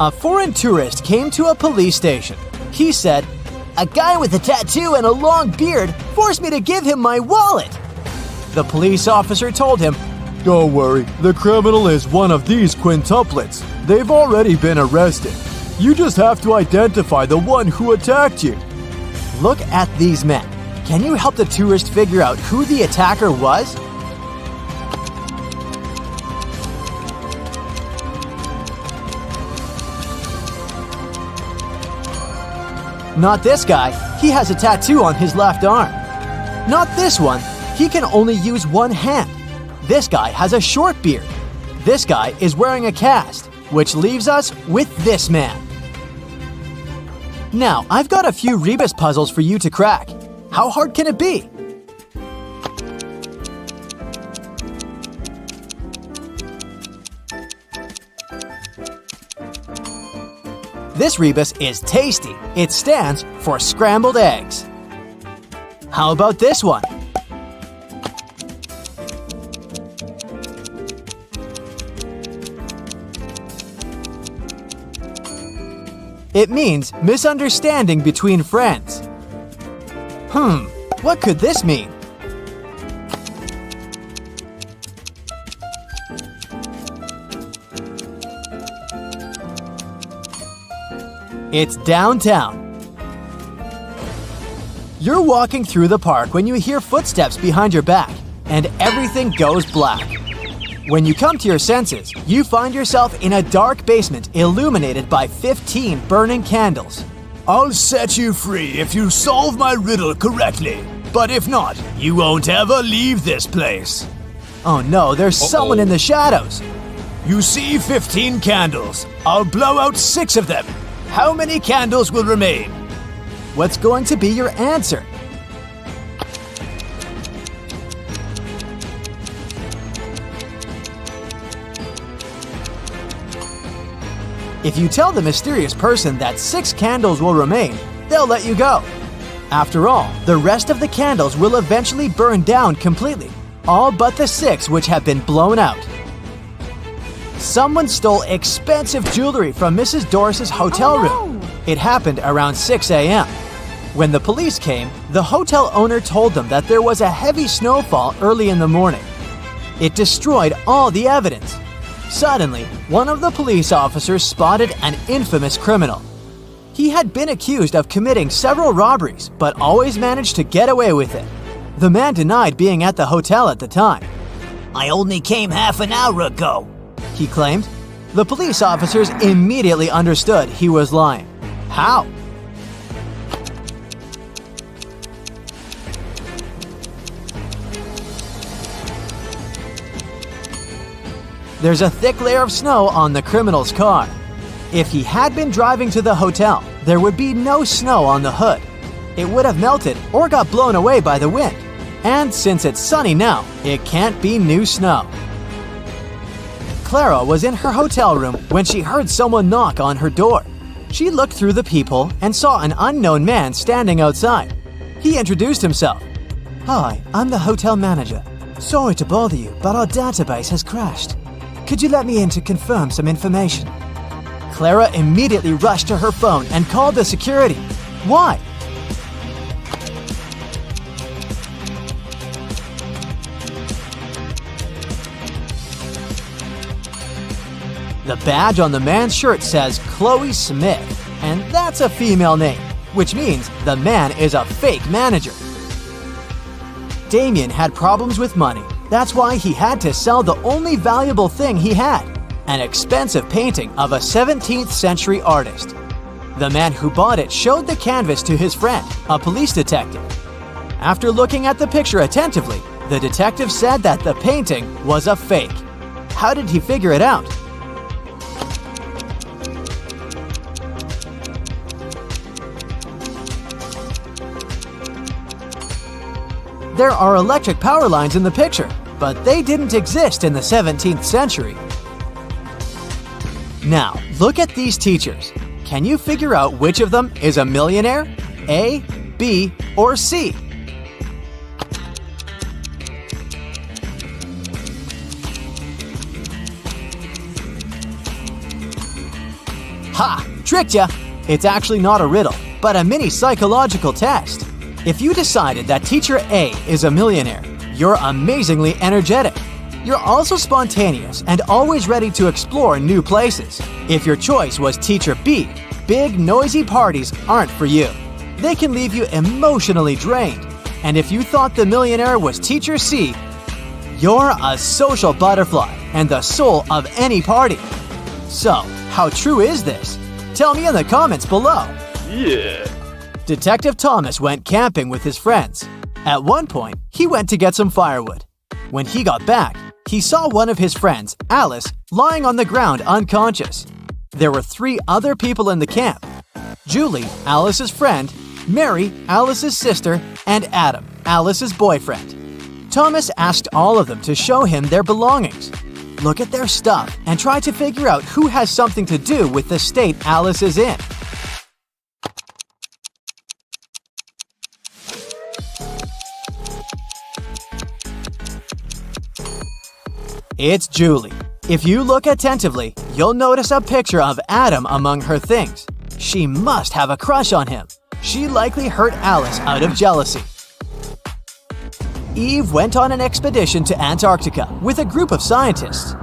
A foreign tourist came to a police station. He said, "A guy with a tattoo and a long beard forced me to give him my wallet." The police officer told him, "Don't worry, the criminal is one of these quintuplets. They've already been arrested. You just have to identify the one who attacked you." Look at these men. Can you help the tourist figure out who the attacker was? Not this guy. He has a tattoo on his left arm. Not this one. He can only use one hand. This guy has a short beard. This guy is wearing a cast, which leaves us with this man. Now, I've got a few rebus puzzles for you to crack. How hard can it be? This rebus is tasty. It stands for scrambled eggs. How about this one? It means misunderstanding between friends. What could this mean? It's downtown. You're walking through the park when you hear footsteps behind your back, and everything goes black. When you come to your senses, you find yourself in a dark basement illuminated by 15 burning candles. I'll set you free if you solve my riddle correctly. But if not, you won't ever leave this place. Oh no, there's someone in the shadows. You see 15 candles. I'll blow out 6 of them. How many candles will remain? What's going to be your answer? If you tell the mysterious person that 6 candles will remain, they'll let you go. After all, the rest of the candles will eventually burn down completely, all but the 6 which have been blown out. Someone stole expensive jewelry from Mrs. Doris's hotel room. It happened around 6 a.m. When the police came, the hotel owner told them that there was a heavy snowfall early in the morning. It destroyed all the evidence. Suddenly, one of the police officers spotted an infamous criminal. He had been accused of committing several robberies, but always managed to get away with it. The man denied being at the hotel at the time. "I only came half an hour ago," he claimed. The police officers immediately understood he was lying. How? There's a thick layer of snow on the criminal's car. If he had been driving to the hotel, there would be no snow on the hood. It would have melted or got blown away by the wind. And since it's sunny now, it can't be new snow. Clara was in her hotel room when she heard someone knock on her door. She looked through the peephole and saw an unknown man standing outside. He introduced himself. "Hi, I'm the hotel manager. Sorry to bother you, but our database has crashed. Could you let me in to confirm some information?" Clara immediately rushed to her phone and called the security. Why? The badge on the man's shirt says Chloe Smith, and that's a female name, which means the man is a fake manager. Damien had problems with money. That's why he had to sell the only valuable thing he had, an expensive painting of a 17th century artist. The man who bought it showed the canvas to his friend, a police detective. After looking at the picture attentively, the detective said that the painting was a fake. How did he figure it out? There are electric power lines in the picture, but they didn't exist in the 17th century. Now, look at these teachers. Can you figure out which of them is a millionaire? A, B, or C? Ha! Tricked ya! It's actually not a riddle, but a mini psychological test. If you decided that Teacher A is a millionaire, you're amazingly energetic. You're also spontaneous and always ready to explore new places. If your choice was Teacher B, big, noisy parties aren't for you. They can leave you emotionally drained. And if you thought the millionaire was Teacher C, you're a social butterfly and the soul of any party. So, how true is this? Tell me in the comments below. Yeah. Detective Thomas went camping with his friends. At one point, he went to get some firewood. When he got back, he saw one of his friends, Alice, lying on the ground unconscious. There were 3 other people in the camp: Julie, Alice's friend, Mary, Alice's sister, and Adam, Alice's boyfriend. Thomas asked all of them to show him their belongings. Look at their stuff and try to figure out who has something to do with the state Alice is in. It's Julie. If you look attentively, you'll notice a picture of Adam among her things. She must have a crush on him. She likely hurt Alice out of jealousy. Eve went on an expedition to Antarctica with a group of scientists.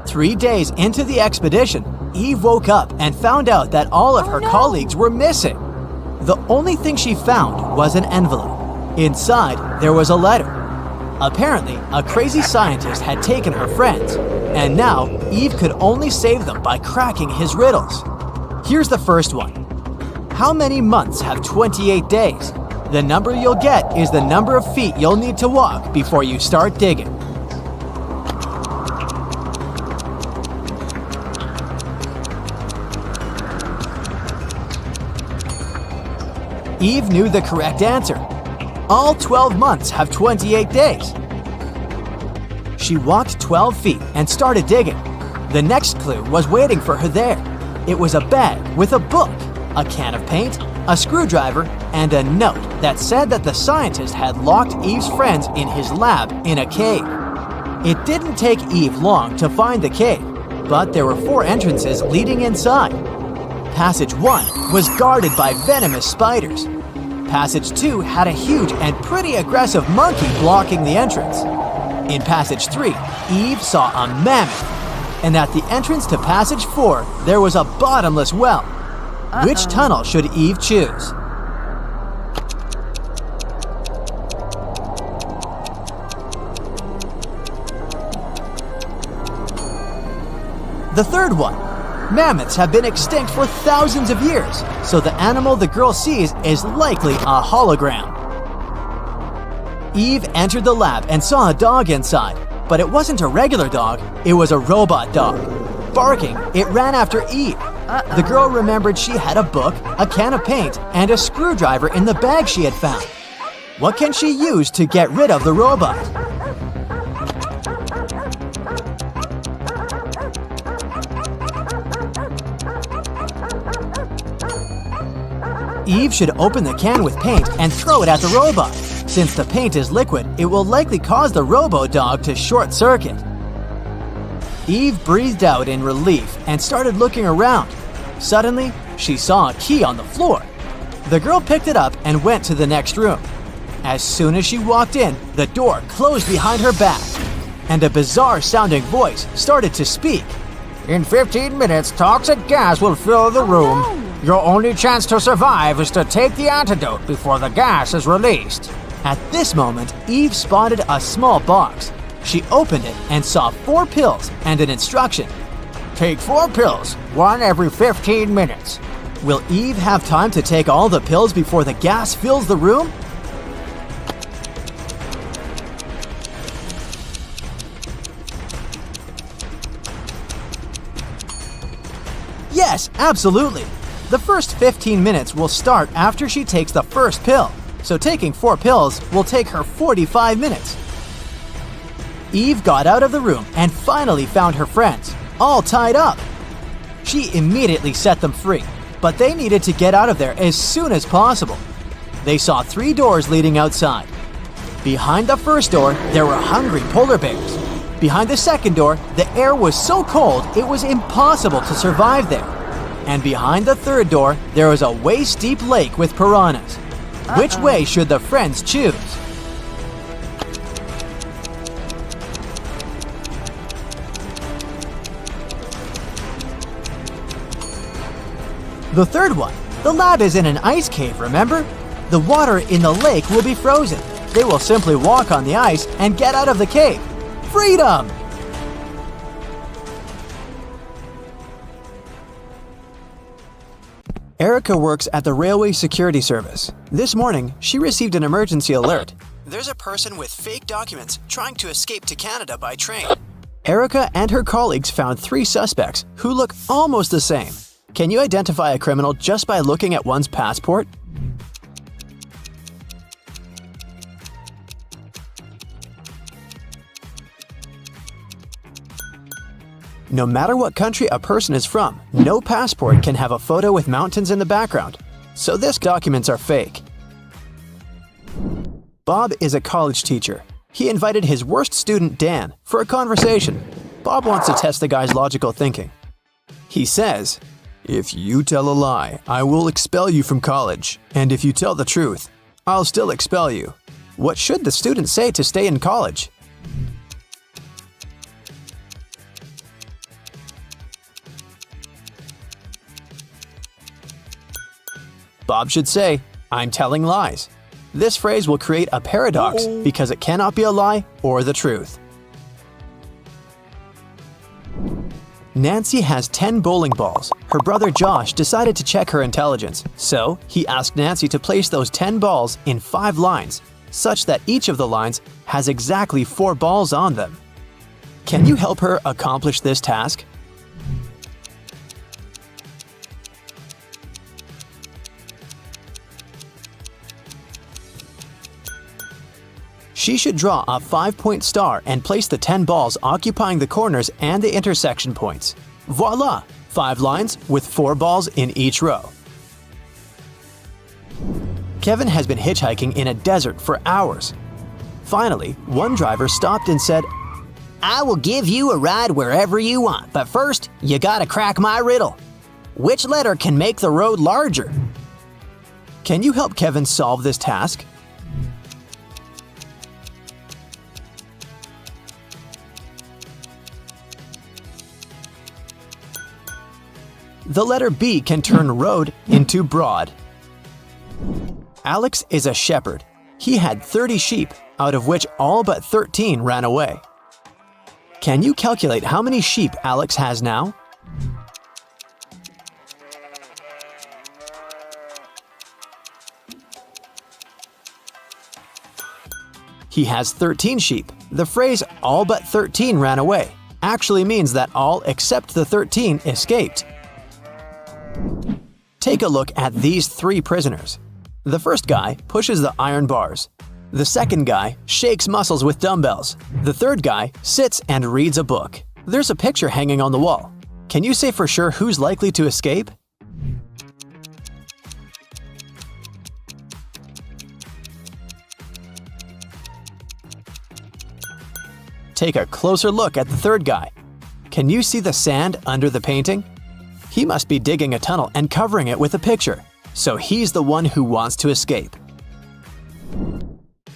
3 days into the expedition, Eve woke up and found out that all of her colleagues were missing. The only thing she found was an envelope. Inside, there was a letter. Apparently, a crazy scientist had taken her friends, and now Eve could only save them by cracking his riddles. Here's the first one. How many months have 28 days? The number you'll get is the number of feet you'll need to walk before you start digging. Eve knew the correct answer. All 12 months have 28 days. She walked 12 feet and started digging. The next clue was waiting for her there. It was a bag with a book, a can of paint, a screwdriver, and a note that said that the scientist had locked Eve's friends in his lab in a cave. It didn't take Eve long to find the cave, but there were 4 entrances leading inside. Passage 1 was guarded by venomous spiders. Passage 2 had a huge and pretty aggressive monkey blocking the entrance. In Passage 3, Eve saw a mammoth. And at the entrance to Passage 4, there was a bottomless well. Which tunnel should Eve choose? The third one. Mammoths have been extinct for thousands of years, so the animal the girl sees is likely a hologram. Eve entered the lab and saw a dog inside, but it wasn't a regular dog, it was a robot dog. Barking, it ran after Eve. The girl remembered she had a book, a can of paint, and a screwdriver in the bag she had found. What can she use to get rid of the robot? Eve should open the can with paint and throw it at the robot. Since the paint is liquid, it will likely cause the robo-dog to short-circuit. Eve breathed out in relief and started looking around. Suddenly, she saw a key on the floor. The girl picked it up and went to the next room. As soon as she walked in, the door closed behind her back, and a bizarre-sounding voice started to speak. In 15 minutes, toxic gas will fill the room. Your only chance to survive is to take the antidote before the gas is released. At this moment, Eve spotted a small box. She opened it and saw 4 pills and an instruction. Take 4 pills, 1 every 15 minutes. Will Eve have time to take all the pills before the gas fills the room? Yes, absolutely. The first 15 minutes will start after she takes the first pill, so taking 4 pills will take her 45 minutes. Eve got out of the room and finally found her friends, all tied up. She immediately set them free, but they needed to get out of there as soon as possible. They saw 3 doors leading outside. Behind the first door, there were hungry polar bears. Behind the second door, the air was so cold it was impossible to survive there. And behind the third door, there was a waist-deep lake with piranhas. Which way should the friends choose? The third one. The lab is in an ice cave, remember? The water in the lake will be frozen. They will simply walk on the ice and get out of the cave. Freedom! Erica works at the Railway Security Service. This morning, she received an emergency alert. There's a person with fake documents trying to escape to Canada by train. Erica and her colleagues found 3 suspects who look almost the same. Can you identify a criminal just by looking at one's passport? No matter what country a person is from, no passport can have a photo with mountains in the background. So these documents are fake. Bob is a college teacher. He invited his worst student, Dan, for a conversation. Bob wants to test the guy's logical thinking. He says, "If you tell a lie, I will expel you from college. And if you tell the truth, I'll still expel you. What should the student say to stay in college?" Bob should say, "I'm telling lies." This phrase will create a paradox because it cannot be a lie or the truth. Nancy has 10 bowling balls. Her brother Josh decided to check her intelligence, so he asked Nancy to place those 10 balls in 5 lines, such that each of the lines has exactly 4 balls on them. Can you help her accomplish this task? She should draw a 5-point star and place the 10 balls occupying the corners and the intersection points. Voila! 5 lines with 4 balls in each row. Kevin has been hitchhiking in a desert for hours. Finally, one driver stopped and said, I will give you a ride wherever you want, but first, you gotta crack my riddle. Which letter can make the road larger? Can you help Kevin solve this task? The letter B can turn road into broad. Alex is a shepherd. He had 30 sheep, out of which all but 13 ran away. Can you calculate how many sheep Alex has now? He has 13 sheep. The phrase "all but 13 ran away" actually means that all except the 13 escaped. Take a look at these 3 prisoners. The first guy pushes the iron bars. The second guy shakes muscles with dumbbells. The third guy sits and reads a book. There's a picture hanging on the wall. Can you say for sure who's likely to escape? Take a closer look at the third guy. Can you see the sand under the painting? He must be digging a tunnel and covering it with a picture, so he's the one who wants to escape.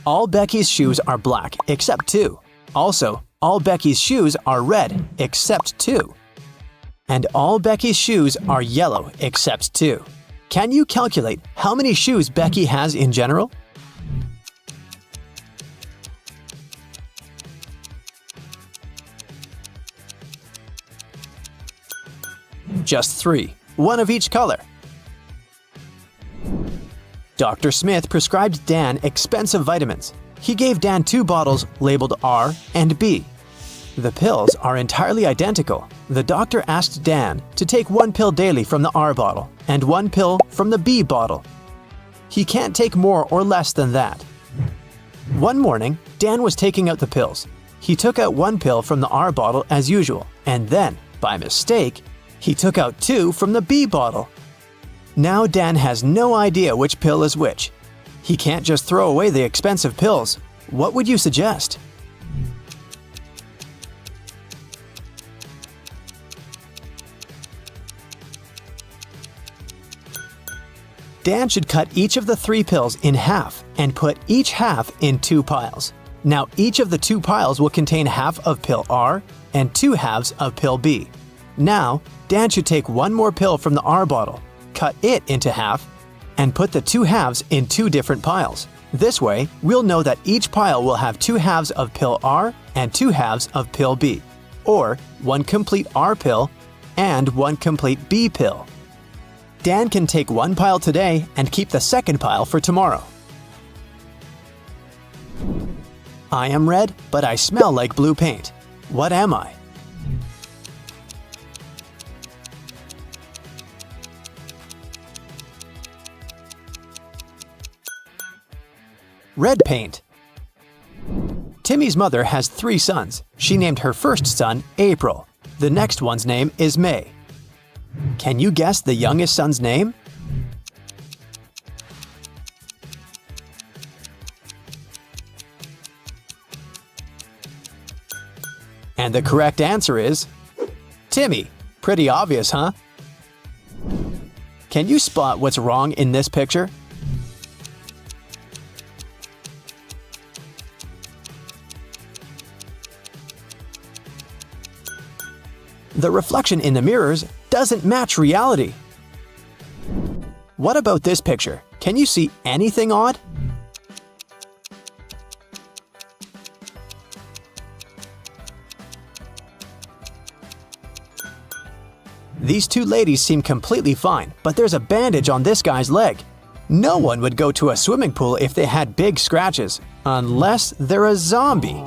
All Becky's shoes are black except 2. Also, all Becky's shoes are red except 2. And all Becky's shoes are yellow except 2. Can you calculate how many shoes Becky has in general? Just 3, one of each color. Dr. Smith prescribed Dan expensive vitamins. He gave Dan 2 bottles labeled R and B. The pills are entirely identical. The doctor asked Dan to take 1 pill daily from the R bottle and 1 pill from the B bottle. He can't take more or less than that. One morning, Dan was taking out the pills. He took out 1 pill from the R bottle as usual, and then, by mistake, he took out 2 from the B bottle. Now Dan has no idea which pill is which. He can't just throw away the expensive pills. What would you suggest? Dan should cut each of the 3 pills in half and put each half in 2 piles. Now each of the 2 piles will contain half of pill R and 2 halves of pill B. Now, Dan should take 1 more pill from the R bottle, cut it into half, and put the 2 halves in 2 different piles. This way, we'll know that each pile will have 2 halves of pill R and 2 halves of pill B, or 1 complete R pill and 1 complete B pill. Dan can take 1 pile today and keep the second pile for tomorrow. I am red, but I smell like blue paint. What am I? Red paint. Timmy's mother has 3 sons. She named her first son April. The next one's name is May. Can you guess the youngest son's name? And the correct answer is Timmy. Pretty obvious, huh? Can you spot what's wrong in this picture? The reflection in the mirrors doesn't match reality. What about this picture? Can you see anything odd? These 2 ladies seem completely fine, but there's a bandage on this guy's leg. No one would go to a swimming pool if they had big scratches, unless they're a zombie.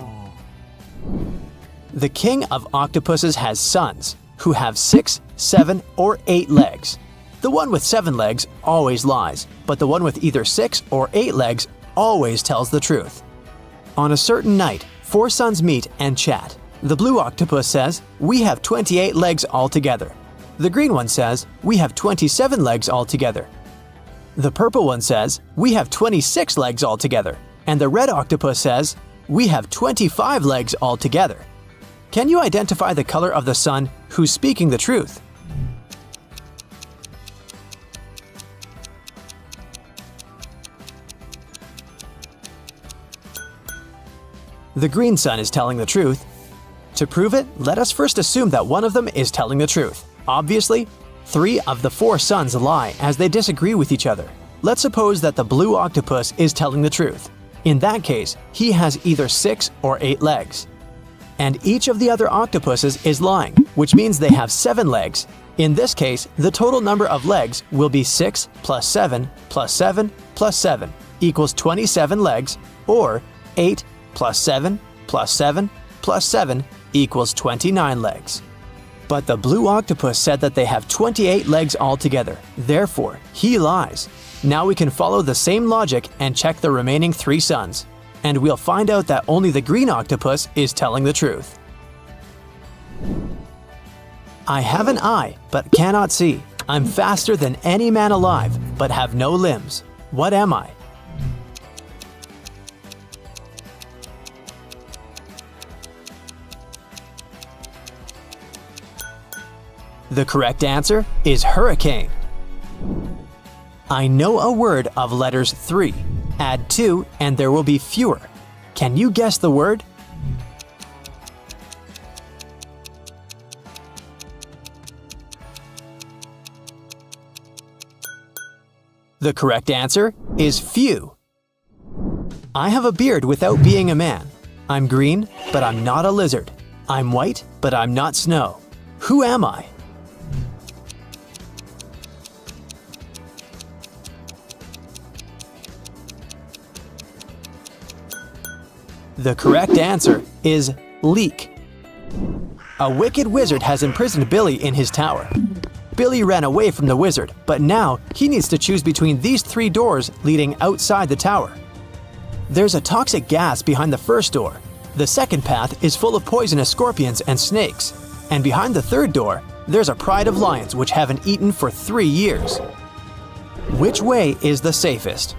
The king of octopuses has sons, who have 6, 7, or 8 legs. The one with 7 legs always lies, but the one with either 6 or 8 legs always tells the truth. On a certain night, 4 sons meet and chat. The blue octopus says, "We have 28 legs altogether." The green one says, "We have 27 legs altogether." The purple one says, "We have 26 legs altogether." And the red octopus says, "We have 25 legs altogether." Can you identify the color of the sun who's speaking the truth? The green sun is telling the truth. To prove it, let us first assume that one of them is telling the truth. Obviously, 3 of the 4 suns lie as they disagree with each other. Let's suppose that the blue octopus is telling the truth. In that case, he has either 6 or 8 legs. And each of the other octopuses is lying, which means they have 7 legs. In this case, the total number of legs will be 6 plus 7 plus 7 plus 7 equals 27 legs, or 8 plus 7 plus 7 plus 7 equals 29 legs. But the blue octopus said that they have 28 legs altogether. Therefore, he lies. Now we can follow the same logic and check the remaining 3 suns. And we'll find out that only the green octopus is telling the truth. I have an eye, but cannot see. I'm faster than any man alive, but have no limbs. What am I? The correct answer is hurricane. I know a word of letters 3. Add 2 and there will be fewer. Can you guess the word? The correct answer is few. I have a beard without being a man. I'm green, but I'm not a lizard. I'm white, but I'm not snow. Who am I? The correct answer is leek. A wicked wizard has imprisoned Billy in his tower. Billy ran away from the wizard, but now he needs to choose between these 3 doors leading outside the tower. There's a toxic gas behind the first door. The second path is full of poisonous scorpions and snakes. And behind the third door, there's a pride of lions which haven't eaten for 3 years. Which way is the safest?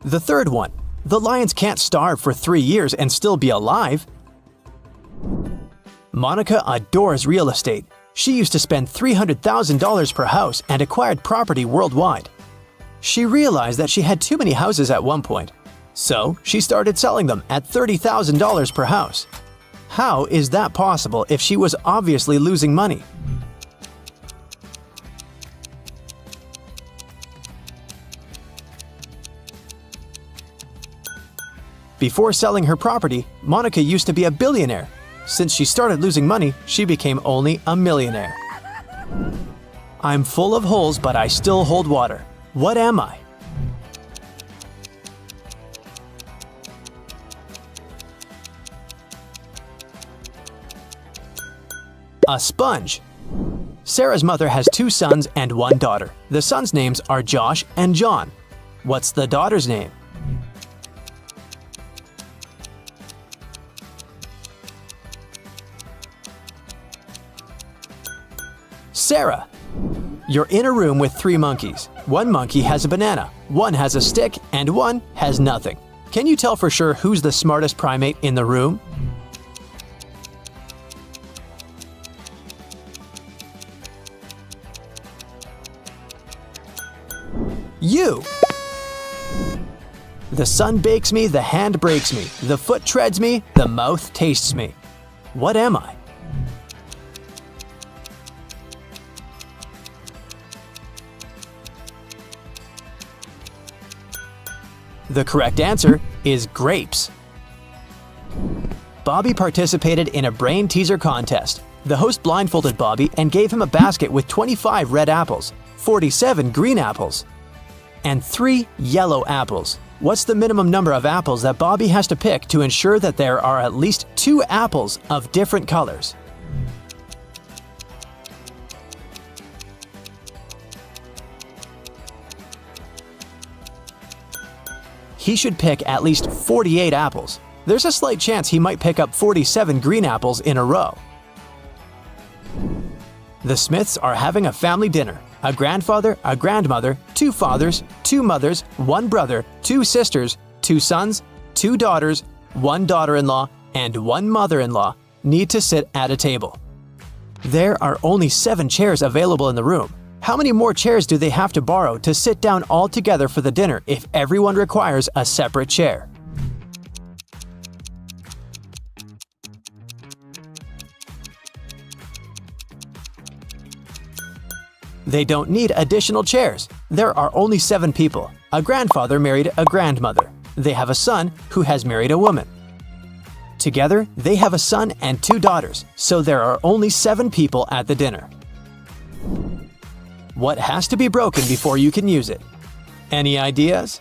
The third one. The lions can't starve for 3 years and still be alive. Monica adores real estate. She used to spend $300,000 per house and acquired property worldwide. She realized that she had too many houses at one point, so she started selling them at $30,000 per house. How is that possible if she was obviously losing money? Before selling her property, Monica used to be a billionaire. Since she started losing money, she became only a millionaire. I'm full of holes, but I still hold water. What am I? A sponge. Sarah's mother has 2 sons and 1 daughter. The sons' names are Josh and John. What's the daughter's name? Sarah. You're in a room with 3 monkeys. 1 monkey has a banana, 1 has a stick, and 1 has nothing. Can you tell for sure who's the smartest primate in the room? You! The sun bakes me, the hand breaks me, the foot treads me, the mouth tastes me. What am I? The correct answer is grapes. Bobby participated in a brain teaser contest. The host blindfolded Bobby and gave him a basket with 25 red apples, 47 green apples, and 3 yellow apples. What's the minimum number of apples that Bobby has to pick to ensure that there are at least 2 apples of different colors? He should pick at least 48 apples. There's a slight chance he might pick up 47 green apples in a row. The Smiths are having a family dinner. A grandfather, a grandmother, 2 fathers, 2 mothers, 1 brother, 2 sisters, 2 sons, 2 daughters, 1 daughter-in-law, and 1 mother-in-law need to sit at a table. There are only 7 chairs available in the room. How many more chairs do they have to borrow to sit down all together for the dinner if everyone requires a separate chair? They don't need additional chairs. There are only 7 people. A grandfather married a grandmother. They have a son who has married a woman. Together, they have a son and 2 daughters, so there are only 7 people at the dinner. What has to be broken before you can use it? Any ideas?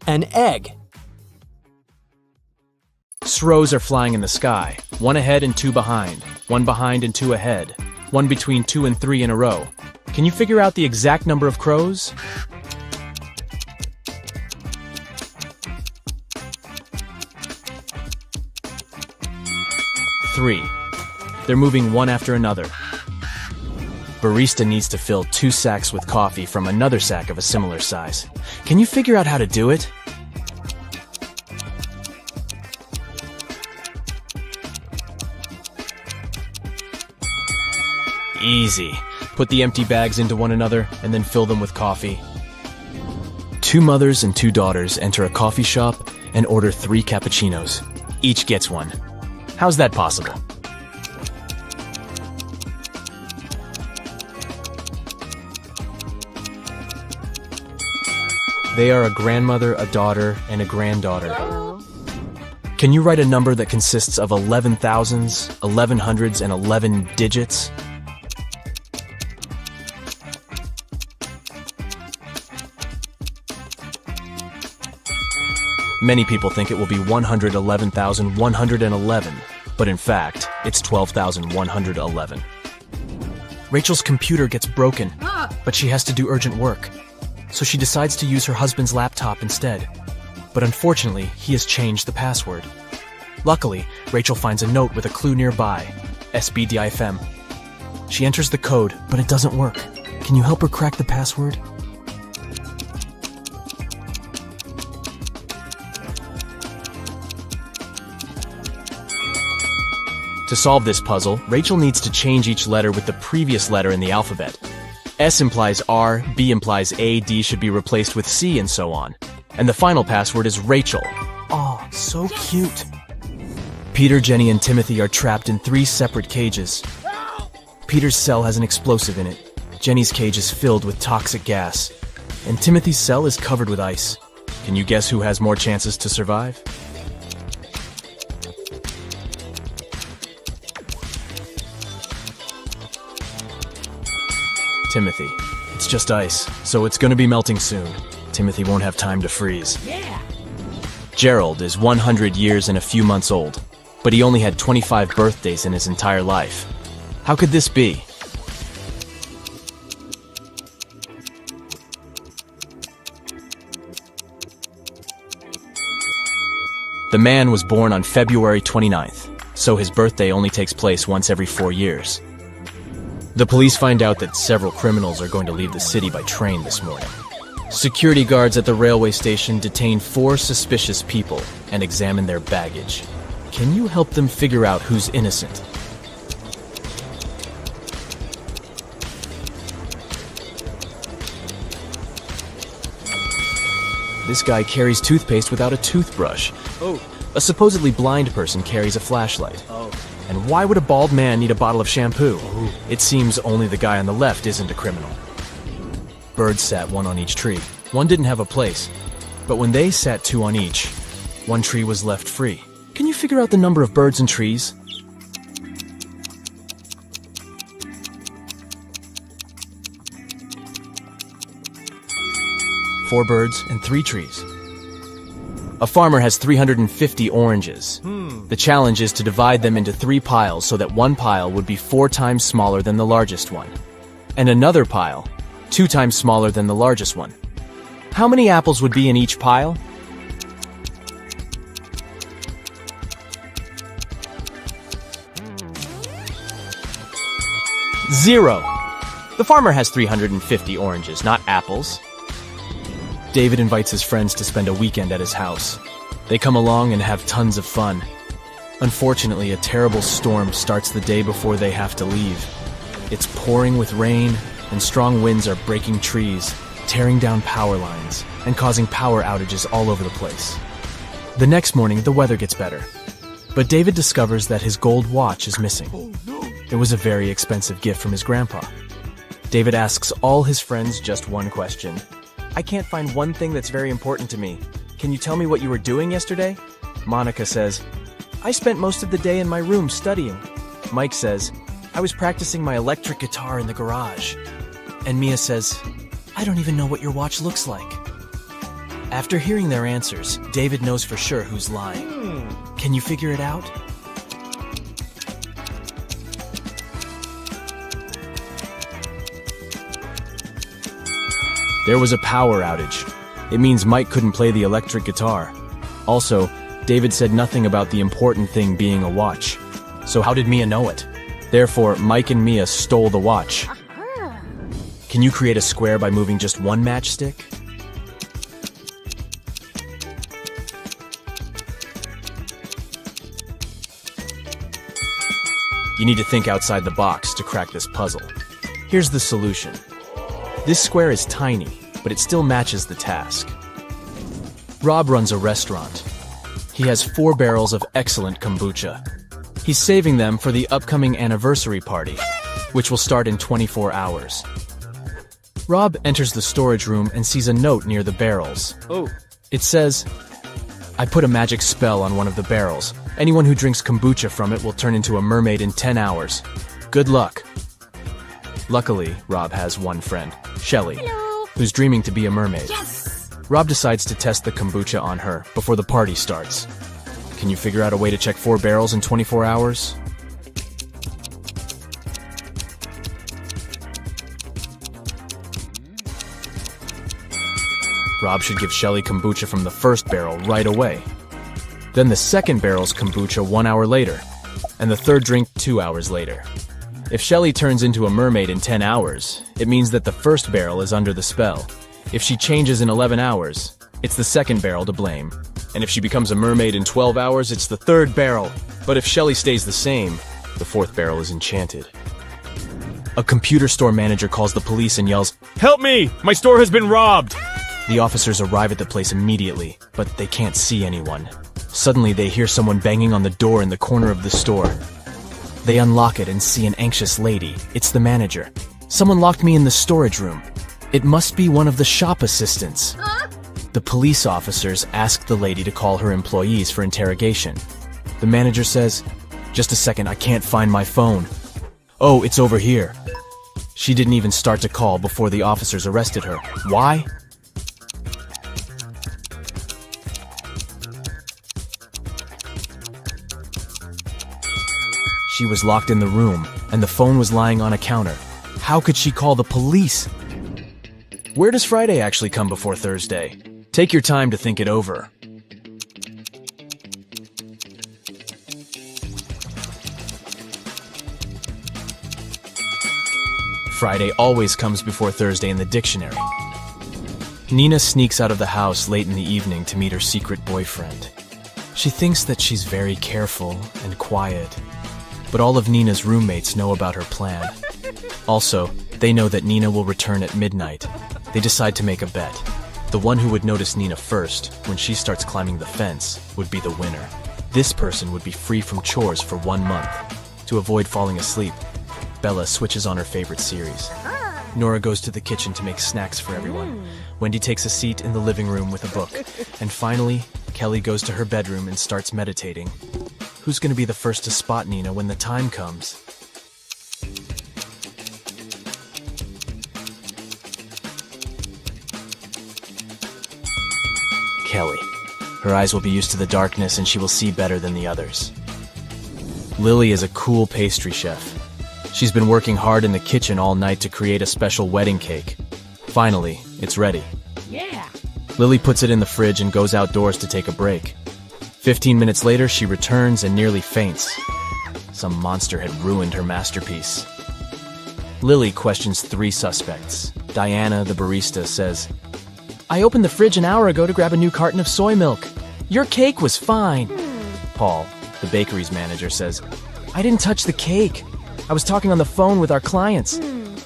An egg. Crows are flying in the sky, 1 ahead and 2 behind, 1 behind and 2 ahead, 1 between 2 and 3 in a row. Can you figure out the exact number of crows? 3. They're moving one after another. Barista needs to fill 2 sacks with coffee from another sack of a similar size. Can you figure out how to do it? Easy. Put the empty bags into one another and then fill them with coffee. 2 mothers and 2 daughters enter a coffee shop and order 3 cappuccinos. Each gets one. How's that possible? They are a grandmother, a daughter, and a granddaughter. Can you write a number that consists of 11 thousands, 11 hundreds, and 11 digits? Many people think it will be 111,111, but in fact, it's 12,111. Rachel's computer gets broken, but she has to do urgent work, so she decides to use her husband's laptop instead. But unfortunately, he has changed the password. Luckily, Rachel finds a note with a clue nearby, SBDIFM. She enters the code, but it doesn't work. Can you help her crack the password? To solve this puzzle, Rachel needs to change each letter with the previous letter in the alphabet. S implies R, B implies A, D should be replaced with C, and so on. And the final password is Rachel. Oh, so cute. Peter, Jenny, and Timothy are trapped in 3 separate cages. Peter's cell has an explosive in it. Jenny's cage is filled with toxic gas. And Timothy's cell is covered with ice. Can you guess who has more chances to survive? Timothy. It's just ice, so it's gonna be melting soon. Timothy won't have time to freeze. Yeah. Gerald is 100 years and a few months old, but he only had 25 birthdays in his entire life. How could this be? The man was born on February 29th, so his birthday only takes place once every 4 years. The police find out that several criminals are going to leave the city by train this morning. Security guards at the railway station detain 4 suspicious people and examine their baggage. Can you help them figure out who's innocent? This guy carries toothpaste without a toothbrush. Oh. A supposedly blind person carries a flashlight. Oh. And why would a bald man need a bottle of shampoo? Oh. It seems only the guy on the left isn't a criminal. Birds sat 1 on each tree. One didn't have a place. But when they sat 2 on each, 1 tree was left free. Can you figure out the number of birds and trees? Four birds and 3 trees. A farmer has 350 oranges. The challenge is to divide them into 3 piles so that one pile would be 4 times smaller than the largest one, and another pile 2 times smaller than the largest one. How many apples would be in each pile? Zero. The farmer has 350 oranges, not apples. David invites his friends to spend a weekend at his house. They come along and have tons of fun. Unfortunately, a terrible storm starts the day before they have to leave. It's pouring with rain, and strong winds are breaking trees, tearing down power lines, and causing power outages all over the place. The next morning, the weather gets better. But David discovers that his gold watch is missing. It was a very expensive gift from his grandpa. David asks all his friends just one question. I can't find one thing that's very important to me. Can you tell me what you were doing yesterday? Monica says, I spent most of the day in my room studying. Mike says, I was practicing my electric guitar in the garage. And Mia says, I don't even know what your watch looks like. After hearing their answers, David knows for sure who's lying. Can you figure it out? There was a power outage. It means Mike couldn't play the electric guitar. Also, David said nothing about the important thing being a watch. So how did Mia know it? Therefore, Mike and Mia stole the watch. Can you create a square by moving just one matchstick? You need to think outside the box to crack this puzzle. Here's the solution. This square is tiny, but it still matches the task. Rob runs a restaurant. He has 4 barrels of excellent kombucha. He's saving them for the upcoming anniversary party, which will start in 24 hours. Rob enters the storage room and sees a note near the barrels. Oh. It says, I put a magic spell on one of the barrels. Anyone who drinks kombucha from it will turn into a mermaid in 10 hours. Good luck. Luckily, Rob has one friend, Shelly, who's dreaming to be a mermaid. Yes! Rob decides to test the kombucha on her before the party starts. Can you figure out a way to check 4 barrels in 24 hours? Rob should give Shelly kombucha from the first barrel right away. Then the second barrel's kombucha 1 hour later, and the third drink 2 hours later. If Shelly turns into a mermaid in 10 hours, it means that the first barrel is under the spell. If she changes in 11 hours, it's the second barrel to blame. And if she becomes a mermaid in 12 hours, it's the third barrel. But if Shelly stays the same, The fourth barrel is enchanted. A computer store manager calls the police and yells, "Help me! My store has been robbed!" The officers arrive at the place immediately, but they can't see anyone. Suddenly, they hear someone banging on the door in the corner of the store. They unlock it and see an anxious lady. It's the manager. "Someone locked me in the storage room. It must be one of the shop assistants." The police officers ask the lady to call her employees for interrogation. The manager says, "Just a second, I can't find my phone." "Oh, it's over here." She didn't even start to call before the officers arrested her. Why? She was locked in the room, and the phone was lying on a counter. How could she call the police? Where does Friday actually come before Thursday? Take your time to think it over. Friday always comes before Thursday in the dictionary. Nina sneaks out of the house late in the evening to meet her secret boyfriend. She thinks that she's very careful and quiet, but all of Nina's roommates know about her plan. Also, they know that Nina will return at midnight. They decide to make a bet. The one who would notice Nina first, when she starts climbing the fence, would be the winner. This person would be free from chores for 1 month. To avoid falling asleep, Bella switches on her favorite series. Nora goes to the kitchen to make snacks for everyone. Wendy takes a seat in the living room with a book. And finally, Kelly goes to her bedroom and starts meditating. Who's going to be the first to spot Nina when the time comes? Kelly. Her eyes will be used to the darkness and she will see better than the others. Lily is a cool pastry chef. She's been working hard in the kitchen all night to create a special wedding cake. Finally, it's ready. Yeah. Lily puts it in the fridge and goes outdoors to take a break. 15 minutes later, she returns and nearly faints. Some monster had ruined her masterpiece. Lily questions 3 suspects. Diana, the barista, says, "I opened the fridge an hour ago to grab a new carton of soy milk. Your cake was fine." Paul, the bakery's manager, says, "I didn't touch the cake. I was talking on the phone with our clients."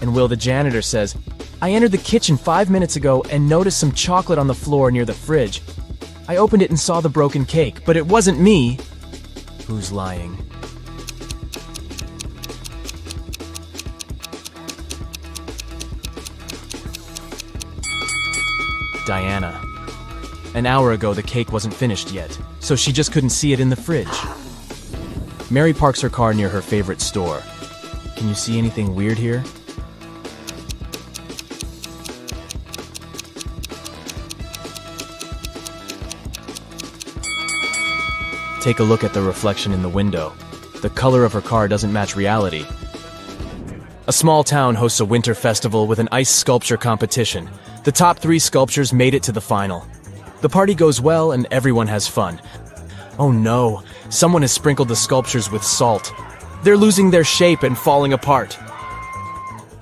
And Will, the janitor, says, "I entered the kitchen 5 minutes ago and noticed some chocolate on the floor near the fridge. I opened it and saw the broken cake, but it wasn't me." Who's lying? Diana. An hour ago, the cake wasn't finished yet, so she just couldn't see it in the fridge. Mary parks her car near her favorite store. Can you see anything weird here? Take a look at the reflection in the window. The color of her car doesn't match reality. A small town hosts a winter festival with an ice sculpture competition. The top 3 sculptures made it to the final. The party goes well and everyone has fun. Oh no, someone has sprinkled the sculptures with salt. They're losing their shape and falling apart.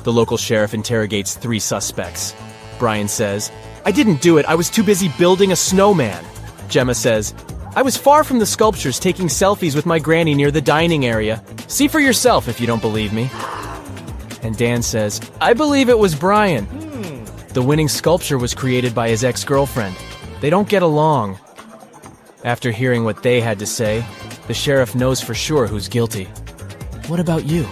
The local sheriff interrogates 3 suspects. Brian says, "I didn't do it, I was too busy building a snowman." Gemma says, "I was far from the sculptures taking selfies with my granny near the dining area. See for yourself if you don't believe me." And Dan says, "I believe it was Brian. The winning sculpture was created by his ex-girlfriend. They don't get along." After hearing what they had to say, the sheriff knows for sure who's guilty. What about you?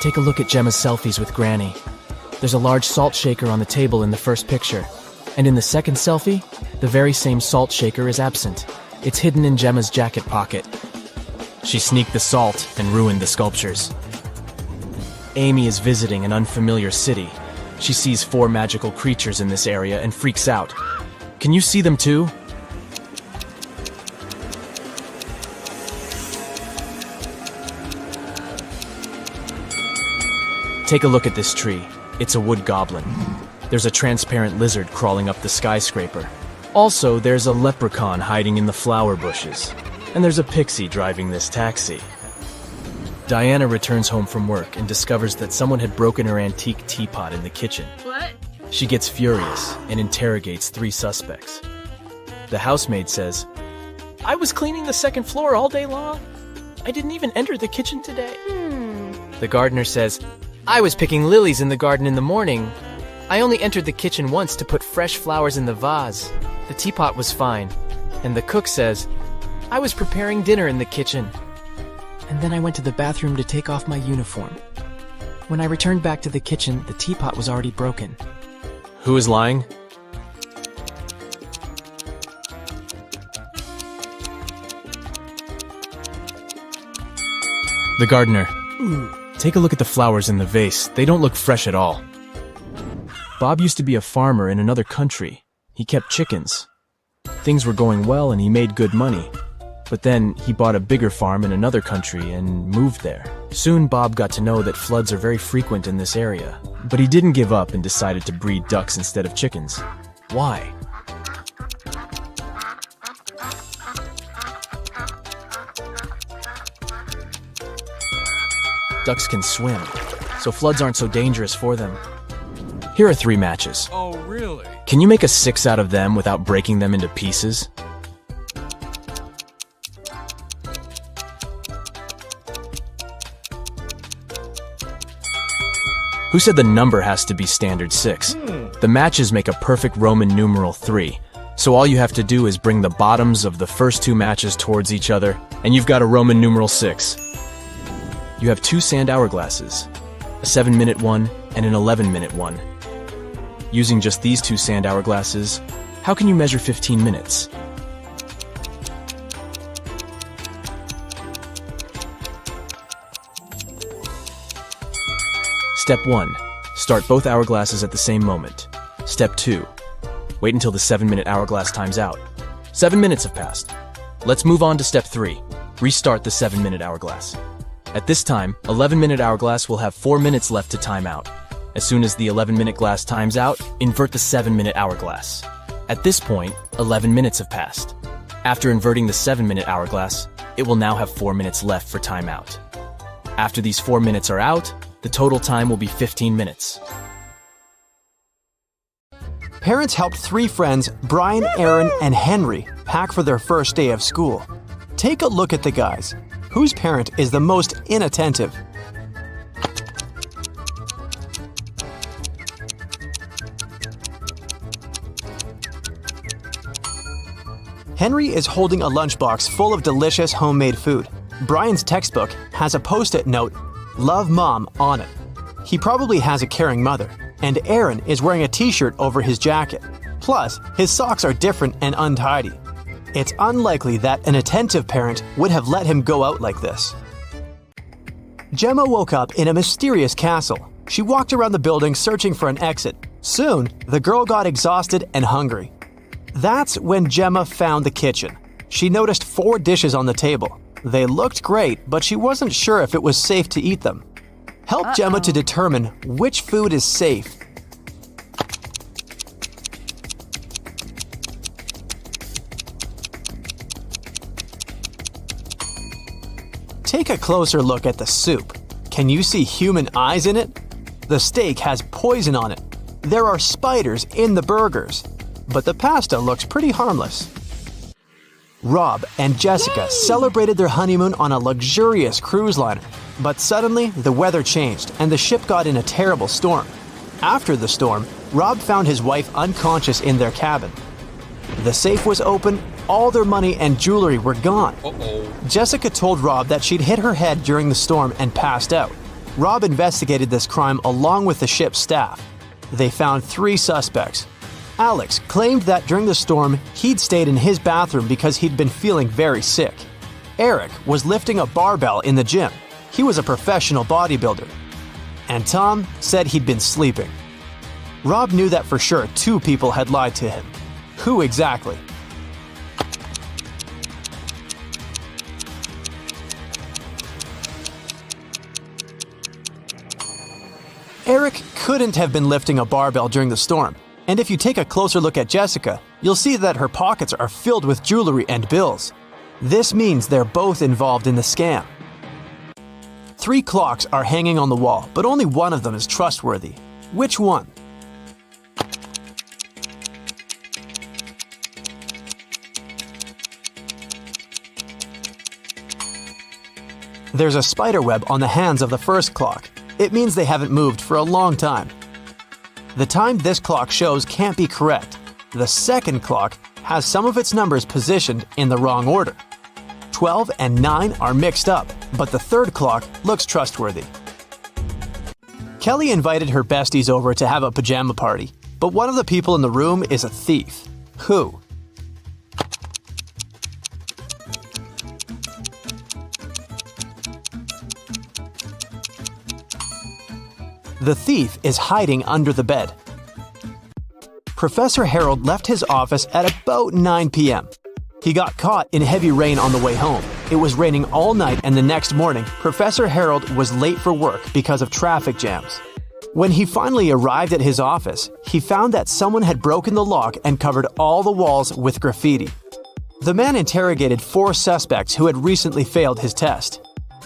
Take a look at Gemma's selfies with Granny. There's a large salt shaker on the table in the first picture. And in the second selfie, the very same salt shaker is absent. It's hidden in Gemma's jacket pocket. She sneaked the salt and ruined the sculptures. Amy is visiting an unfamiliar city. She sees 4 magical creatures in this area and freaks out. Can you see them too? Take a look at this tree. It's a wood goblin. There's a transparent lizard crawling up the skyscraper. Also, there's a leprechaun hiding in the flower bushes. And there's a pixie driving this taxi. Diana returns home from work and discovers that someone had broken her antique teapot in the kitchen. What? She gets furious and interrogates 3 suspects. The housemaid says, "I was cleaning the second floor all day long. I didn't even enter the kitchen today." The gardener says, "I was picking lilies in the garden in the morning. I only entered the kitchen once to put fresh flowers in the vase. The teapot was fine." And the cook says, "I was preparing dinner in the kitchen. And then I went to the bathroom to take off my uniform. When I returned back to the kitchen, the teapot was already broken." Who is lying? The gardener. Take a look at the flowers in the vase. They don't look fresh at all. Bob used to be a farmer in another country. He kept chickens. Things were going well and he made good money. But then he bought a bigger farm in another country and moved there. Soon Bob got to know that floods are very frequent in this area. But he didn't give up and decided to breed ducks instead of chickens. Why? Ducks can swim, so floods aren't so dangerous for them. Here are 3 matches. Oh, really? Can you make a 6 out of them without breaking them into pieces? Who said the number has to be standard 6? The matches make a perfect Roman numeral 3. So all you have to do is bring the bottoms of the first 2 matches towards each other, and you've got a Roman numeral 6. You have 2 sand hourglasses, a 7-minute one and an 11-minute one. Using just these 2 sand hourglasses, how can you measure 15 minutes? Step 1. Start both hourglasses at the same moment. Step 2. Wait until the 7-minute hourglass times out. 7 minutes have passed. Let's move on to step 3. Restart the 7-minute hourglass. At this time, 11-minute hourglass will have 4 minutes left to time out. As soon as the 11-minute glass times out, invert the 7-minute hourglass. At this point, 11 minutes have passed. After inverting the 7-minute hourglass, it will now have 4 minutes left for timeout. After these 4 minutes are out, the total time will be 15 minutes. Parents helped 3 friends, Brian, Aaron, and Henry, pack for their first day of school. Take a look at the guys. Whose parent is the most inattentive? Henry is holding a lunchbox full of delicious homemade food. Brian's textbook has a post-it note, "Love Mom," on it. He probably has a caring mother. And Aaron is wearing a t-shirt over his jacket. Plus, his socks are different and untidy. It's unlikely that an attentive parent would have let him go out like this. Gemma woke up in a mysterious castle. She walked around the building searching for an exit. Soon, the girl got exhausted and hungry. That's when Gemma found the kitchen. She noticed 4 dishes on the table. They looked great, but she wasn't sure if it was safe to eat them. Help Gemma to determine which food is safe. Take a closer look at the soup. Can you see human eyes in it? The steak has poison on it. There are spiders in the burgers. But the pasta looks pretty harmless. Rob and Jessica celebrated their honeymoon on a luxurious cruise liner. But suddenly, the weather changed and the ship got in a terrible storm. After the storm, Rob found his wife unconscious in their cabin. The safe was open, all their money and jewelry were gone. Jessica told Rob that she'd hit her head during the storm and passed out. Rob investigated this crime along with the ship's staff. They found 3 suspects. Alex claimed that during the storm, he'd stayed in his bathroom because he'd been feeling very sick. Eric was lifting a barbell in the gym. He was a professional bodybuilder. And Tom said he'd been sleeping. Rob knew that for sure 2 people had lied to him. Who exactly? Eric couldn't have been lifting a barbell during the storm. And if you take a closer look at Jessica, you'll see that her pockets are filled with jewelry and bills. This means they're both involved in the scam. 3 clocks are hanging on the wall, but only one of them is trustworthy. Which one? There's a spider web on the hands of the first clock. It means they haven't moved for a long time. The time this clock shows can't be correct. The second clock has some of its numbers positioned in the wrong order. 12 and 9 are mixed up, but the third clock looks trustworthy. Kelly invited her besties over to have a pajama party, but one of the people in the room is a thief. Who? The thief is hiding under the bed. Professor Harold left his office at about 9 p.m. He got caught in heavy rain on the way home. It was raining all night, and the next morning, Professor Harold was late for work because of traffic jams. When he finally arrived at his office, he found that someone had broken the lock and covered all the walls with graffiti. The man interrogated 4 suspects who had recently failed his test.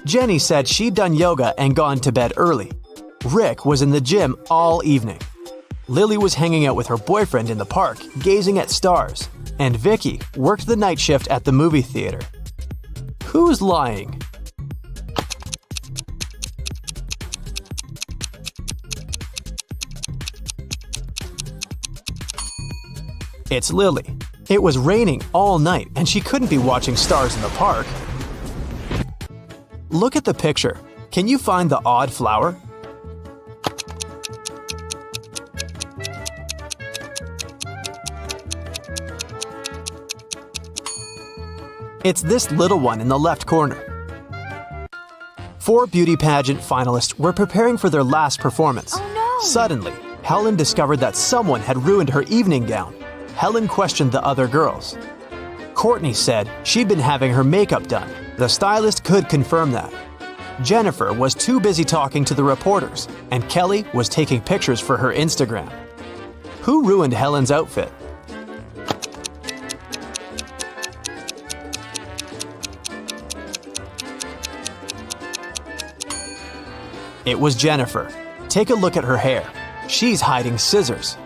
Jenny said she'd done yoga and gone to bed early. Rick was in the gym all evening. Lily was hanging out with her boyfriend in the park, gazing at stars. And Vicky worked the night shift at the movie theater. Who's lying? It's Lily. It was raining all night and she couldn't be watching stars in the park. Look at the picture. Can you find the odd flower? It's this little one in the left corner. 4 beauty pageant finalists were preparing for their last performance. Oh no! Suddenly, Helen discovered that someone had ruined her evening gown. Helen questioned the other girls. Courtney said she'd been having her makeup done. The stylist could confirm that. Jennifer was too busy talking to the reporters, and Kelly was taking pictures for her Instagram. Who ruined Helen's outfit? It was Jennifer. Take a look at her hair. She's hiding scissors.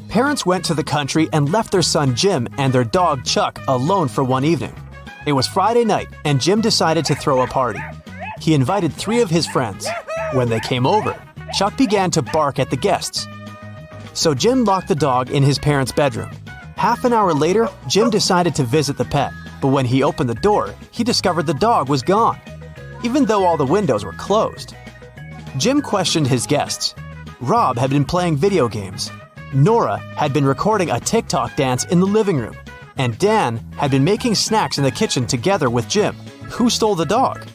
Parents went to the country and left their son Jim and their dog Chuck alone for one evening. It was Friday night and Jim decided to throw a party. He invited 3 of his friends. When they came over, Chuck began to bark at the guests. So Jim locked the dog in his parents' bedroom. Half an hour later, Jim decided to visit the pet, but when he opened the door, he discovered the dog was gone, even though all the windows were closed. Jim questioned his guests. Rob had been playing video games. Nora had been recording a TikTok dance in the living room. And Dan had been making snacks in the kitchen together with Jim. Who stole the dog?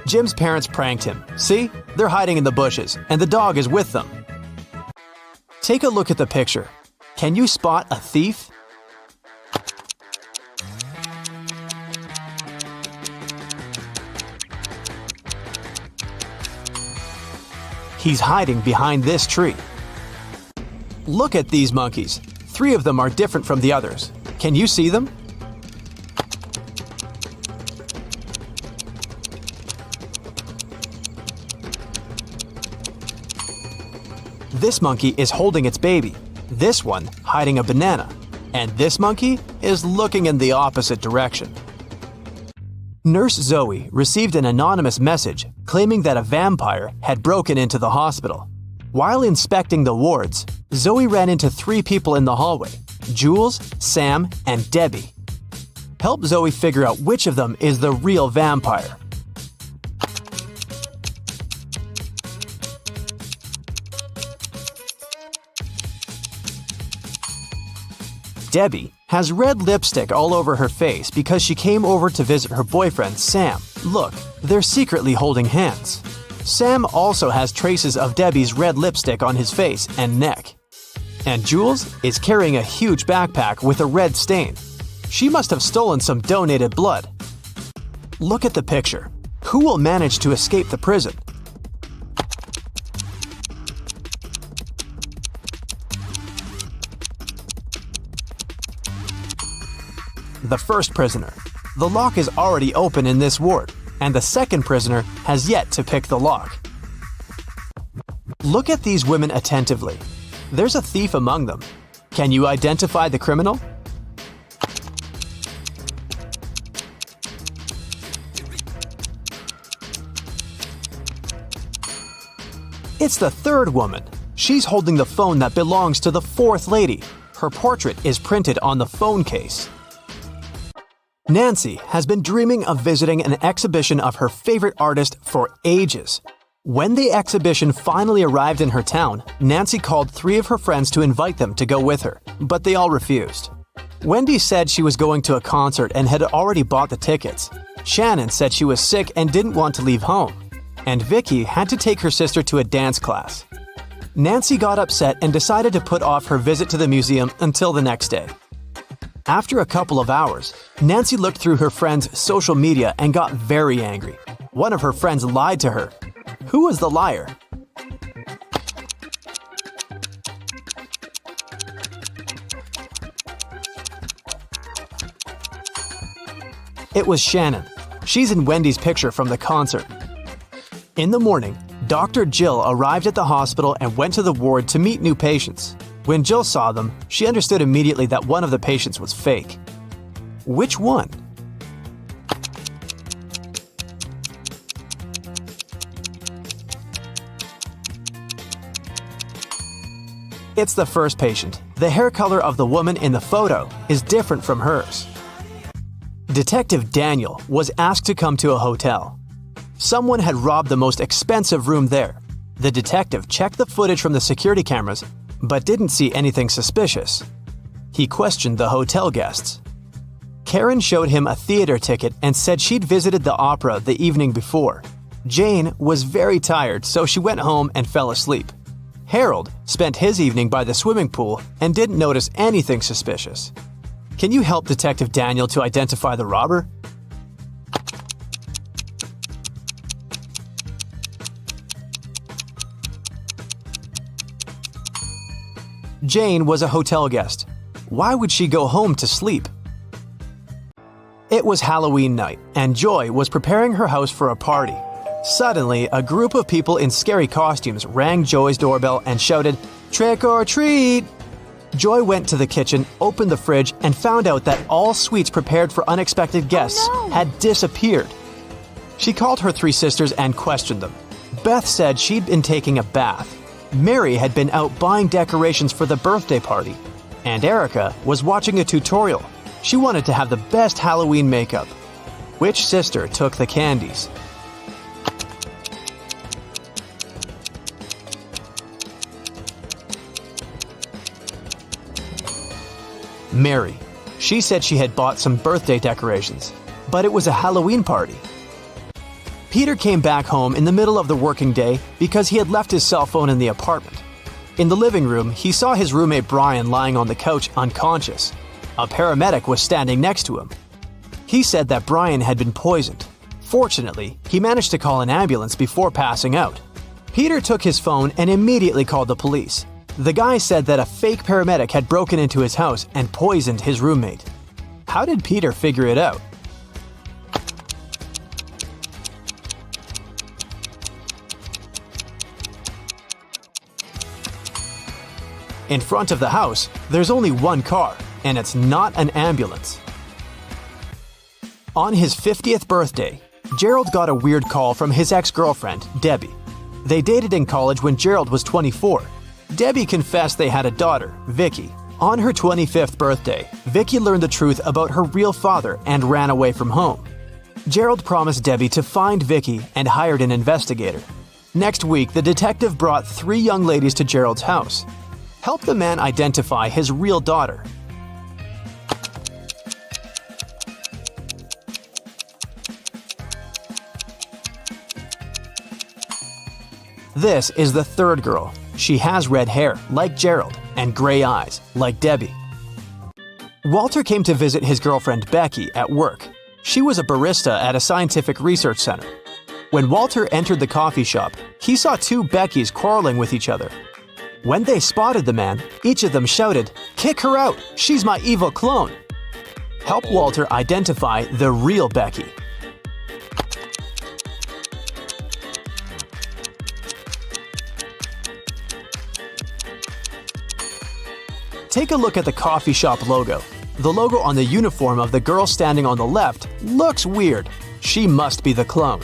Jim's parents pranked him. See? They're hiding in the bushes, and the dog is with them. Take a look at the picture. Can you spot a thief? He's hiding behind this tree. Look at these monkeys. 3 of them are different from the others. Can you see them? This monkey is holding its baby. This one hiding a banana. And this monkey is looking in the opposite direction. Nurse Zoe received an anonymous message claiming that a vampire had broken into the hospital. While inspecting the wards, Zoe ran into 3 people in the hallway: Jules, Sam, and Debbie. Help Zoe figure out which of them is the real vampire. Debbie has red lipstick all over her face because she came over to visit her boyfriend, Sam. Look, they're secretly holding hands. Sam also has traces of Debbie's red lipstick on his face and neck. And Jules is carrying a huge backpack with a red stain. She must have stolen some donated blood. Look at the picture. Who will manage to escape the prison? The first prisoner. The lock is already open in this ward, and the second prisoner has yet to pick the lock. Look at these women attentively. There's a thief among them. Can you identify the criminal? It's the third woman. She's holding the phone that belongs to the fourth lady. Her portrait is printed on the phone case. Nancy has been dreaming of visiting an exhibition of her favorite artist for ages. When the exhibition finally arrived in her town, Nancy called 3 of her friends to invite them to go with her, but they all refused. Wendy said she was going to a concert and had already bought the tickets. Shannon said she was sick and didn't want to leave home. And Vicky had to take her sister to a dance class. Nancy got upset and decided to put off her visit to the museum until the next day. After a couple of hours, Nancy looked through her friend's social media and got very angry. One of her friends lied to her. Who was the liar? It was Shannon. She's in Wendy's picture from the concert. In the morning, Dr. Jill arrived at the hospital and went to the ward to meet new patients. When Jill saw them, she understood immediately that one of the patients was fake. Which one? It's the first patient. The hair color of the woman in the photo is different from hers. Detective Daniel was asked to come to a hotel. Someone had robbed the most expensive room there. The detective checked the footage from the security cameras, but didn't see anything suspicious. He questioned the hotel guests. Karen showed him a theater ticket and said she'd visited the opera the evening before. Jane was very tired, so she went home and fell asleep. Harold spent his evening by the swimming pool and didn't notice anything suspicious. Can you help Detective Daniel to identify the robber? Jane was a hotel guest. Why would she go home to sleep? It was Halloween night, and Joy was preparing her house for a party. Suddenly, a group of people in scary costumes rang Joy's doorbell and shouted, "Trick or treat!" Joy went to the kitchen, opened the fridge, and found out that all sweets prepared for unexpected guests had disappeared. She called her 3 sisters and questioned them. Beth said she'd been taking a bath. Mary had been out buying decorations for the birthday party. And Erica was watching a tutorial. She wanted to have the best Halloween makeup. Which sister took the candies? Mary. She said she had bought some birthday decorations, but it was a Halloween party. Peter came back home in the middle of the working day because he had left his cell phone in the apartment. In the living room, he saw his roommate Brian lying on the couch unconscious. A paramedic was standing next to him. He said that Brian had been poisoned. Fortunately, he managed to call an ambulance before passing out. Peter took his phone and immediately called the police. The guy said that a fake paramedic had broken into his house and poisoned his roommate. How did Peter figure it out? In front of the house, there's only one car, and it's not an ambulance. On his 50th birthday, Gerald got a weird call from his ex-girlfriend, Debbie. They dated in college when Gerald was 24. Debbie confessed they had a daughter, Vicky. On her 25th birthday, Vicky learned the truth about her real father and ran away from home. Gerald promised Debbie to find Vicky and hired an investigator. Next week, the detective brought 3 young ladies to Gerald's house. Help the man identify his real daughter. This is the third girl. She has red hair, like Gerald, and gray eyes, like Debbie. Walter came to visit his girlfriend Becky at work. She was a barista at a scientific research center. When Walter entered the coffee shop, he saw 2 Beckys quarreling with each other. When they spotted the man, each of them shouted, "Kick her out! She's my evil clone!" Help Walter identify the real Becky. Take a look at the coffee shop logo. The logo on the uniform of the girl standing on the left looks weird. She must be the clone.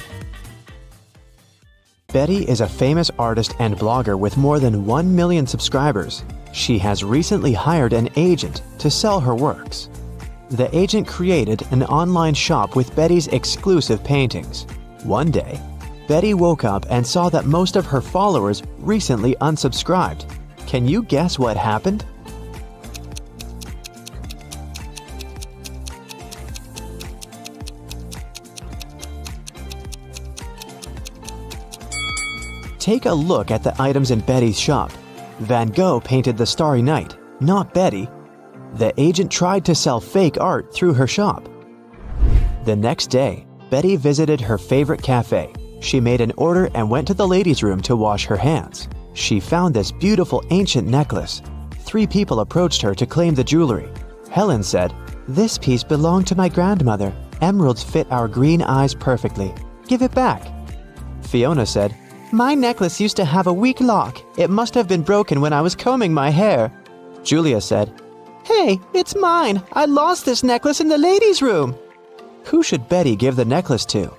Betty is a famous artist and blogger with more than 1 million subscribers. She has recently hired an agent to sell her works. The agent created an online shop with Betty's exclusive paintings. One day, Betty woke up and saw that most of her followers recently unsubscribed. Can you guess what happened? Take a look at the items in Betty's shop. Van Gogh painted the Starry Night, not Betty. The agent tried to sell fake art through her shop. The next day, Betty visited her favorite cafe. She made an order and went to the ladies' room to wash her hands. She found this beautiful ancient necklace. 3 people approached her to claim the jewelry. Helen said, "This piece belonged to my grandmother. Emeralds fit our green eyes perfectly. Give it back." Fiona said, "My necklace used to have a weak lock. It must have been broken when I was combing my hair." Julia said, "Hey, it's mine. I lost this necklace in the ladies' room." Who should Betty give the necklace to?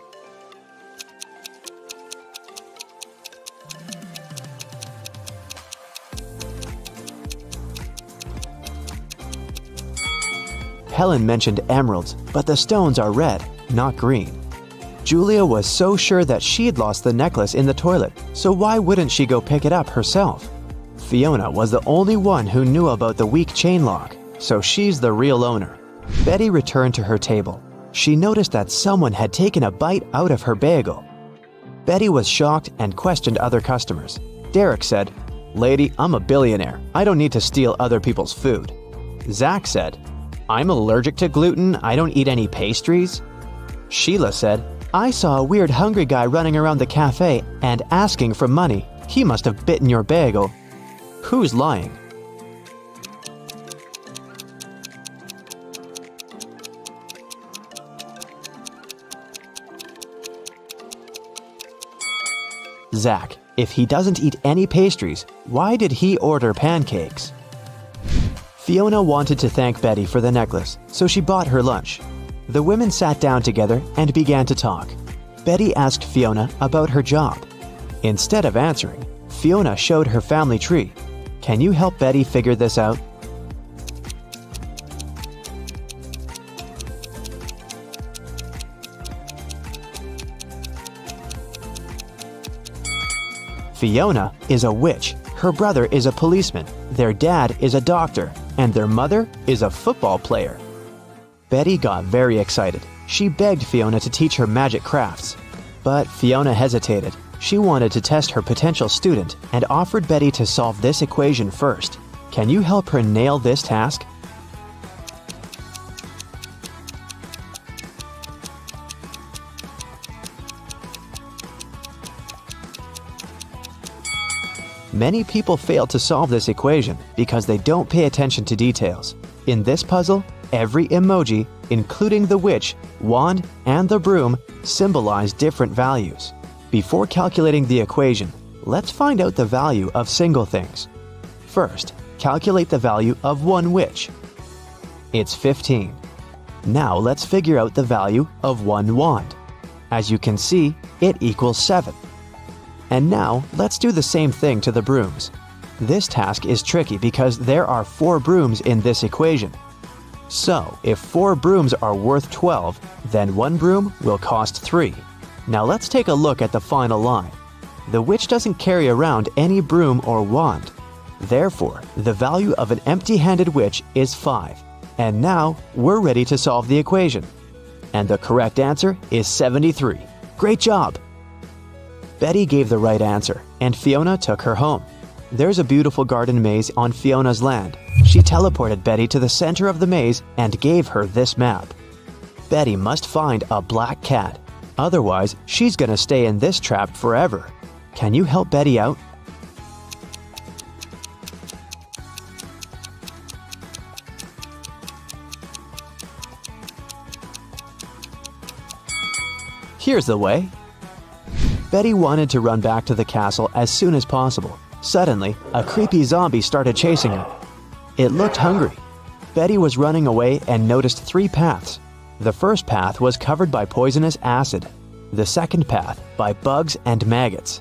Helen mentioned emeralds, but the stones are red, not green. Julia was so sure that she'd lost the necklace in the toilet, so why wouldn't she go pick it up herself? Fiona was the only one who knew about the weak chain lock, so she's the real owner. Betty returned to her table. She noticed that someone had taken a bite out of her bagel. Betty was shocked and questioned other customers. Derek said, "Lady, I'm a billionaire. I don't need to steal other people's food." Zach said, "I'm allergic to gluten. I don't eat any pastries." Sheila said, "I saw a weird hungry guy running around the cafe and asking for money. He must have bitten your bagel." Who's lying? Zach. If he doesn't eat any pastries, why did he order pancakes? Fiona wanted to thank Betty for the necklace, so she bought her lunch. The women sat down together and began to talk. Betty asked Fiona about her job. Instead of answering, Fiona showed her family tree. Can you help Betty figure this out? Fiona is a witch, her brother is a policeman, their dad is a doctor, and their mother is a football player. Betty got very excited. She begged Fiona to teach her magic crafts. But Fiona hesitated. She wanted to test her potential student and offered Betty to solve this equation first. Can you help her nail this task? Many people fail to solve this equation because they don't pay attention to details. In this puzzle, every emoji, including the witch, wand, and the broom, symbolize different values. Before calculating the equation, let's find out the value of single things. First, calculate the value of one witch. It's 15. Now let's figure out the value of one wand. As you can see, it equals 7. And now, let's do the same thing to the brooms. This task is tricky because there are 4 brooms in this equation. So, if 4 brooms are worth 12, then 1 broom will cost 3. Now let's take a look at the final line. The witch doesn't carry around any broom or wand. Therefore, the value of an empty-handed witch is 5. And now, we're ready to solve the equation. And the correct answer is 73. Great job! Betty gave the right answer, and Fiona took her home. There's a beautiful garden maze on Fiona's land. She teleported Betty to the center of the maze and gave her this map. Betty must find a black cat. Otherwise, she's gonna stay in this trap forever. Can you help Betty out? Here's the way. Betty wanted to run back to the castle as soon as possible. Suddenly, a creepy zombie started chasing her. It looked hungry. Betty was running away and noticed 3 paths. The first path was covered by poisonous acid, the second path by bugs and maggots,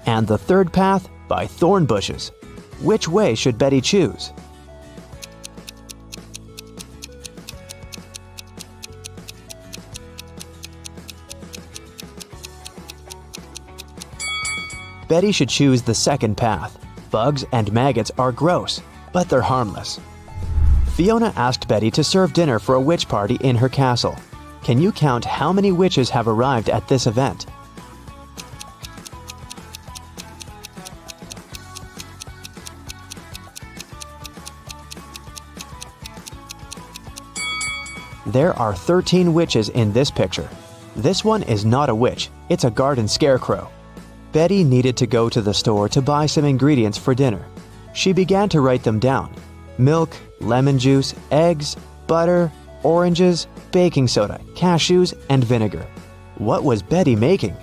and the third path by thorn bushes. Which way should Betty choose? Betty should choose the second path. Bugs and maggots are gross, but they're harmless. Fiona asked Betty to serve dinner for a witch party in her castle. Can you count how many witches have arrived at this event? There are 13 witches in this picture. This one is not a witch, it's a garden scarecrow. Betty needed to go to the store to buy some ingredients for dinner. She began to write them down: milk, lemon juice, eggs, butter, oranges, baking soda, cashews, and vinegar. What was Betty making?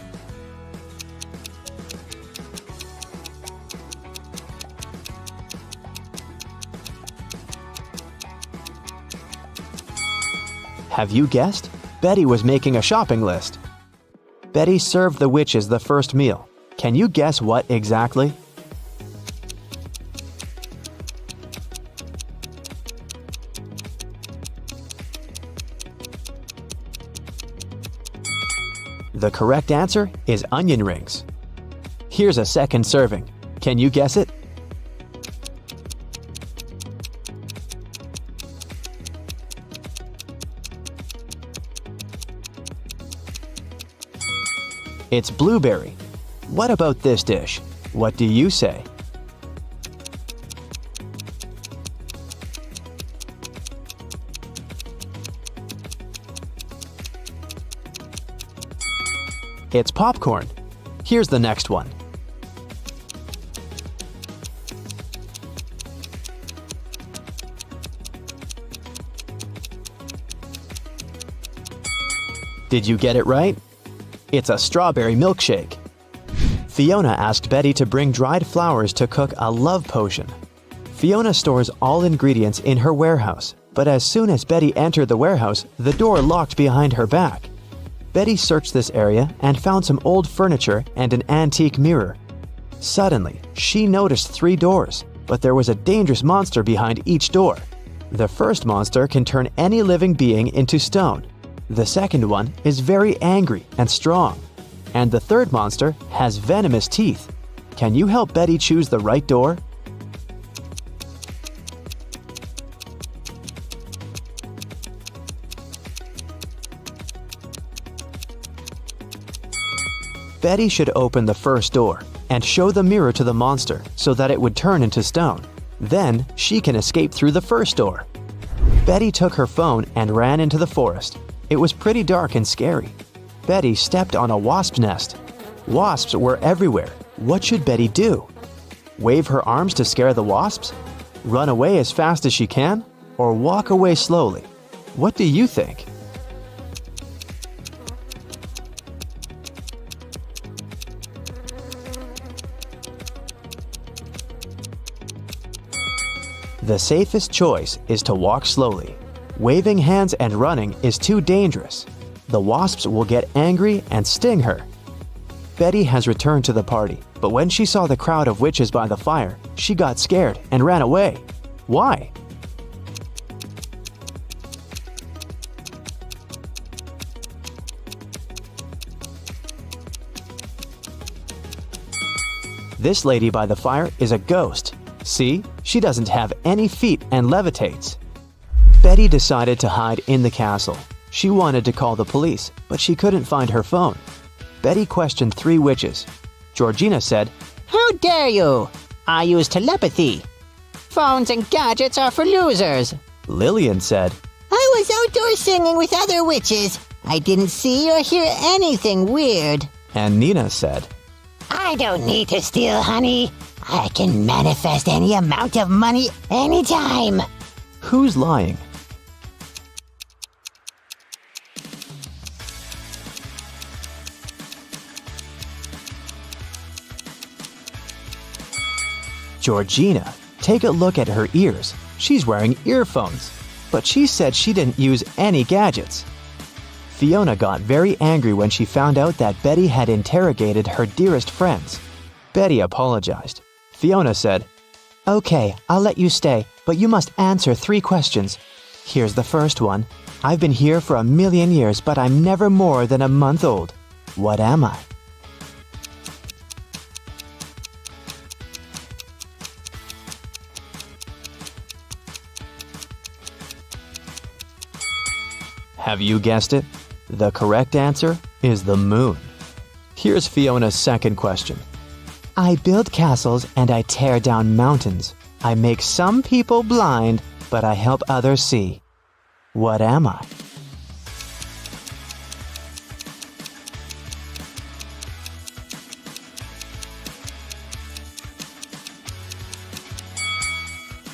Have you guessed? Betty was making a shopping list. Betty served the witches the first meal. Can you guess what exactly? The correct answer is onion rings. Here's a second serving. Can you guess it? It's blueberry. What about this dish? What do you say? It's popcorn. Here's the next one. Did you get it right? It's a strawberry milkshake. Fiona asked Betty to bring dried flowers to cook a love potion. Fiona stores all ingredients in her warehouse, but as soon as Betty entered the warehouse, the door locked behind her back. Betty searched this area and found some old furniture and an antique mirror. Suddenly, she noticed 3 doors, but there was a dangerous monster behind each door. The first monster can turn any living being into stone. The second one is very angry and strong. And the third monster has venomous teeth. Can you help Betty choose the right door? Betty should open the first door and show the mirror to the monster so that it would turn into stone. Then she can escape through the first door. Betty took her phone and ran into the forest. It was pretty dark and scary. Betty stepped on a wasp's nest. Wasps were everywhere. What should Betty do? Wave her arms to scare the wasps? Run away as fast as she can? Or walk away slowly? What do you think? The safest choice is to walk slowly. Waving hands and running is too dangerous. The wasps will get angry and sting her. Betty has returned to the party, but when she saw the crowd of witches by the fire, she got scared and ran away. Why? This lady by the fire is a ghost. See, she doesn't have any feet and levitates. Betty decided to hide in the castle. She wanted to call the police, but she couldn't find her phone. Betty questioned 3 witches. Georgina said, How dare you? I use telepathy. Phones and gadgets are for losers. Lillian said, I was outdoors singing with other witches. I didn't see or hear anything weird. and Nina said, I don't need to steal honey. I can manifest any amount of money anytime. Who's lying? Georgina. Take a look at her ears. She's wearing earphones, but she said she didn't use any gadgets. Fiona got very angry when she found out that Betty had interrogated her dearest friends. Betty apologized. Fiona said, "Okay, I'll let you stay, but you must answer 3 questions. Here's the first one. I've been here for 1,000,000 years, but I'm never more than a month old. What am I?" Have you guessed it? The correct answer is the moon. Here's Fiona's second question. I build castles and I tear down mountains. I make some people blind, but I help others see. What am I?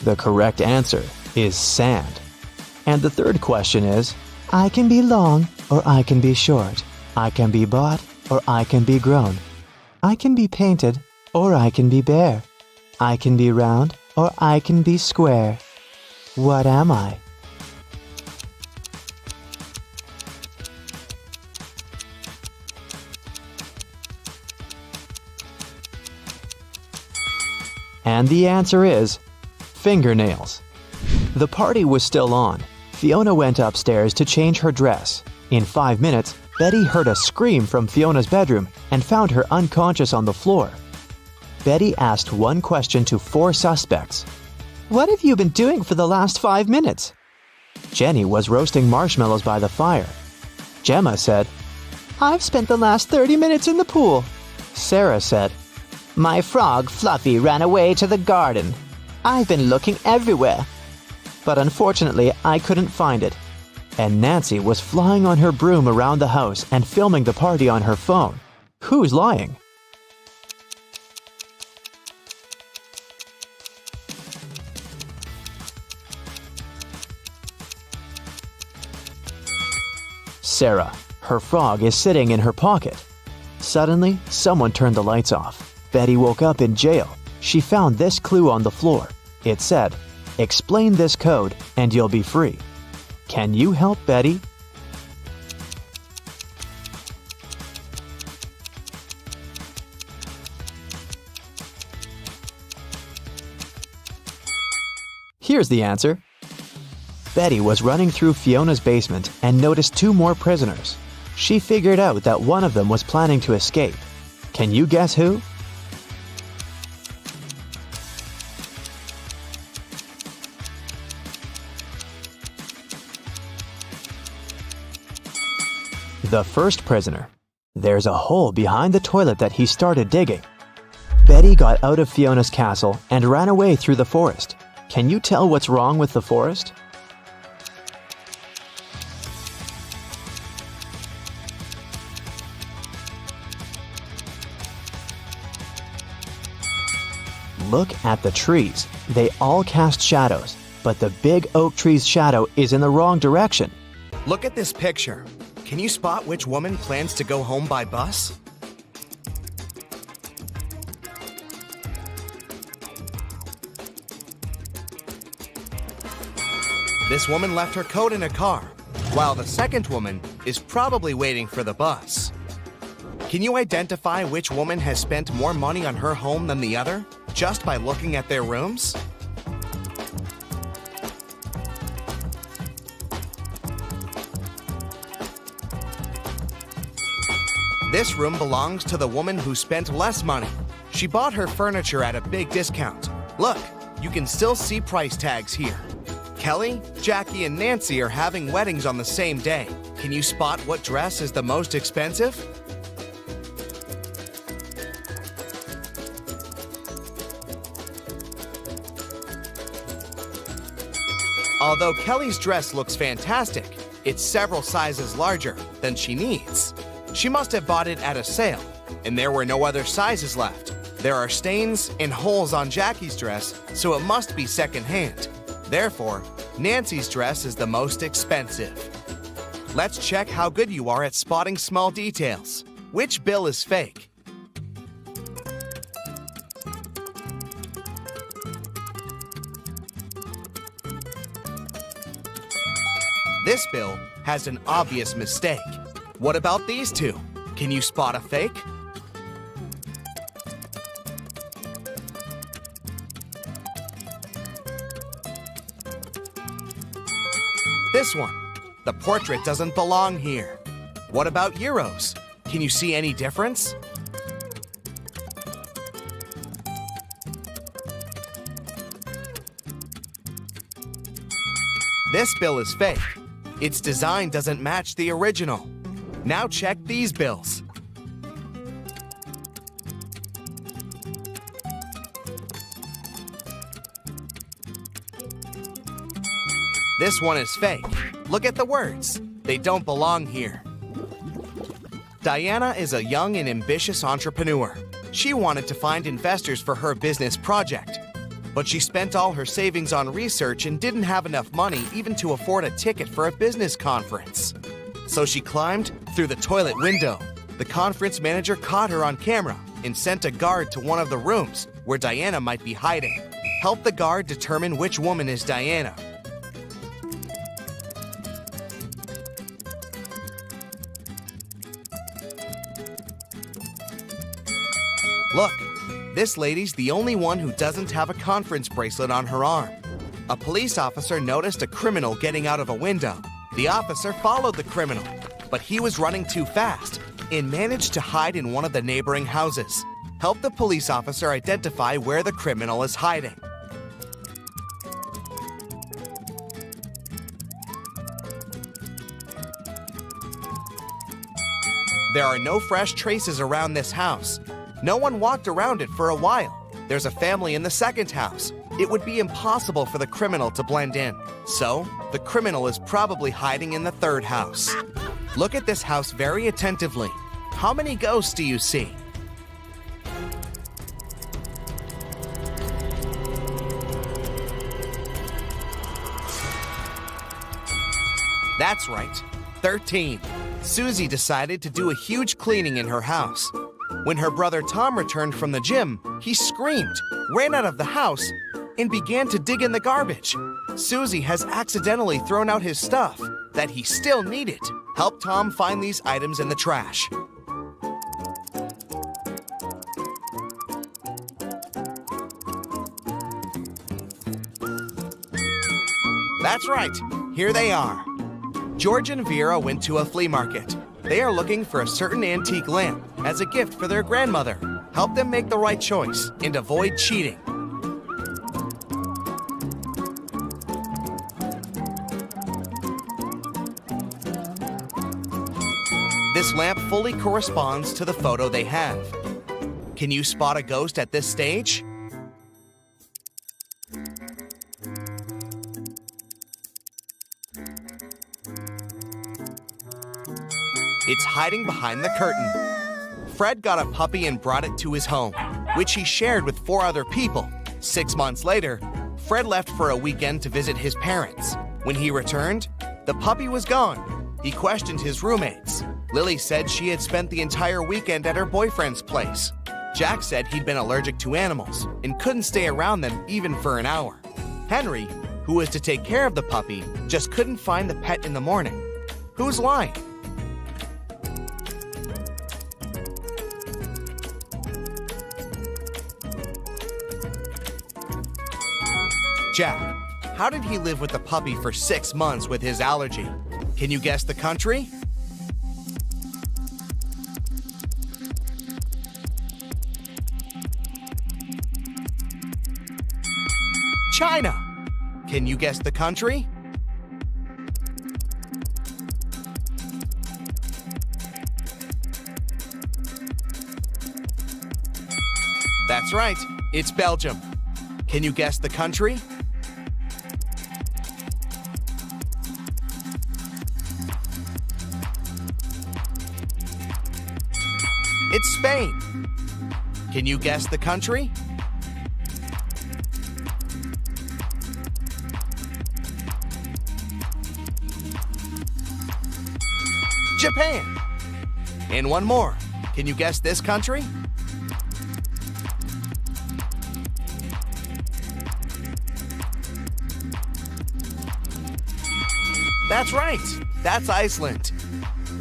The correct answer is sand. And the third question is, I can be long or I can be short. I can be bought or I can be grown. I can be painted or I can be bare. I can be round or I can be square. What am I? And the answer is fingernails. The party was still on. Fiona went upstairs to change her dress. In 5 minutes, Betty heard a scream from Fiona's bedroom and found her unconscious on the floor. Betty asked one question to 4 suspects. What have you been doing for the last 5 minutes? Jenny was roasting marshmallows by the fire. Gemma said, I've spent the last 30 minutes in the pool. Sarah said, My frog Fluffy ran away to the garden. I've been looking everywhere. But unfortunately, I couldn't find it. And Nancy was flying on her broom around the house and filming the party on her phone. Who's lying? Sarah. Her frog is sitting in her pocket. Suddenly, someone turned the lights off. Betty woke up in jail. She found this clue on the floor. It said, Explain this code and you'll be free. Can you help Betty? Here's the answer. Betty was running through Fiona's basement and noticed 2 more prisoners. She figured out that one of them was planning to escape. Can you guess who? The first prisoner. There's a hole behind the toilet that he started digging. Betty got out of Fiona's castle and ran away through the forest. Can you tell what's wrong with the forest? Look at the trees. They all cast shadows, but the big oak tree's shadow is in the wrong direction. Look at this picture. Can you spot which woman plans to go home by bus? This woman left her coat in a car, while the second woman is probably waiting for the bus. Can you identify which woman has spent more money on her home than the other, just by looking at their rooms? This room belongs to the woman who spent less money. She bought her furniture at a big discount. Look, you can still see price tags here. Kelly, Jackie, and Nancy are having weddings on the same day. Can you spot what dress is the most expensive? Although Kelly's dress looks fantastic, it's several sizes larger than she needs. She must have bought it at a sale, and there were no other sizes left. There are stains and holes on Jackie's dress, so it must be secondhand. Therefore, Nancy's dress is the most expensive. Let's check how good you are at spotting small details. Which bill is fake? This bill has an obvious mistake. What about these two? Can you spot a fake? This one. The portrait doesn't belong here. What about euros? Can you see any difference? This bill is fake. Its design doesn't match the original. Now check these bills. This one is fake. Look at the words. They don't belong here. Diana is a young and ambitious entrepreneur. She wanted to find investors for her business project. But she spent all her savings on research and didn't have enough money even to afford a ticket for a business conference. So she climbed through the toilet window. The conference manager caught her on camera and sent a guard to one of the rooms where Diana might be hiding. Help the guard determine which woman is Diana. Look, this lady's the only one who doesn't have a conference bracelet on her arm. A police officer noticed a criminal getting out of a window. The officer followed the criminal, but he was running too fast and managed to hide in one of the neighboring houses. Help the police officer identify where the criminal is hiding. There are no fresh traces around this house. No one walked around it for a while. There's a family in the second house. It would be impossible for the criminal to blend in. So, the criminal is probably hiding in the third house. Look at this house very attentively. How many ghosts do you see? That's right, 13. Susie decided to do a huge cleaning in her house. When her brother Tom returned from the gym, he screamed, ran out of the house, and began to dig in the garbage. Susie has accidentally thrown out his stuff that he still needed. Help Tom find these items in the trash. That's right, here they are. George and Vera went to a flea market. They are looking for a certain antique lamp as a gift for their grandmother. Help them make the right choice and avoid cheating. This lamp fully corresponds to the photo they have. Can you spot a ghost at this stage? It's hiding behind the curtain. Fred got a puppy and brought it to his home, which he shared with 4 other people. 6 months later, Fred left for a weekend to visit his parents. When he returned, the puppy was gone. He questioned his roommates. Lily said she had spent the entire weekend at her boyfriend's place. Jack said he'd been allergic to animals and couldn't stay around them even for an hour. Henry, who was to take care of the puppy, just couldn't find the pet in the morning. Who's lying? Jack. How did he live with the puppy for 6 months with his allergy? Can you guess the country? China. Can you guess the country? That's right, it's Belgium. Can you guess the country? It's Spain. Can you guess the country? Japan. And one more. Can you guess this country? That's right, that's Iceland.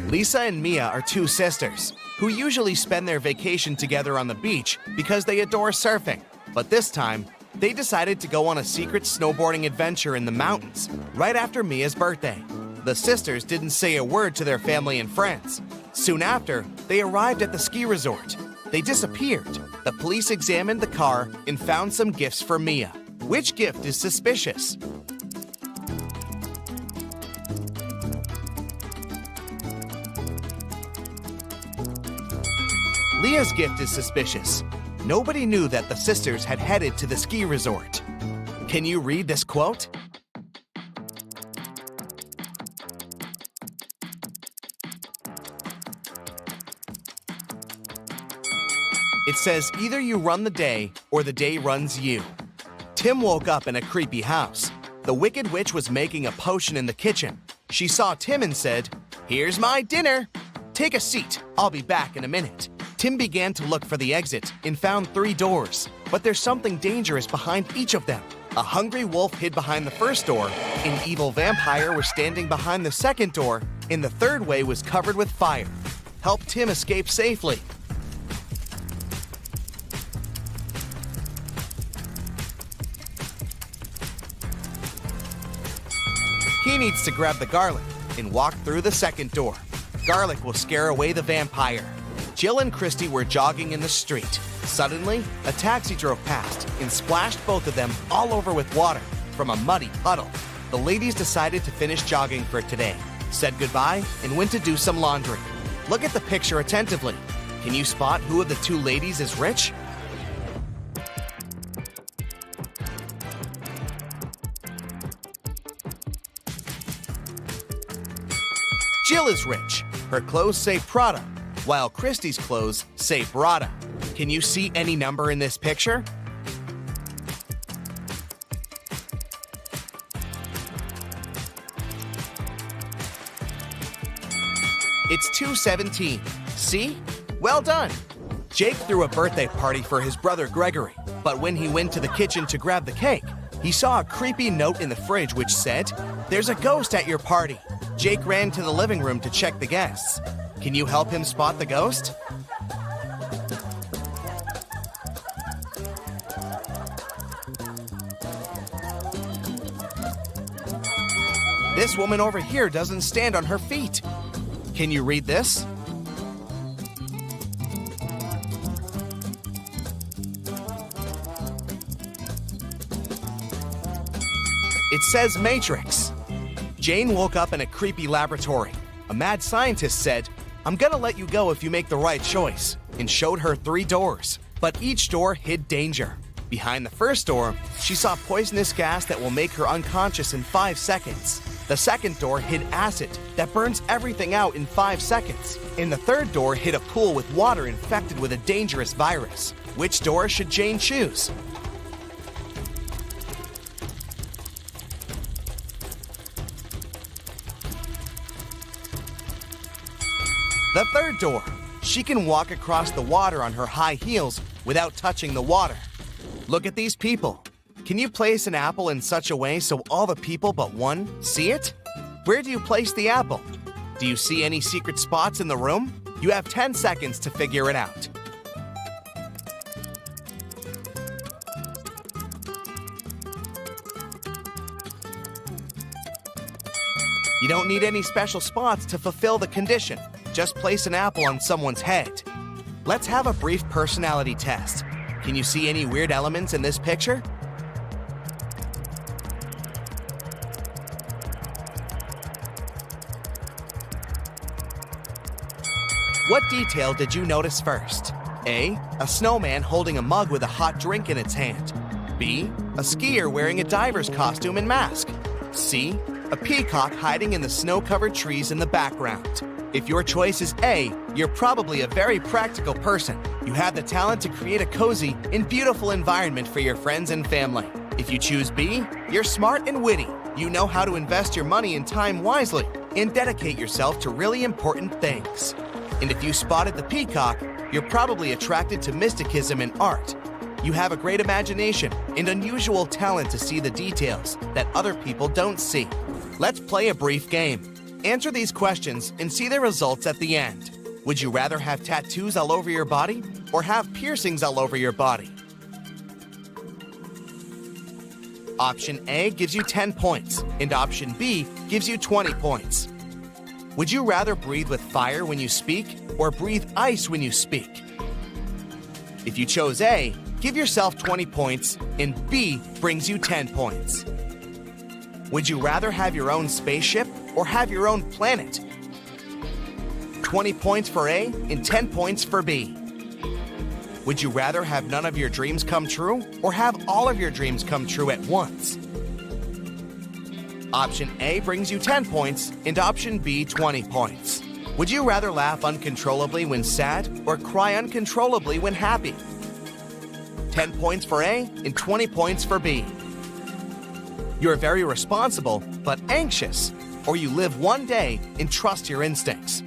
Lisa and Mia are two sisters who usually spend their vacation together on the beach because they adore surfing. But this time, they decided to go on a secret snowboarding adventure in the mountains right after Mia's birthday. The sisters didn't say a word to their family and friends. Soon after, they arrived at the ski resort. They disappeared. The police examined the car and found some gifts for Mia. Which gift is suspicious? Leah's gift is suspicious. Nobody knew that the sisters had headed to the ski resort. Can you read this quote? It says, either you run the day or the day runs you. Tim woke up in a creepy house. The Wicked Witch was making a potion in the kitchen. She saw Tim and said, "Here's my dinner. Take a seat. I'll be back in a minute." Tim began to look for the exit and found 3 doors, but there's something dangerous behind each of them. A hungry wolf hid behind the first door, an evil vampire was standing behind the second door, and the third way was covered with fire. Help Tim escape safely. He needs to grab the garlic and walk through the second door. Garlic will scare away the vampire. Jill and Christy were jogging in the street. Suddenly, a taxi drove past and splashed both of them all over with water from a muddy puddle. The ladies decided to finish jogging for today, said goodbye, and went to do some laundry. Look at the picture attentively. Can you spot who of the 2 ladies is rich? Jill is rich. Her clothes say Prada, while Christy's clothes say Brada. Can you see any number in this picture? It's 217. See? Well done. Jake threw a birthday party for his brother Gregory, but when he went to the kitchen to grab the cake, he saw a creepy note in the fridge which said, "There's a ghost at your party." Jake ran to the living room to check the guests. Can you help him spot the ghost? This woman over here doesn't stand on her feet. Can you read this? It says Matrix. Jane woke up in a creepy laboratory. A mad scientist said, "I'm gonna let you go if you make the right choice," and showed her 3 doors. But each door hid danger. Behind the first door, she saw poisonous gas that will make her unconscious in 5 seconds. The second door hid acid that burns everything out in 5 seconds. And the third door hid a pool with water infected with a dangerous virus. Which door should Jane choose? The third door. She can walk across the water on her high heels without touching the water. Look at these people. Can you place an apple in such a way so all the people but one see it? Where do you place the apple? Do you see any secret spots in the room? You have 10 seconds to figure it out. You don't need any special spots to fulfill the condition. Just place an apple on someone's head. Let's have a brief personality test. Can you see any weird elements in this picture? What detail did you notice first? A snowman holding a mug with a hot drink in its hand. B, a skier wearing a diver's costume and mask. C, a peacock hiding in the snow-covered trees in the background. If your choice is A, you're probably a very practical person. You have the talent to create a cozy and beautiful environment for your friends and family. If you choose B, you're smart and witty. You know how to invest your money and time wisely and dedicate yourself to really important things. And if you spotted the peacock, you're probably attracted to mysticism and art. You have a great imagination and unusual talent to see the details that other people don't see. Let's play a brief game. Answer these questions and see the results at the end. Would you rather have tattoos all over your body or have piercings all over your body? Option A gives you 10 points, and option B gives you 20 points. Would you rather breathe with fire when you speak or breathe ice when you speak? If you chose A, give yourself 20 points, and B brings you 10 points. Would you rather have your own spaceship or have your own planet? 20 points for A and 10 points for B. Would you rather have none of your dreams come true or have all of your dreams come true at once? Option A brings you 10 points and option B 20 points. Would you rather laugh uncontrollably when sad or cry uncontrollably when happy? 10 points for A and 20 points for B. You're very responsible but anxious, or you live one day and trust your instincts.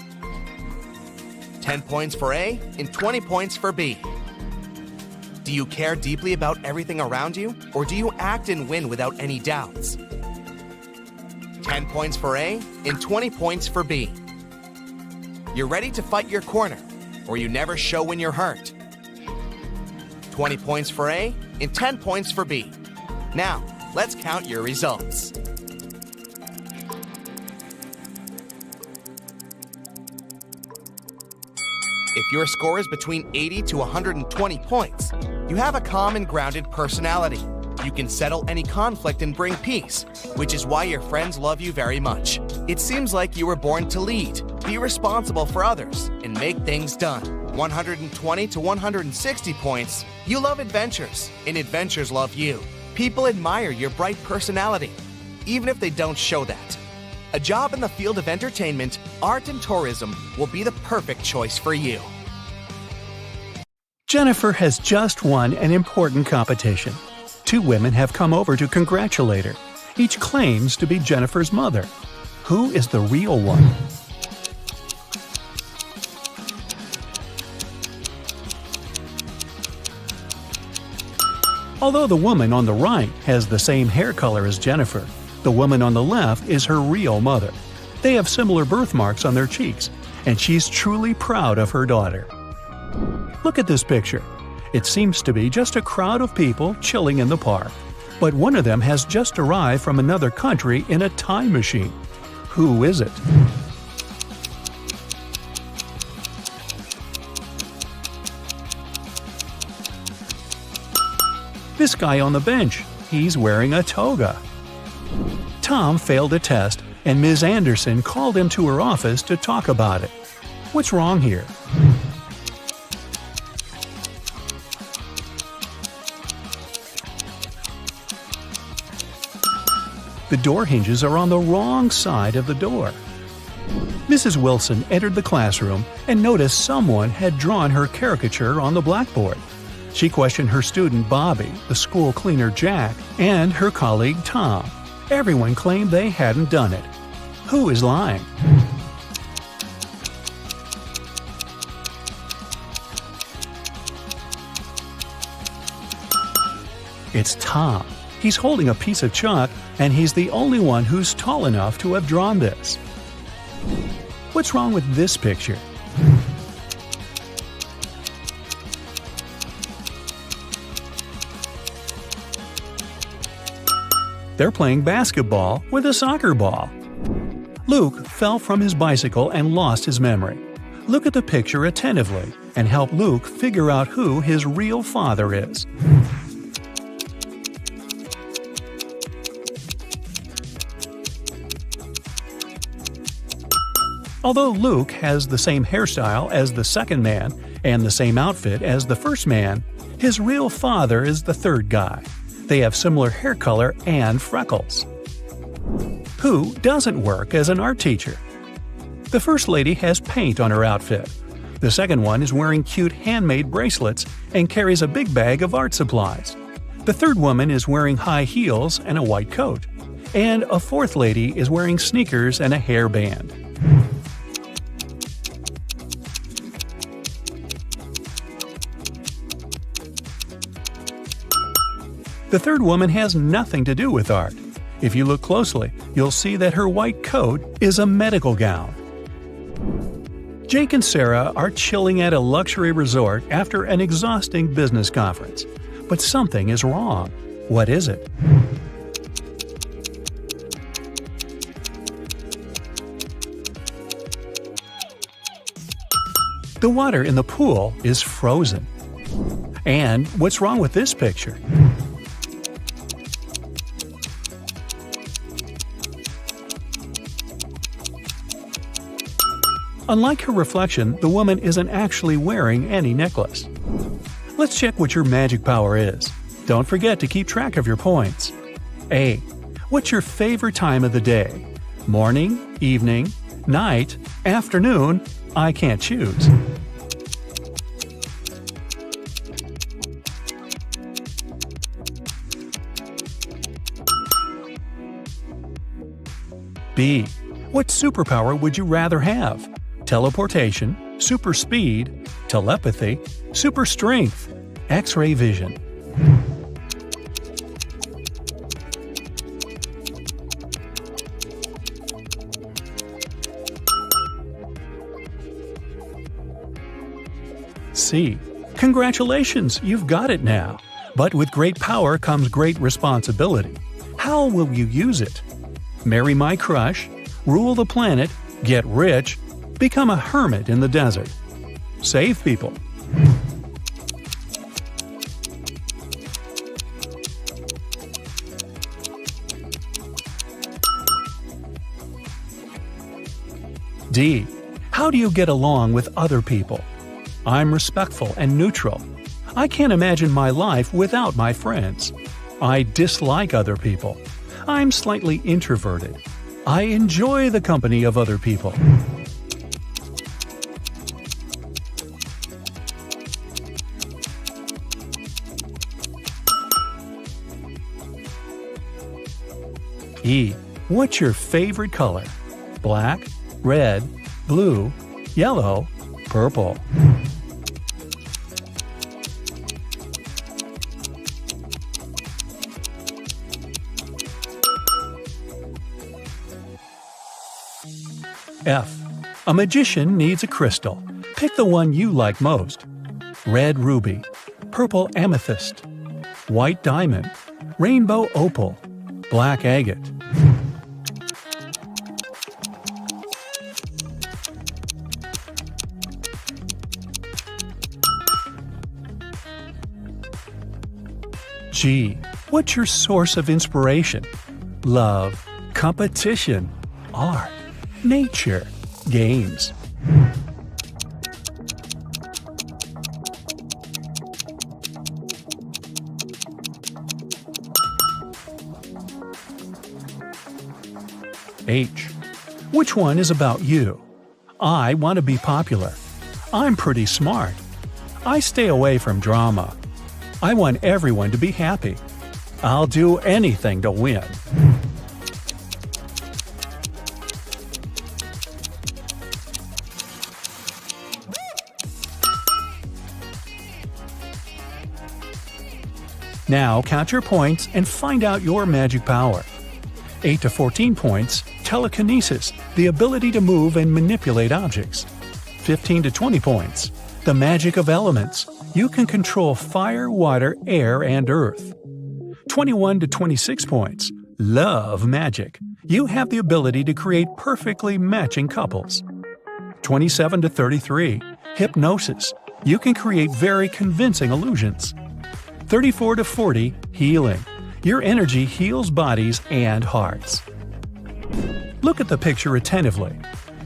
10 points for A and 20 points for B. Do you care deeply about everything around you, or do you act and win without any doubts? 10 points for A and 20 points for B. You're ready to fight your corner, or you never show when you're hurt. 20 points for A and 10 points for B. Now, let's count your results. If your score is between 80 to 120 points, you have a calm and grounded personality. You can settle any conflict and bring peace, which is why your friends love you very much. It seems like you were born to lead, be responsible for others, and make things done. 120 to 160 points, you love adventures, and adventures love you. People admire your bright personality, even if they don't show that. A job in the field of entertainment, art, and tourism will be the perfect choice for you. Jennifer has just won an important competition. 2 women have come over to congratulate her. Each claims to be Jennifer's mother. Who is the real one? Although the woman on the right has the same hair color as Jennifer, the woman on the left is her real mother. They have similar birthmarks on their cheeks, and she's truly proud of her daughter. Look at this picture. It seems to be just a crowd of people chilling in the park. But one of them has just arrived from another country in a time machine. Who is it? This guy on the bench. He's wearing a toga. Tom failed a test, and Ms. Anderson called him to her office to talk about it. What's wrong here? The door hinges are on the wrong side of the door. Mrs. Wilson entered the classroom and noticed someone had drawn her caricature on the blackboard. She questioned her student Bobby, the school cleaner Jack, and her colleague Tom. Everyone claimed they hadn't done it. Who is lying? It's Tom. He's holding a piece of chalk, and he's the only one who's tall enough to have drawn this. What's wrong with this picture? They're playing basketball with a soccer ball. Luke fell from his bicycle and lost his memory. Look at the picture attentively and help Luke figure out who his real father is. Although Luke has the same hairstyle as the second man and the same outfit as the first man, his real father is the third guy. They have similar hair color and freckles. Who doesn't work as an art teacher? The first lady has paint on her outfit. The second one is wearing cute handmade bracelets and carries a big bag of art supplies. The third woman is wearing high heels and a white coat. And a fourth lady is wearing sneakers and a hairband. The third woman has nothing to do with art. If you look closely, you'll see that her white coat is a medical gown. Jake and Sarah are chilling at a luxury resort after an exhausting business conference. But something is wrong. What is it? The water in the pool is frozen. And what's wrong with this picture? Unlike her reflection, the woman isn't actually wearing any necklace. Let's check what your magic power is. Don't forget to keep track of your points. A. What's your favorite time of the day? Morning, evening, night, afternoon? I can't choose. B. What superpower would you rather have? Teleportation, super speed, telepathy, super strength, X-ray vision. C. Congratulations, you've got it now. But with great power comes great responsibility. How will you use it? Marry my crush, rule the planet, get rich, become a hermit in the desert. Save people. D. How do you get along with other people? I'm respectful and neutral. I can't imagine my life without my friends. I dislike other people. I'm slightly introverted. I enjoy the company of other people. E. What's your favorite color? Black, red, blue, yellow, purple. F. A magician needs a crystal. Pick the one you like most. Red ruby, purple amethyst, white diamond, rainbow opal, black agate. G. What's your source of inspiration? Love, competition, art, nature, games. H. Which one is about you? I want to be popular. I'm pretty smart. I stay away from drama. I want everyone to be happy. I'll do anything to win. Now count your points and find out your magic power. 8 to 14 points, telekinesis, the ability to move and manipulate objects. 15 to 20 points, the magic of elements. You can control fire, water, air, and earth. 21 to 26 points, love magic. You have the ability to create perfectly matching couples. 27 to 33, hypnosis. You can create very convincing illusions. 34 to 40, healing. Your energy heals bodies and hearts. Look at the picture attentively.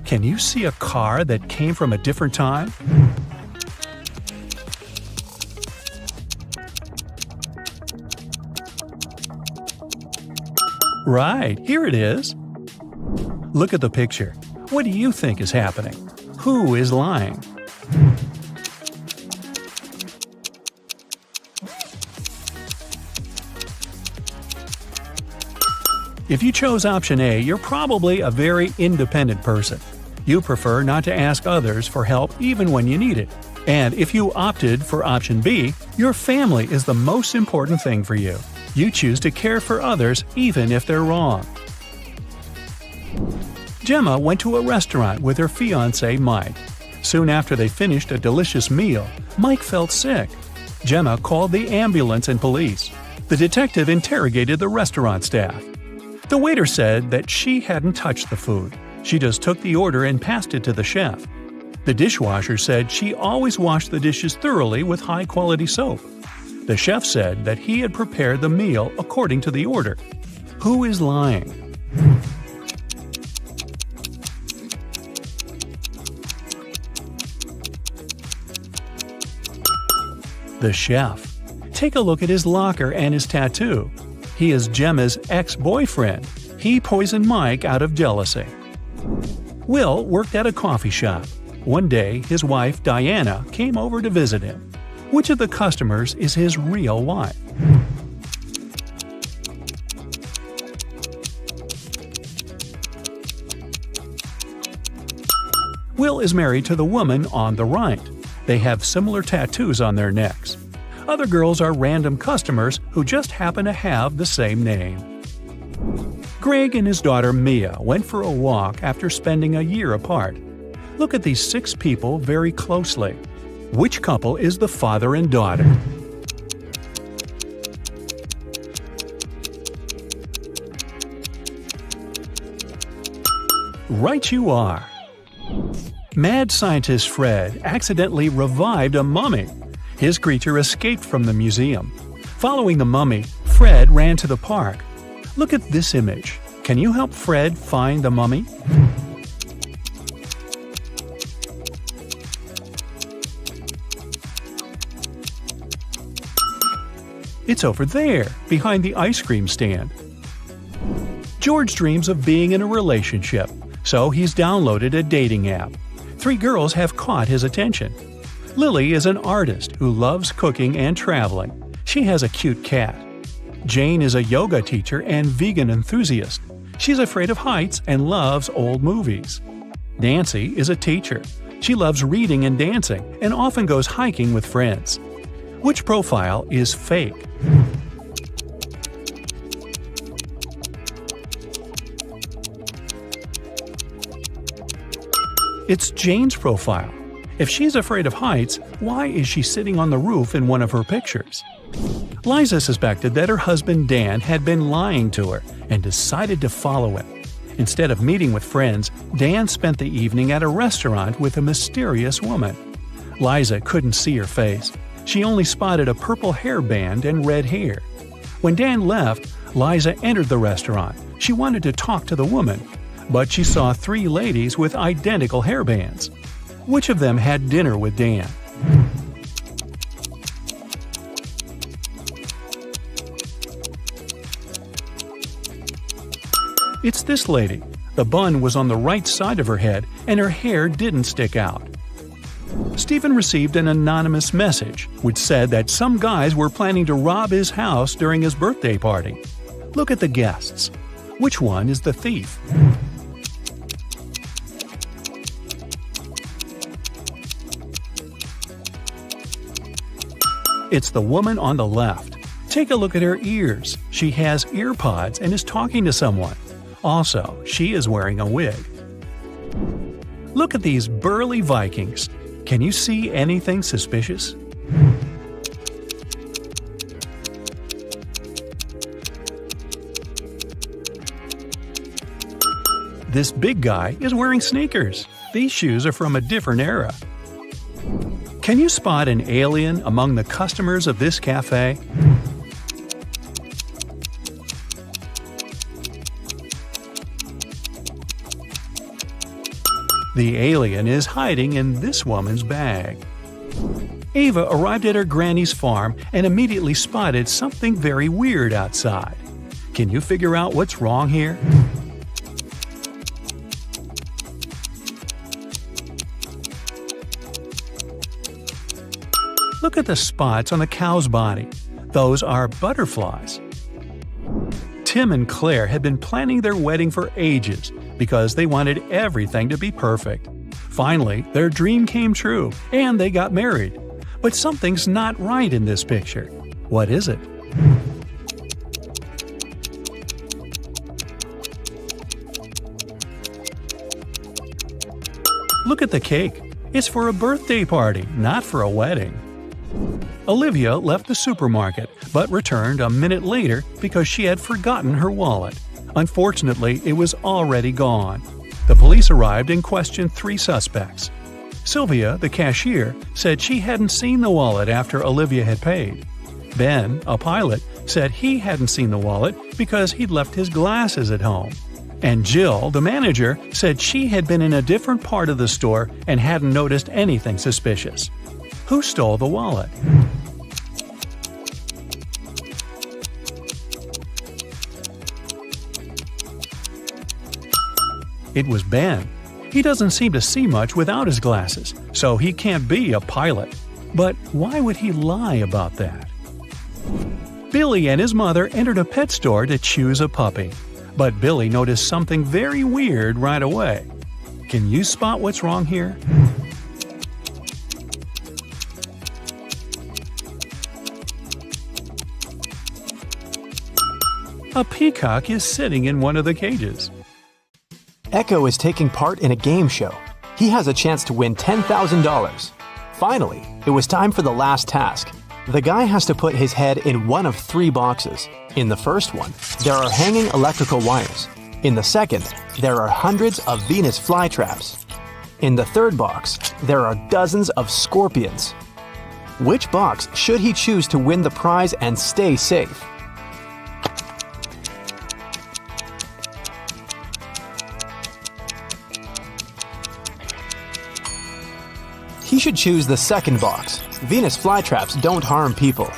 Can you see a car that came from a different time? Right, here it is. Look at the picture. What do you think is happening? Who is lying? If you chose option A, you're probably a very independent person. You prefer not to ask others for help even when you need it. And if you opted for option B, your family is the most important thing for you. You choose to care for others even if they're wrong. Gemma went to a restaurant with her fiancé Mike. Soon after they finished a delicious meal, Mike felt sick. Gemma called the ambulance and police. The detective interrogated the restaurant staff. The waiter said that she hadn't touched the food. She just took the order and passed it to the chef. The dishwasher said she always washed the dishes thoroughly with high-quality soap. The chef said that he had prepared the meal according to the order. Who is lying? The chef. Take a look at his locker and his tattoo. He is Gemma's ex-boyfriend. He poisoned Mike out of jealousy. Will worked at a coffee shop. One day, his wife, Diana, came over to visit him. Which of the customers is his real wife? Will is married to the woman on the right. They have similar tattoos on their necks. Other girls are random customers who just happen to have the same name. Greg and his daughter Mia went for a walk after spending a year apart. Look at these 6 people very closely. Which couple is the father and daughter? Right you are! Mad scientist Fred accidentally revived a mummy. His creature escaped from the museum. Following the mummy, Fred ran to the park. Look at this image. Can you help Fred find the mummy? It's over there, behind the ice cream stand. George dreams of being in a relationship, so he's downloaded a dating app. 3 girls have caught his attention. Lily is an artist who loves cooking and traveling. She has a cute cat. Jane is a yoga teacher and vegan enthusiast. She's afraid of heights and loves old movies. Nancy is a teacher. She loves reading and dancing and often goes hiking with friends. Which profile is fake? It's Jane's profile. If she's afraid of heights, why is she sitting on the roof in one of her pictures? Liza suspected that her husband Dan had been lying to her and decided to follow him. Instead of meeting with friends, Dan spent the evening at a restaurant with a mysterious woman. Liza couldn't see her face. She only spotted a purple hairband and red hair. When Dan left, Liza entered the restaurant. She wanted to talk to the woman, but she saw 3 ladies with identical hairbands. Which of them had dinner with Dan? It's this lady. The bun was on the right side of her head and her hair didn't stick out. Stephen received an anonymous message which said that some guys were planning to rob his house during his birthday party. Look at the guests. Which one is the thief? It's the woman on the left. Take a look at her ears. She has ear pods and is talking to someone. Also, she is wearing a wig. Look at these burly Vikings. Can you see anything suspicious? This big guy is wearing sneakers. These shoes are from a different era. Can you spot an alien among the customers of this cafe? The alien is hiding in this woman's bag. Ava arrived at her granny's farm and immediately spotted something very weird outside. Can you figure out what's wrong here? Look at the spots on the cow's body. Those are butterflies. Tim and Claire had been planning their wedding for ages because they wanted everything to be perfect. Finally, their dream came true and they got married. But something's not right in this picture. What is it? Look at the cake. It's for a birthday party, not for a wedding. Olivia left the supermarket, but returned a minute later because she had forgotten her wallet. Unfortunately, it was already gone. The police arrived and questioned 3 suspects. Sylvia, the cashier, said she hadn't seen the wallet after Olivia had paid. Ben, a pilot, said he hadn't seen the wallet because he'd left his glasses at home. And Jill, the manager, said she had been in a different part of the store and hadn't noticed anything suspicious. Who stole the wallet? It was Ben. He doesn't seem to see much without his glasses, so he can't be a pilot. But why would he lie about that? Billy and his mother entered a pet store to choose a puppy. But Billy noticed something very weird right away. Can you spot what's wrong here? A peacock is sitting in one of the cages. Echo is taking part in a game show. He has a chance to win $10,000. Finally, it was time for the last task. The guy has to put his head in one of 3 boxes. In the first one, there are hanging electrical wires. In the second, there are hundreds of Venus flytraps. In the third box, there are dozens of scorpions. Which box should he choose to win the prize and stay safe? He should choose the second box. Venus flytraps don't harm people.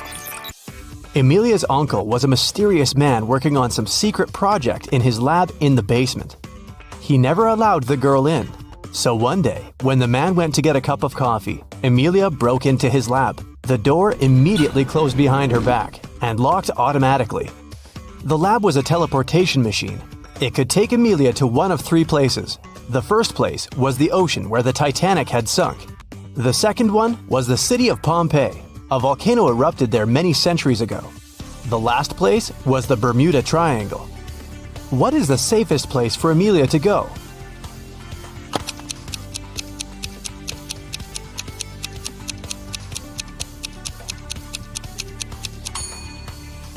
Emilia's uncle was a mysterious man working on some secret project in his lab in the basement. He never allowed the girl in. So one day, when the man went to get a cup of coffee, Emilia broke into his lab. The door immediately closed behind her back and locked automatically. The lab was a teleportation machine. It could take Emilia to one of 3 places. The first place was the ocean where the Titanic had sunk. The second one was the city of Pompeii. A volcano erupted there many centuries ago. The last place was the Bermuda Triangle. What is the safest place for Emilia to go?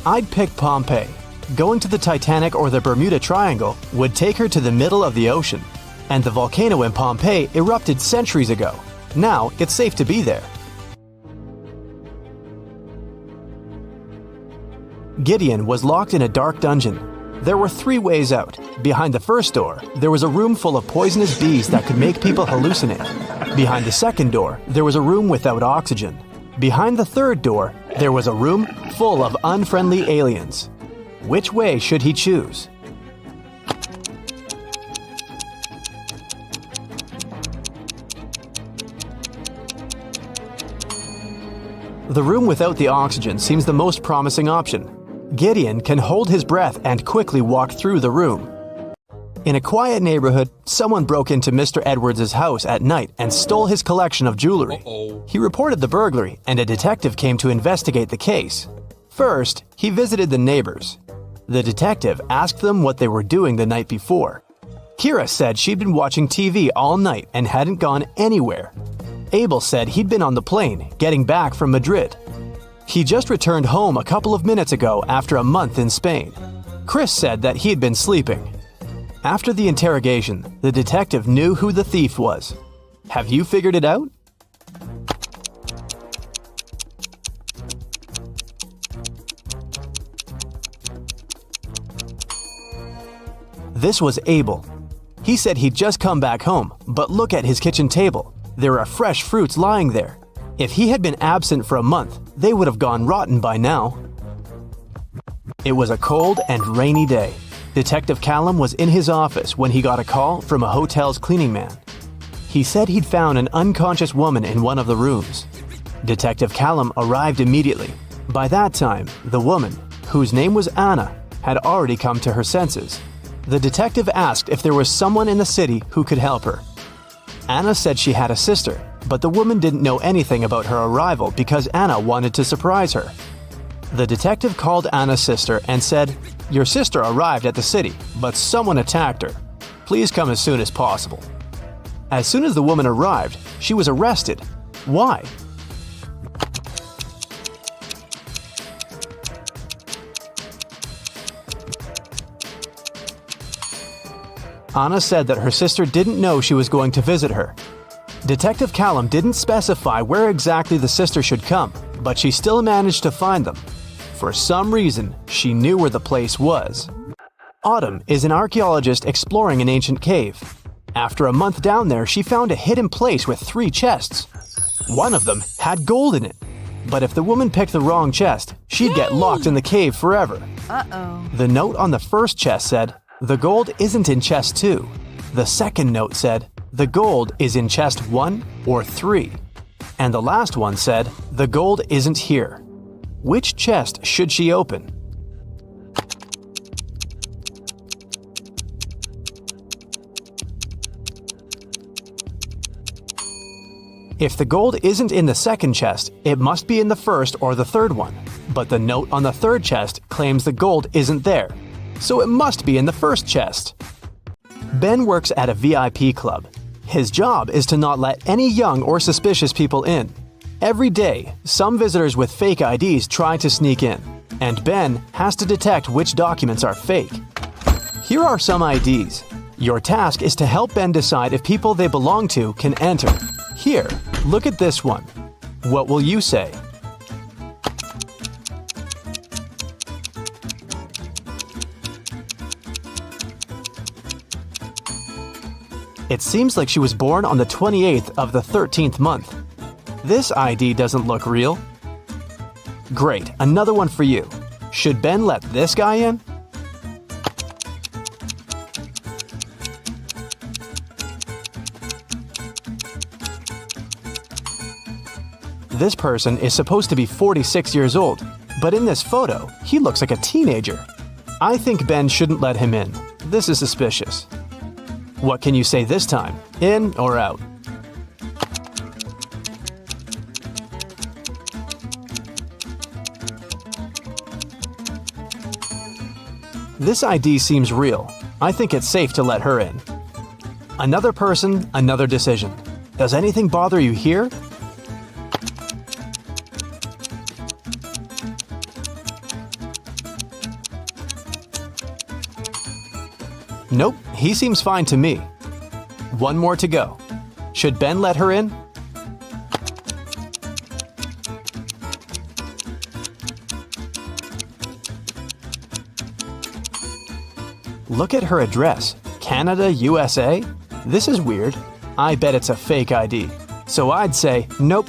I'd pick Pompeii. Going to the Titanic or the Bermuda Triangle would take her to the middle of the ocean. And the volcano in Pompeii erupted centuries ago. Now it's safe to be there. Gideon was locked in a dark dungeon. There were 3 ways out. Behind the first door, there was a room full of poisonous bees that could make people hallucinate. Behind the second door, there was a room without oxygen. Behind the third door, there was a room full of unfriendly aliens. Which way should he choose? The room without the oxygen seems the most promising option. Gideon can hold his breath and quickly walk through the room. In a quiet neighborhood, someone broke into Mr. Edwards' house at night and stole his collection of jewelry. He reported the burglary, and a detective came to investigate the case. First, he visited the neighbors. The detective asked them what they were doing the night before. Kira said she'd been watching TV all night and hadn't gone anywhere. Abel said he'd been on the plane, getting back from Madrid. He just returned home a couple of minutes ago after a month in Spain. Chris said that he'd been sleeping. After the interrogation, the detective knew who the thief was. Have you figured it out? This was Abel. He said he'd just come back home, but look at his kitchen table. There are fresh fruits lying there. If he had been absent for a month, they would have gone rotten by now. It was a cold and rainy day. Detective Callum was in his office when he got a call from a hotel's cleaning man. He said he'd found an unconscious woman in one of the rooms. Detective Callum arrived immediately. By that time, the woman, whose name was Anna, had already come to her senses. The detective asked if there was someone in the city who could help her. Anna said she had a sister, but the woman didn't know anything about her arrival because Anna wanted to surprise her. The detective called Anna's sister and said, "Your sister arrived at the city, but someone attacked her. Please come as soon as possible." As soon as the woman arrived, she was arrested. Why? Anna said that her sister didn't know she was going to visit her. Detective Callum didn't specify where exactly the sister should come, but she still managed to find them. For some reason, she knew where the place was. Autumn is an archaeologist exploring an ancient cave. After a month down there, she found a hidden place with 3 chests. One of them had gold in it. But if the woman picked the wrong chest, she'd get locked in the cave forever. The note on the first chest said, "The gold isn't in chest 2." The second note said, "The gold is in chest 1 or 3." And the last one said, "The gold isn't here." Which chest should she open? If the gold isn't in the second chest, it must be in the first or the third one. But the note on the third chest claims the gold isn't there, so it must be in the first chest. Ben works at a VIP club. His job is to not let any young or suspicious people in. Every day, some visitors with fake IDs try to sneak in, and Ben has to detect which documents are fake. Here are some IDs. Your task is to help Ben decide if people they belong to can enter. Here, look at this one. What will you say? It seems like she was born on the 28th of the 13th month. This ID doesn't look real. Great, another one for you. Should Ben let this guy in? This person is supposed to be 46 years old, but in this photo, he looks like a teenager. I think Ben shouldn't let him in. This is suspicious. What can you say this time? In or out? This ID seems real. I think it's safe to let her in. Another person, another decision. Does anything bother you here? Nope, he seems fine to me. One more to go. Should Ben let her in? Look at her address. Canada, USA? This is weird. I bet it's a fake ID. So I'd say nope.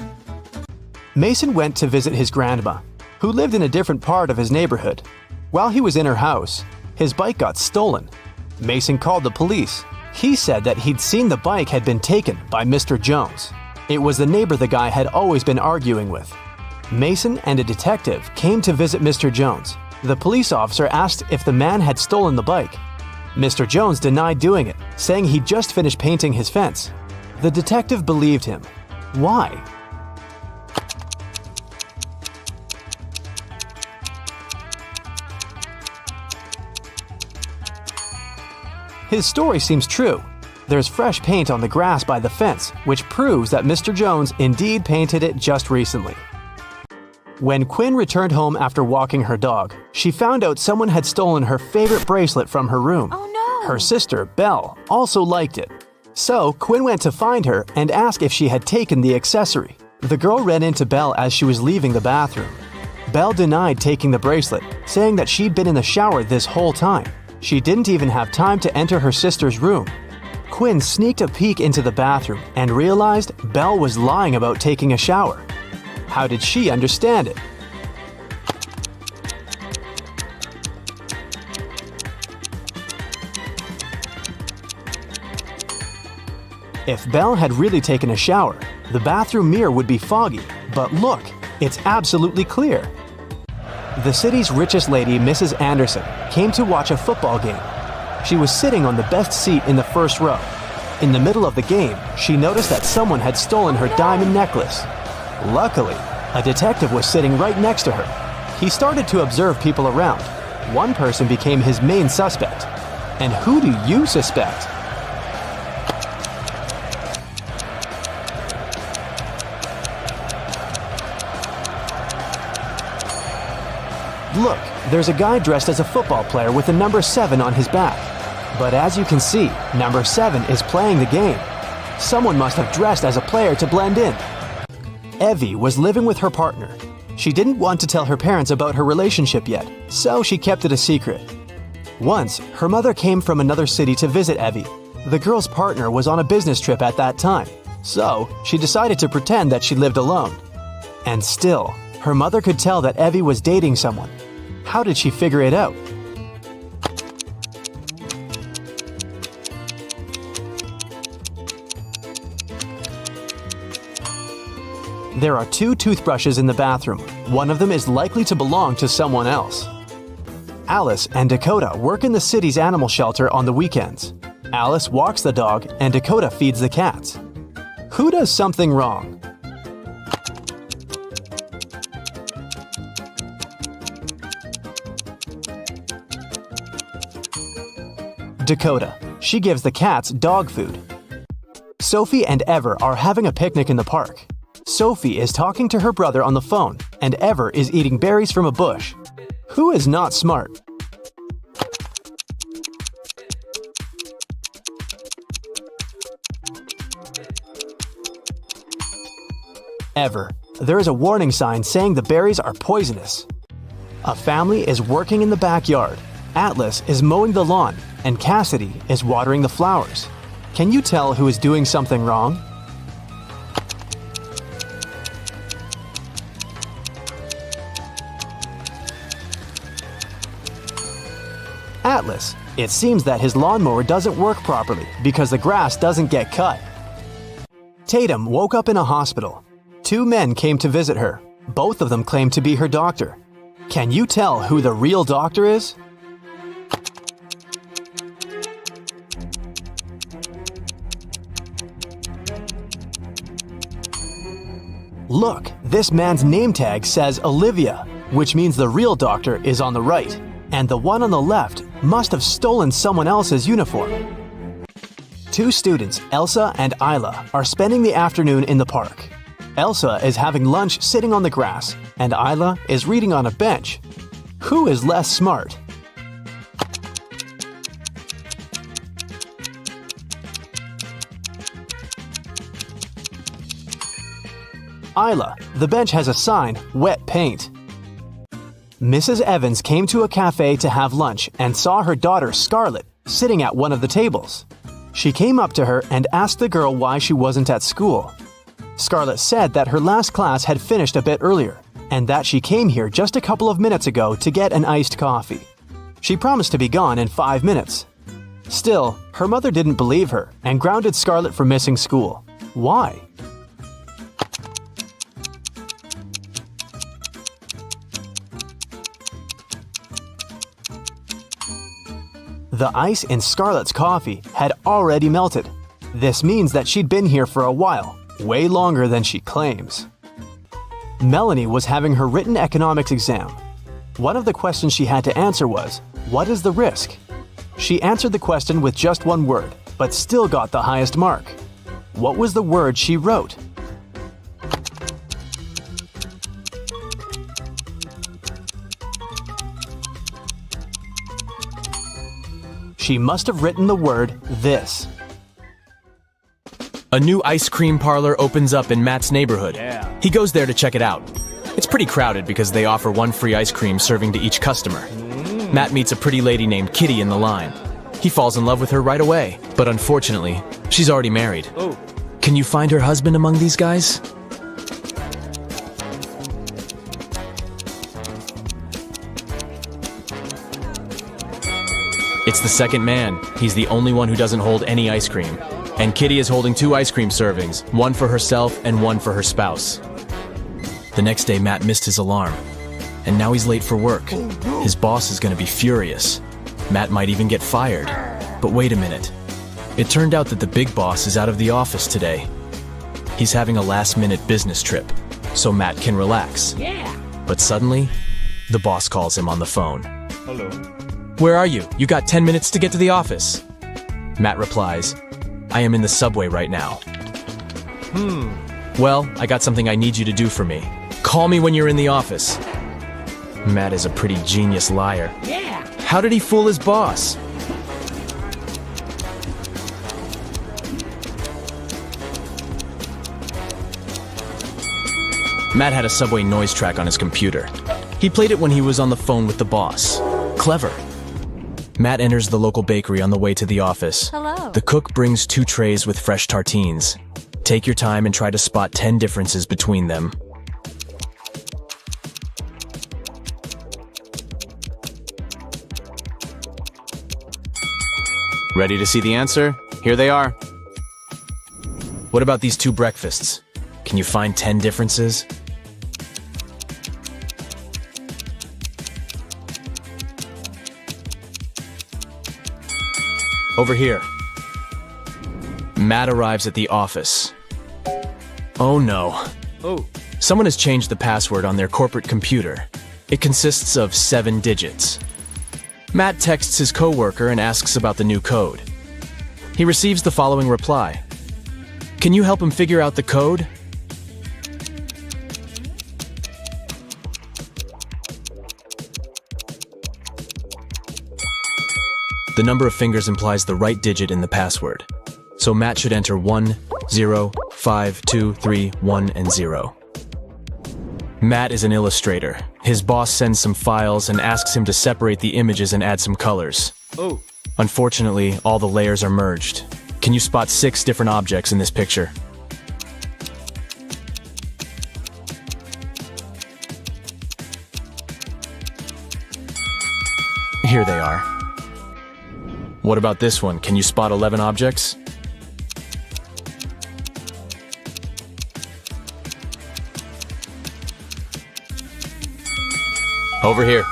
Mason went to visit his grandma, who lived in a different part of his neighborhood. While he was in her house, his bike got stolen. Mason called the police. He said that he'd seen the bike had been taken by Mr. Jones. It was the neighbor the guy had always been arguing with. Mason and a detective came to visit Mr. Jones. The police officer asked if the man had stolen the bike. Mr. Jones denied doing it, saying he'd just finished painting his fence. The detective believed him. Why? His story seems true. There's fresh paint on the grass by the fence, which proves that Mr. Jones indeed painted it just recently. When Quinn returned home after walking her dog, she found out someone had stolen her favorite bracelet from her room. Oh no! Her sister, Belle, also liked it. So Quinn went to find her and asked if she had taken the accessory. The girl ran into Belle as she was leaving the bathroom. Belle denied taking the bracelet, saying that she'd been in the shower this whole time. She didn't even have time to enter her sister's room. Quinn sneaked a peek into the bathroom and realized Belle was lying about taking a shower. How did she understand it? If Belle had really taken a shower, the bathroom mirror would be foggy, but look, it's absolutely clear. The city's richest lady, Mrs. Anderson, came to watch a football game. She was sitting on the best seat in the first row. In the middle of the game, she noticed that someone had stolen her diamond necklace. Luckily, a detective was sitting right next to her. He started to observe people around. One person became his main suspect. And who do you suspect? There's a guy dressed as a football player with the number 7 on his back. But as you can see, number 7 is playing the game. Someone must have dressed as a player to blend in. Evie was living with her partner. She didn't want to tell her parents about her relationship yet, so she kept it a secret. Once, her mother came from another city to visit Evie. The girl's partner was on a business trip at that time, so she decided to pretend that she lived alone. And still, her mother could tell that Evie was dating someone. How did she figure it out? There are 2 toothbrushes in the bathroom. One of them is likely to belong to someone else. Alice and Dakota work in the city's animal shelter on the weekends. Alice walks the dog and Dakota feeds the cats. Who does something wrong? Dakota. She gives the cats dog food. Sophie and Ever are having a picnic in the park. Sophie is talking to her brother on the phone, and Ever is eating berries from a bush. Who is not smart? Ever. There is a warning sign saying the berries are poisonous. A family is working in the backyard. Atlas is mowing the lawn, and Cassidy is watering the flowers. Can you tell who is doing something wrong? Atlas. It seems that his lawnmower doesn't work properly because the grass doesn't get cut. Tatum woke up in a hospital. 2 men came to visit her. Both of them claim to be her doctor. Can you tell who the real doctor is? Look, this man's name tag says Olivia, which means the real doctor is on the right, and the one on the left must have stolen someone else's uniform. 2 students, Elsa and Isla, are spending the afternoon in the park. Elsa is having lunch sitting on the grass, and Isla is reading on a bench. Who is less smart? Isla. The bench has a sign, wet paint. Mrs. Evans came to a cafe to have lunch and saw her daughter Scarlett sitting at one of the tables. She came up to her and asked the girl why she wasn't at school. Scarlett said that her last class had finished a bit earlier and that she came here just a couple of minutes ago to get an iced coffee. She promised to be gone in 5 minutes. Still, her mother didn't believe her and grounded Scarlett for missing school. Why? The ice in Scarlett's coffee had already melted. This means that she'd been here for a while, way longer than she claims. Melanie was having her written economics exam. One of the questions she had to answer was, what is the risk? She answered the question with just one word, but still got the highest mark. What was the word she wrote? She must have written the word this. A new ice cream parlor opens up in Matt's neighborhood. He goes there to check it out. It's pretty crowded because they offer 1 free ice cream serving to each customer. Matt meets a pretty lady named Kitty in the line. He falls in love with her right away, but unfortunately, she's already married. Can you find her husband among these guys? It's the second man. He's the only one who doesn't hold any ice cream. And Kitty is holding 2 ice cream servings, one for herself and one for her spouse. The next day, Matt missed his alarm. And now he's late for work. His boss is going to be furious. Matt might even get fired. But wait a minute. It turned out that the big boss is out of the office today. He's having a last-minute business trip, so Matt can relax. But suddenly, the boss calls him on the phone. Hello. Where are you? You got 10 minutes to get to the office. Matt replies, I am in the subway right now. Well, I got something I need you to do for me. Call me when you're in the office. Matt is a pretty genius liar. Yeah. How did he fool his boss? Matt had a subway noise track on his computer. He played it when he was on the phone with the boss. Clever. Matt enters the local bakery on the way to the office. Hello. The cook brings 2 trays with fresh tartines. Take your time and try to spot 10 differences between them. Ready to see the answer? Here they are. What about these 2 breakfasts? Can you find 10 differences? Over here. Matt arrives at the office. Oh no. Oh. Someone has changed the password on their corporate computer. It consists of 7 digits. Matt texts his coworker and asks about the new code. He receives the following reply. Can you help him figure out the code? The number of fingers implies the right digit in the password. So Matt should enter 1, 0, 5, 2, 3, 1, and 0. Matt is an illustrator. His boss sends some files and asks him to separate the images and add some colors. Oh. Unfortunately, all the layers are merged. Can you spot 6 different objects in this picture? Here they are. What about this one? Can you spot 11 objects? Over here.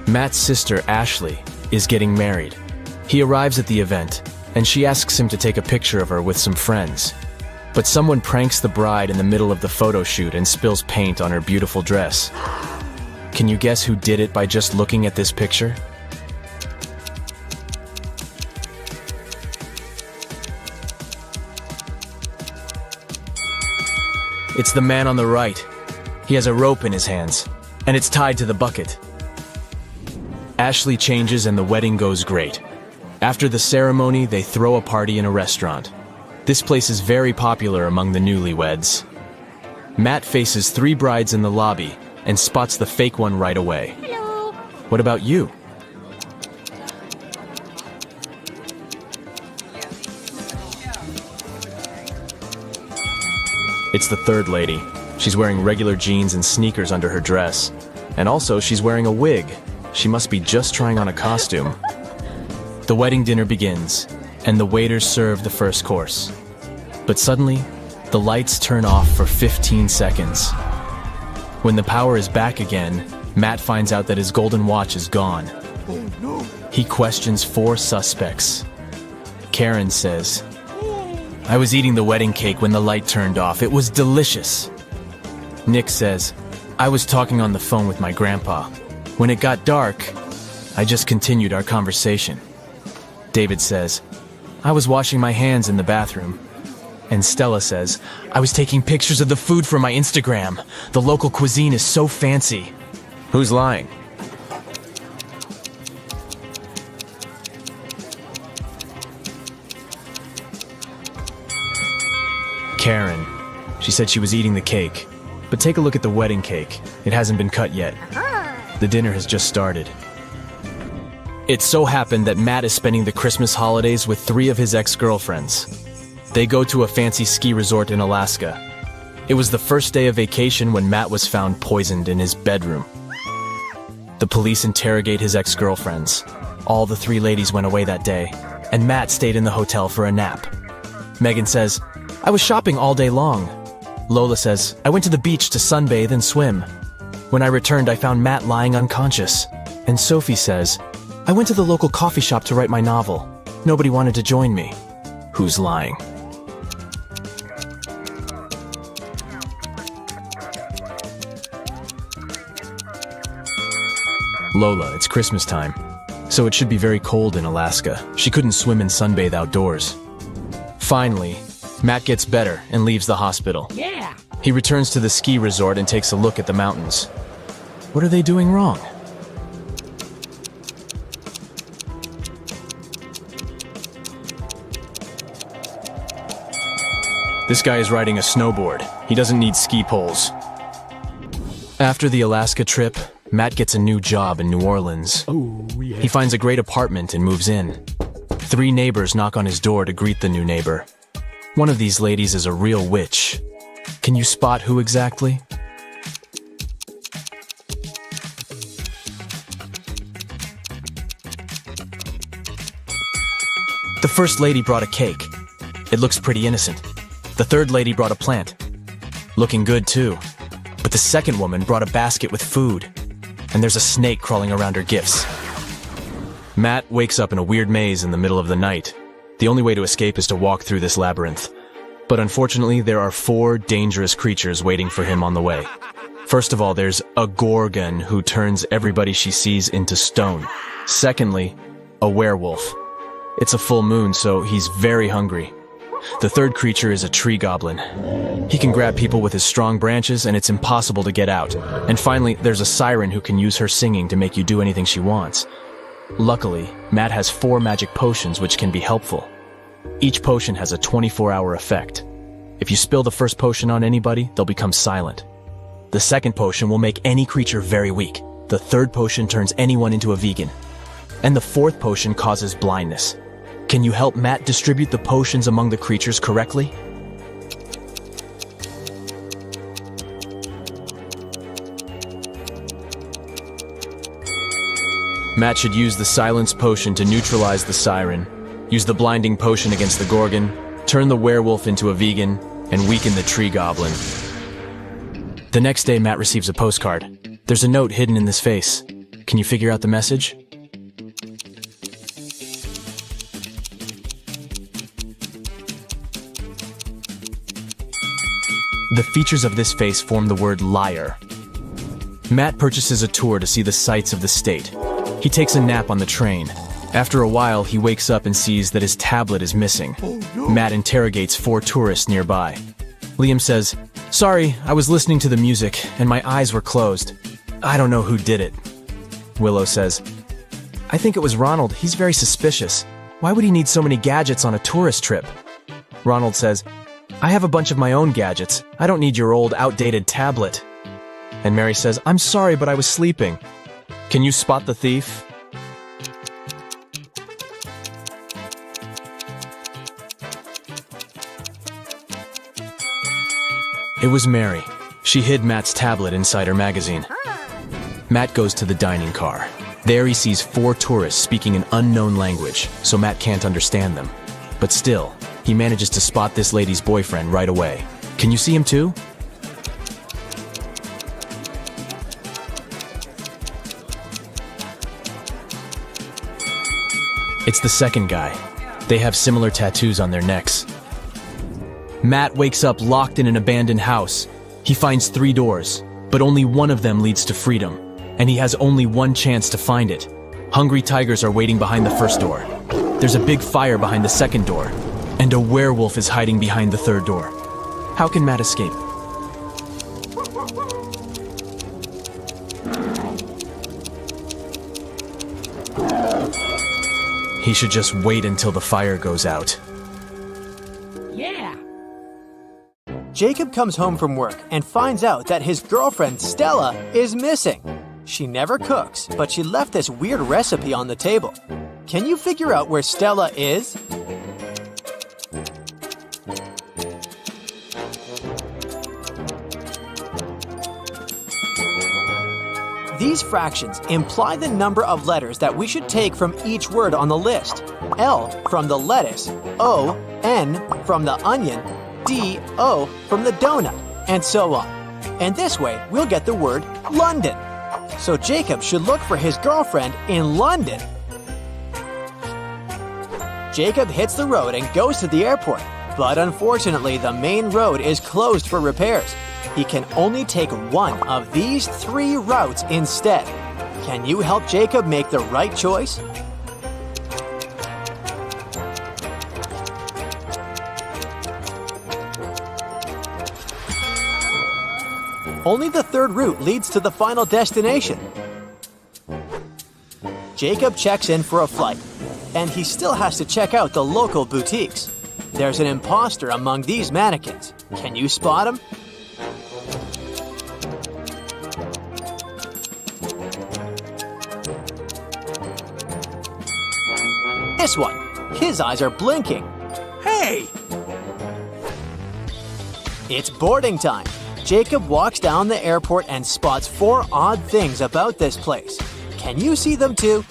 Matt's sister, Ashley, is getting married. He arrives at the event, and she asks him to take a picture of her with some friends. But someone pranks the bride in the middle of the photo shoot and spills paint on her beautiful dress. Can you guess who did it by just looking at this picture? It's the man on the right. He has a rope in his hands, and it's tied to the bucket. Ashley changes and the wedding goes great. After the ceremony, they throw a party in a restaurant. This place is very popular among the newlyweds. Matt faces 3 brides in the lobby and spots the fake one right away. Hello. What about you? It's the third lady. She's wearing regular jeans and sneakers under her dress. And also, she's wearing a wig. She must be just trying on a costume. The wedding dinner begins, and the waiters serve the first course. But suddenly, the lights turn off for 15 seconds. When the power is back again, Matt finds out that his golden watch is gone. Oh, no. He questions 4 suspects. Karen says, I was eating the wedding cake when the light turned off. It was delicious. Nick says, I was talking on the phone with my grandpa. When it got dark, I just continued our conversation. David says, I was washing my hands in the bathroom. And Stella says, I was taking pictures of the food for my Instagram. The local cuisine is so fancy. Who's lying? Karen. She said she was eating the cake. But take a look at the wedding cake. It hasn't been cut yet. The dinner has just started. It so happened that Matt is spending the Christmas holidays with 3 of his ex-girlfriends. They go to a fancy ski resort in Alaska. It was the first day of vacation when Matt was found poisoned in his bedroom. The police interrogate his ex-girlfriends. All the 3 ladies went away that day, and Matt stayed in the hotel for a nap. Megan says, I was shopping all day long. Lola says, I went to the beach to sunbathe and swim. When I returned, I found Matt lying unconscious. And Sophie says, I went to the local coffee shop to write my novel. Nobody wanted to join me. Who's lying? Lola, it's Christmas time. So it should be very cold in Alaska. She couldn't swim and sunbathe outdoors. Finally, Matt gets better and leaves the hospital. Yeah. He returns to the ski resort and takes a look at the mountains. What are they doing wrong? This guy is riding a snowboard. He doesn't need ski poles. After the Alaska trip, Matt gets a new job in New Orleans. Oh, yeah. He finds a great apartment and moves in. 3 neighbors knock on his door to greet the new neighbor. One of these ladies is a real witch. Can you spot who exactly? The first lady brought a cake. It looks pretty innocent. The third lady brought a plant. Looking good too. But the second woman brought a basket with food. And there's a snake crawling around her gifts. Matt wakes up in a weird maze in the middle of the night. The only way to escape is to walk through this labyrinth. But unfortunately, there are 4 dangerous creatures waiting for him on the way. First of all, there's a gorgon who turns everybody she sees into stone. Secondly, a werewolf. It's a full moon, so he's very hungry. The third creature is a tree goblin. He can grab people with his strong branches, and it's impossible to get out. And finally, there's a siren who can use her singing to make you do anything she wants. Luckily, Matt has 4 magic potions which can be helpful. Each potion has a 24-hour effect. If you spill the first potion on anybody, they'll become silent. The second potion will make any creature very weak. The third potion turns anyone into a vegan. And the fourth potion causes blindness. Can you help Matt distribute the potions among the creatures correctly? Matt should use the silence potion to neutralize the siren, use the blinding potion against the gorgon, turn the werewolf into a vegan, and weaken the tree goblin. The next day, Matt receives a postcard. There's a note hidden in this face. Can you figure out the message? The features of this face form the word liar. Matt purchases a tour to see the sights of the state. He takes a nap on the train. After a while, he wakes up and sees that his tablet is missing. Matt interrogates 4 tourists nearby. Liam says, "Sorry, I was listening to the music and my eyes were closed. I don't know who did it." Willow says, "I think it was Ronald. He's very suspicious. Why would he need so many gadgets on a tourist trip?" Ronald says, "I have a bunch of my own gadgets. I don't need your old, outdated tablet." And Mary says, "I'm sorry, but I was sleeping. Can you spot the thief?" It was Mary. She hid Matt's tablet inside her magazine. Matt goes to the dining car. There he sees 4 tourists speaking an unknown language, so Matt can't understand them. But still, he manages to spot this lady's boyfriend right away. Can you see him too? It's the second guy. They have similar tattoos on their necks. Matt wakes up locked in an abandoned house. He finds 3 doors, but only one of them leads to freedom, and he has only one chance to find it. Hungry tigers are waiting behind the first door. There's a big fire behind the second door, and a werewolf is hiding behind the third door. How can Matt escape? He should just wait until the fire goes out. Jacob comes home from work and finds out that his girlfriend Stella is missing. She never cooks, but she left this weird recipe on the table. Can you figure out where Stella is? These fractions imply the number of letters that we should take from each word on the list. L from the lettuce, O, N from the onion, D, O from the donut, and so on. And this way, we'll get the word London. So Jacob should look for his girlfriend in London. Jacob hits the road and goes to the airport, but unfortunately, the main road is closed for repairs. He can only take one of these 3 routes instead. Can you help Jacob make the right choice? Only the third route leads to the final destination. Jacob checks in for a flight, and he still has to check out the local boutiques. There's an imposter among these mannequins. Can you spot him? This one. His eyes are blinking. Hey! It's boarding time. Jacob walks down the airport and spots 4 odd things about this place. Can you see them too?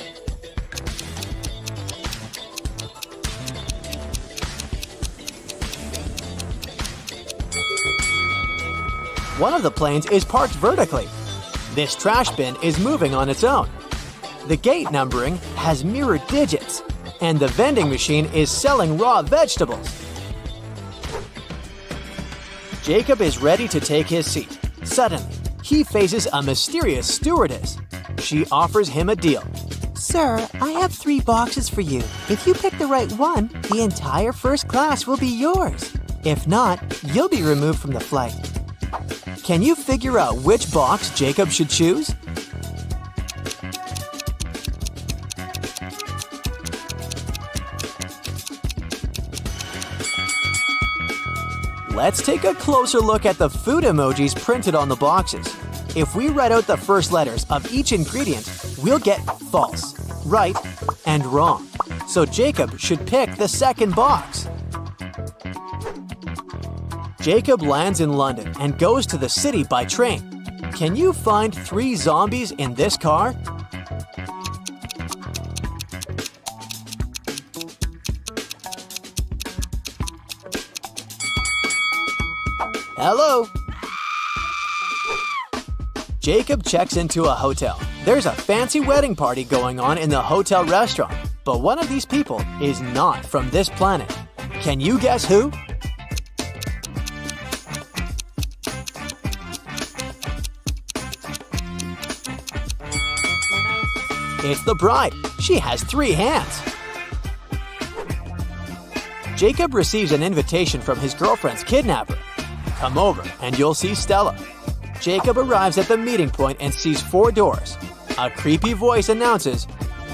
One of the planes is parked vertically. This trash bin is moving on its own. The gate numbering has mirrored digits, and the vending machine is selling raw vegetables. Jacob is ready to take his seat. Suddenly, he faces a mysterious stewardess. She offers him a deal. Sir, I have 3 boxes for you. If you pick the right one, the entire first class will be yours. If not, you'll be removed from the flight. Can you figure out which box Jacob should choose? Let's take a closer look at the food emojis printed on the boxes. If we write out the first letters of each ingredient, we'll get false, right, and wrong. So Jacob should pick the second box. Jacob lands in London and goes to the city by train. Can you find 3 zombies in this car? Hello? Jacob checks into a hotel. There's a fancy wedding party going on in the hotel restaurant, but one of these people is not from this planet. Can you guess who? It's the bride. She has 3 hands. Jacob receives an invitation from his girlfriend's kidnapper. Come over and you'll see Stella. Jacob arrives at the meeting point and sees 4 doors. A creepy voice announces,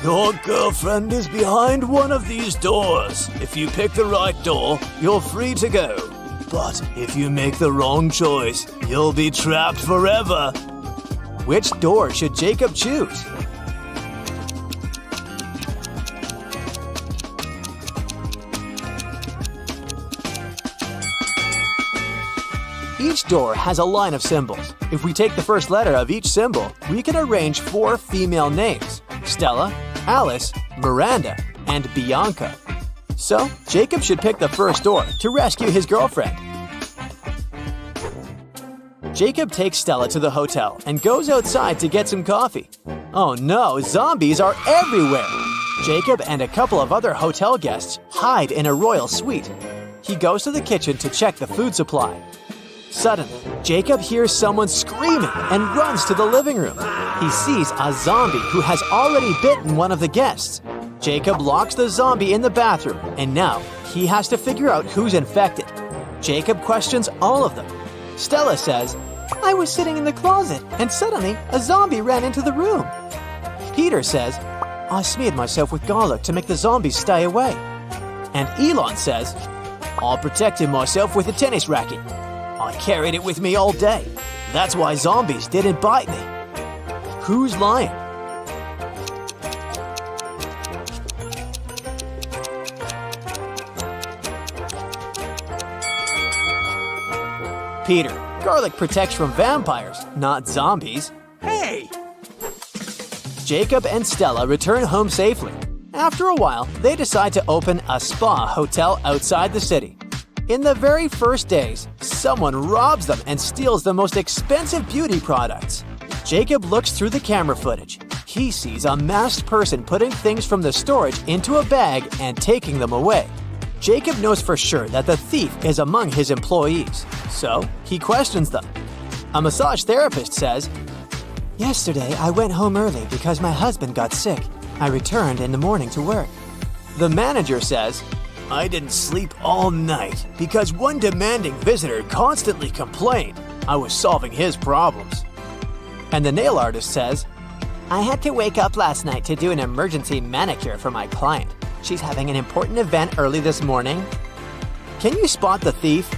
Your girlfriend is behind one of these doors. If you pick the right door, you're free to go. But if you make the wrong choice, you'll be trapped forever. which door should Jacob choose? Each door has a line of symbols. If we take the first letter of each symbol, we can arrange 4 female names: Stella, Alice, Miranda, and Bianca. So, Jacob should pick the first door to rescue his girlfriend. Jacob takes Stella to the hotel and goes outside to get some coffee. Oh no, zombies are everywhere! Jacob and a couple of other hotel guests hide in a royal suite. He goes to the kitchen to check the food supply. Suddenly, Jacob hears someone screaming and runs to the living room. He sees a zombie who has already bitten one of the guests. Jacob locks the zombie in the bathroom, and now he has to figure out who's infected. Jacob questions all of them. Stella says, I was sitting in the closet, and suddenly a zombie ran into the room. Peter says, I smeared myself with garlic to make the zombies stay away. And Elon says, I protected myself with a tennis racket. I carried it with me all day. That's why zombies didn't bite me. Who's lying? Peter, garlic protects from vampires, not zombies. Hey! Jacob and Stella return home safely. After a while, they decide to open a spa hotel outside the city. In the very first days, someone robs them and steals the most expensive beauty products. Jacob looks through the camera footage. He sees a masked person putting things from the storage into a bag and taking them away. Jacob knows for sure that the thief is among his employees, so he questions them. A massage therapist says, Yesterday, I went home early because my husband got sick. I returned in the morning to work. The manager says, I didn't sleep all night because one demanding visitor constantly complained. I was solving his problems. And the nail artist says, I had to wake up last night to do an emergency manicure for my client. She's having an important event early this morning. Can you spot the thief?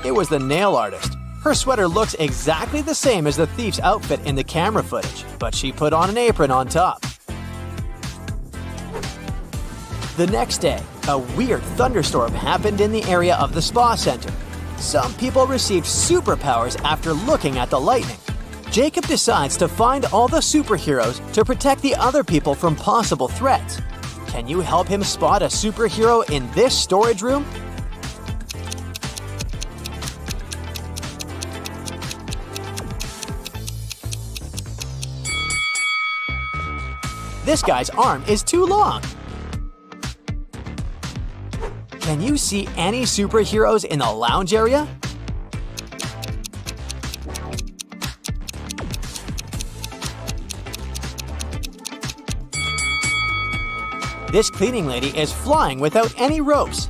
It was the nail artist. Her sweater looks exactly the same as the thief's outfit in the camera footage, but she put on an apron on top. The next day, a weird thunderstorm happened in the area of the spa center. Some people received superpowers after looking at the lightning. Jacob decides to find all the superheroes to protect the other people from possible threats. Can you help him spot a superhero in this storage room? This guy's arm is too long. Can you see any superheroes in the lounge area? This cleaning lady is flying without any ropes.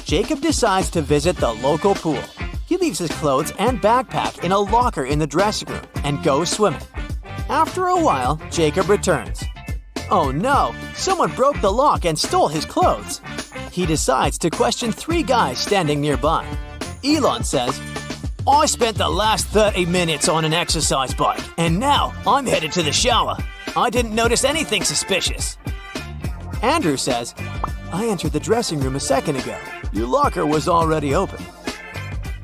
Jacob decides to visit the local pool. He leaves his clothes and backpack in a locker in the dressing room and goes swimming. After a while, Jacob returns. Oh no, someone broke the lock and stole his clothes. He decides to question 3 guys standing nearby. Elon says, I spent the last 30 minutes on an exercise bike, and now I'm headed to the shower. I didn't notice anything suspicious. Andrew says, I entered the dressing room a second ago. Your locker was already open.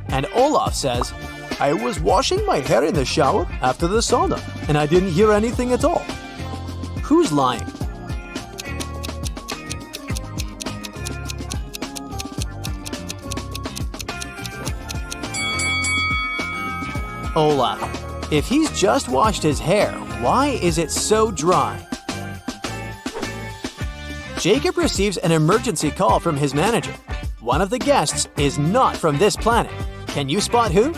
And Olaf says, I was washing my hair in the shower after the sauna, and I didn't hear anything at all. Who's lying? Olaf. If he's just washed his hair, why is it so dry? Jacob receives an emergency call from his manager. One of the guests is not from this planet. Can you spot who?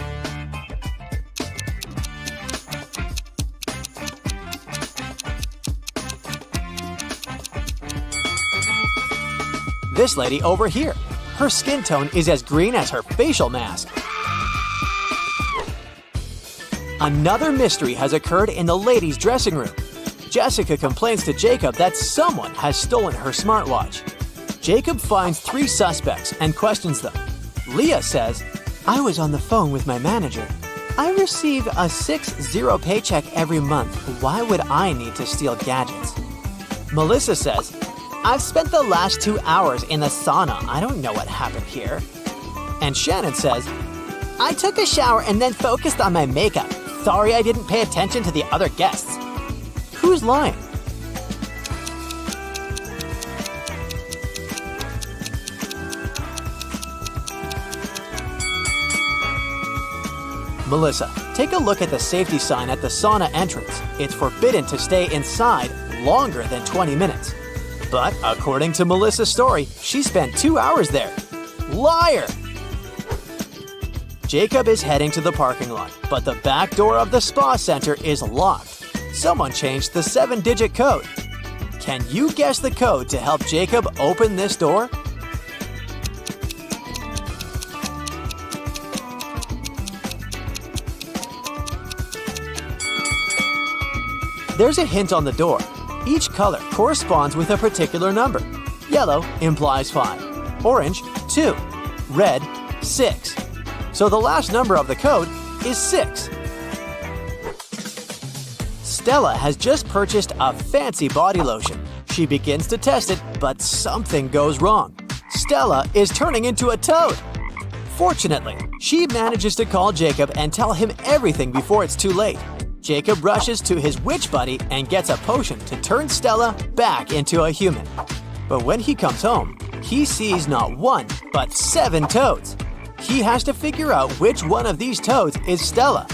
This lady over here. Her skin tone is as green as her facial mask. Another mystery has occurred in the ladies' dressing room. Jessica complains to Jacob that someone has stolen her smartwatch. Jacob finds 3 suspects and questions them. Leah says, I was on the phone with my manager. I receive a 6-0 paycheck every month. Why would I need to steal gadgets? Melissa says, I've spent the last 2 hours in the sauna. I don't know what happened here. And Shannon says, I took a shower and then focused on my makeup. Sorry I didn't pay attention to the other guests. Who's lying? Melissa, take a look at the safety sign at the sauna entrance. It's forbidden to stay inside longer than 20 minutes. But according to Melissa's story, she spent 2 hours there. Liar! Jacob is heading to the parking lot, but the back door of the spa center is locked. Someone changed the 7-digit code. Can you guess the code to help Jacob open this door? There's a hint on the door. Each color corresponds with a particular number. Yellow implies 5, orange 2, red 6. So the last number of the code is 6. Stella has just purchased a fancy body lotion. She begins to test it, but something goes wrong. Stella is turning into a toad. Fortunately, she manages to call Jacob and tell him everything before it's too late. Jacob rushes to his witch buddy and gets a potion to turn Stella back into a human. But when he comes home, he sees not 1, but 7 toads. He has to figure out which one of these toads is Stella.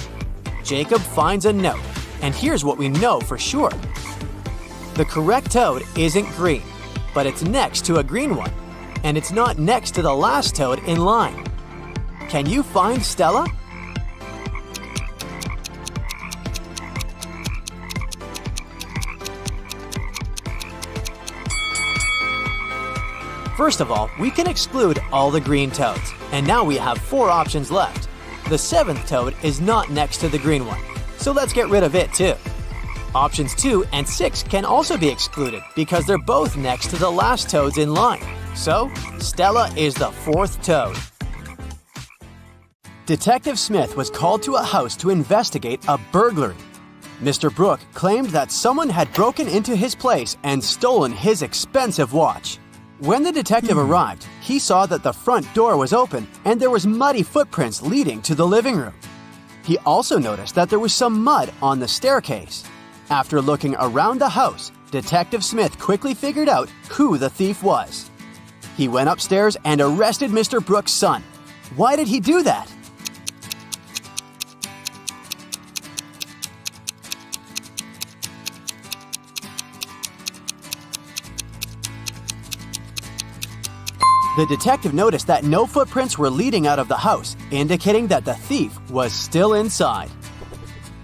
Jacob finds a note, and here's what we know for sure. The correct toad isn't green, but it's next to a green one, and it's not next to the last toad in line. Can you find Stella? First of all, we can exclude all the green toads, and now we have 4 options left. The 7th toad is not next to the green one, so let's get rid of it too. Options 2 and 6 can also be excluded because they're both next to the last toads in line. So, Stella is the 4th toad. Detective Smith was called to a house to investigate a burglary. Mr. Brooke claimed that someone had broken into his place and stolen his expensive watch. When the detective arrived, he saw that the front door was open and there was muddy footprints leading to the living room. He also noticed that there was some mud on the staircase. After looking around the house, Detective Smith quickly figured out who the thief was. He went upstairs and arrested Mr. Brooks' son. Why did he do that? The detective noticed that no footprints were leading out of the house, indicating that the thief was still inside.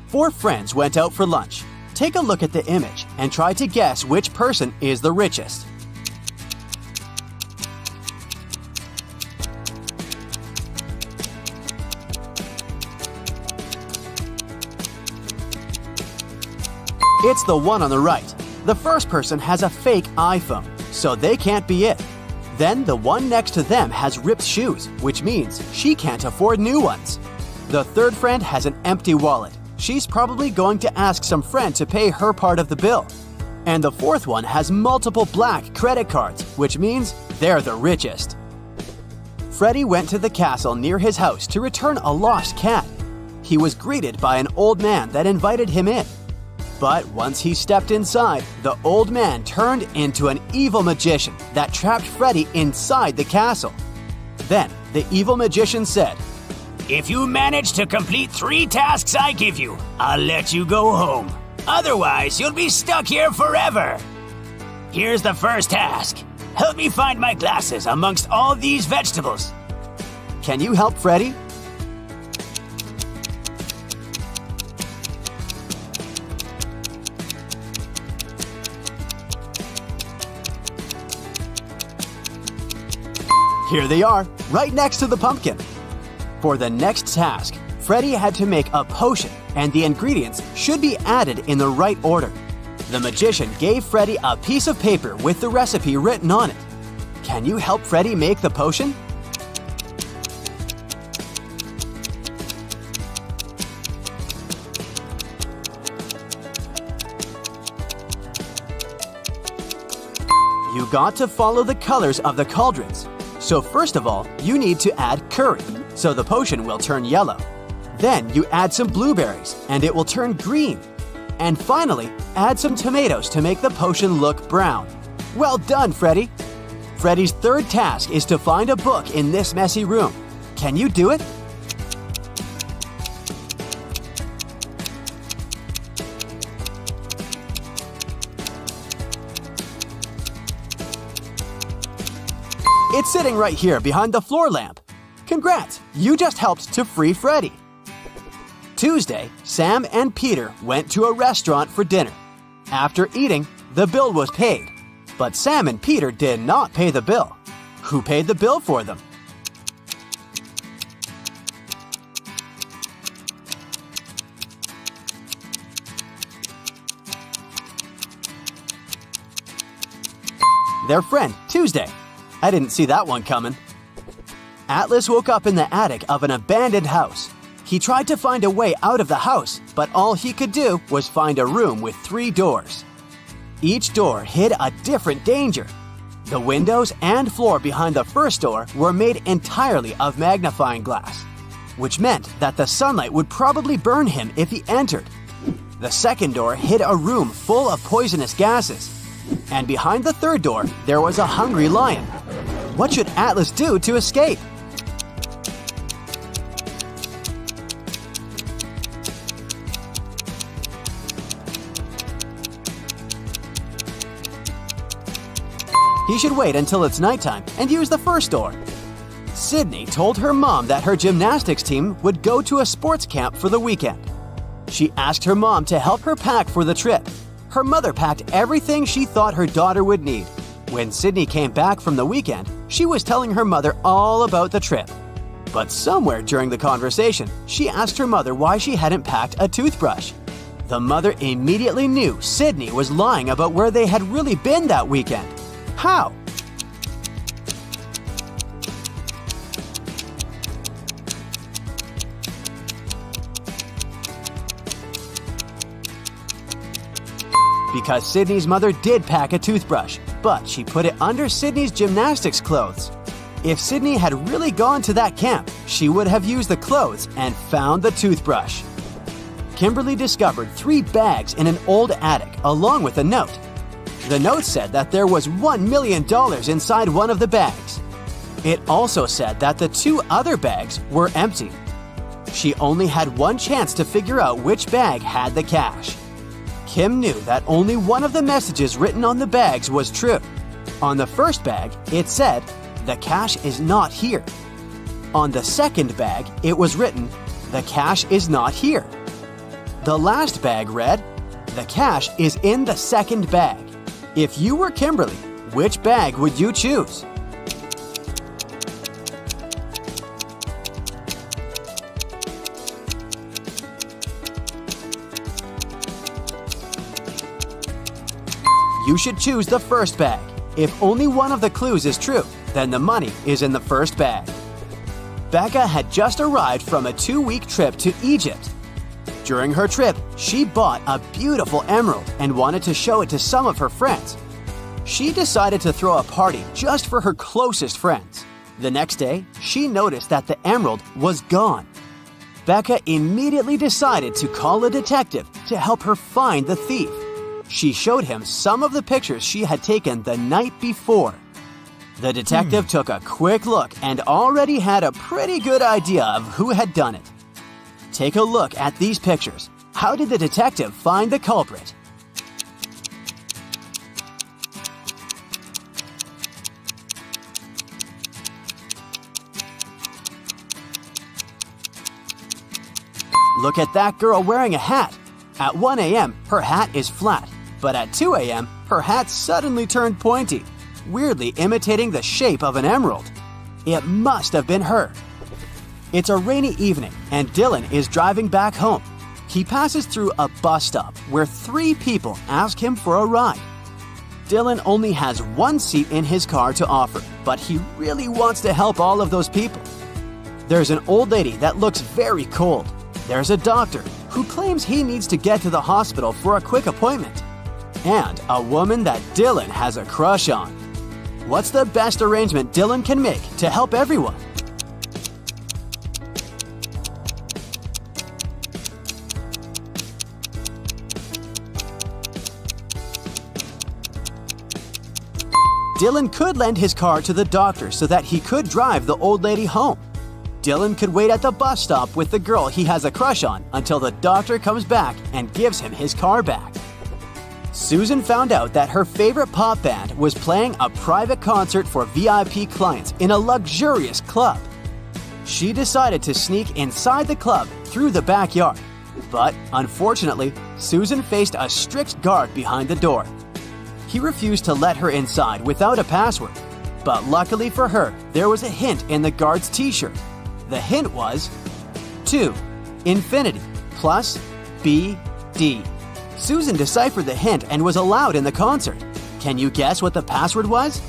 4 friends went out for lunch. Take a look at the image and try to guess which person is the richest. It's the one on the right. The first person has a fake iPhone, so they can't be it. Then the one next to them has ripped shoes, which means she can't afford new ones. The third friend has an empty wallet. She's probably going to ask some friend to pay her part of the bill. And the fourth one has multiple black credit cards, which means they're the richest. Freddy went to the castle near his house to return a lost cat. He was greeted by an old man that invited him in. But once he stepped inside, the old man turned into an evil magician that trapped Freddy inside the castle. Then the evil magician said, If you manage to complete 3 tasks I give you, I'll let you go home. Otherwise, you'll be stuck here forever. Here's the first task. Help me find my glasses amongst all these vegetables. "Can you help Freddy?" Here they are, right next to the pumpkin. For the next task, Freddy had to make a potion, and the ingredients should be added in the right order. The magician gave Freddy a piece of paper with the recipe written on it. Can you help Freddy make the potion? You got to follow the colors of the cauldrons. So first of all, you need to add curry, so the potion will turn yellow. Then you add some blueberries, and it will turn green. And finally, add some tomatoes to make the potion look brown. Well done, Freddy! Freddy's third task is to find a book in this messy room. Can you do it? It's sitting right here behind the floor lamp. Congrats, you just helped to free Freddy. Tuesday, Sam and Peter went to a restaurant for dinner. After eating, the bill was paid. But Sam and Peter did not pay the bill. Who paid the bill for them? Their friend, Tuesday. I didn't see that one coming. Atlas woke up in the attic of an abandoned house. He tried to find a way out of the house, but all he could do was find a room with 3 doors. Each door hid a different danger. The windows and floor behind the first door were made entirely of magnifying glass, which meant that the sunlight would probably burn him if he entered. The second door hid a room full of poisonous gases. And behind the third door, there was a hungry lion. What should Atlas do to escape? He should wait until it's nighttime and use the first door. Sydney told her mom that her gymnastics team would go to a sports camp for the weekend. She asked her mom to help her pack for the trip. Her mother packed everything she thought her daughter would need. When Sydney came back from the weekend, she was telling her mother all about the trip. But somewhere during the conversation, she asked her mother why she hadn't packed a toothbrush. The mother immediately knew Sydney was lying about where they had really been that weekend. How? Because Sydney's mother did pack a toothbrush, but she put it under Sydney's gymnastics clothes. If Sydney had really gone to that camp, she would have used the clothes and found the toothbrush. Kimberly discovered 3 bags in an old attic along with a note. The note said that there was $1 million inside one of the bags. It also said that the 2 other bags were empty. She only had one chance to figure out which bag had the cash. Kim knew that only one of the messages written on the bags was true. On the first bag, it said, "The cash is not here." On the second bag, it was written, "The cash is not here." The last bag read, "The cash is in the second bag." If you were Kimberly, which bag would you choose? You should choose the first bag. If only one of the clues is true, then the money is in the first bag. Becca had just arrived from a 2-week trip to Egypt. During her trip, she bought a beautiful emerald and wanted to show it to some of her friends. She decided to throw a party just for her closest friends. The next day, she noticed that the emerald was gone. Becca immediately decided to call a detective to help her find the thief. She showed him some of the pictures she had taken the night before. The detective took a quick look and already had a pretty good idea of who had done it. Take a look at these pictures. How did the detective find the culprit? Look at that girl wearing a hat. At 1 a.m., her hat is flat, but at 2 a.m., her hat suddenly turned pointy, weirdly imitating the shape of an emerald. It must have been her. It's a rainy evening, and Dylan is driving back home. He passes through a bus stop where 3 people ask him for a ride. Dylan only has 1 seat in his car to offer, but he really wants to help all of those people. There's an old lady that looks very cold. There's a doctor who claims he needs to get to the hospital for a quick appointment. And a woman that Dylan has a crush on. What's the best arrangement Dylan can make to help everyone? Dylan could lend his car to the doctor so that he could drive the old lady home. Dylan could wait at the bus stop with the girl he has a crush on until the doctor comes back and gives him his car back. Susan found out that her favorite pop band was playing a private concert for VIP clients in a luxurious club. She decided to sneak inside the club through the backyard. But unfortunately, Susan faced a strict guard behind the door. He refused to let her inside without a password. But luckily for her, there was a hint in the guard's t-shirt. The hint was 2, infinity, plus, B, D. Susan deciphered the hint and was allowed in the concert. Can you guess what the password was?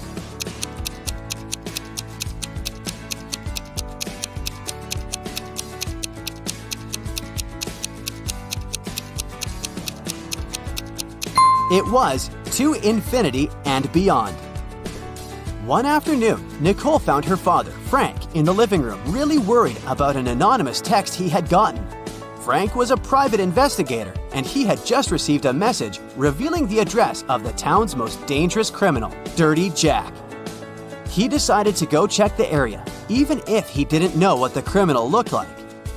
It was to infinity and beyond. One afternoon, Nicole found her father, Frank, in the living room, really worried about an anonymous text he had gotten. Frank was a private investigator, and he had just received a message revealing the address of the town's most dangerous criminal, Dirty Jack. He decided to go check the area, even if he didn't know what the criminal looked like.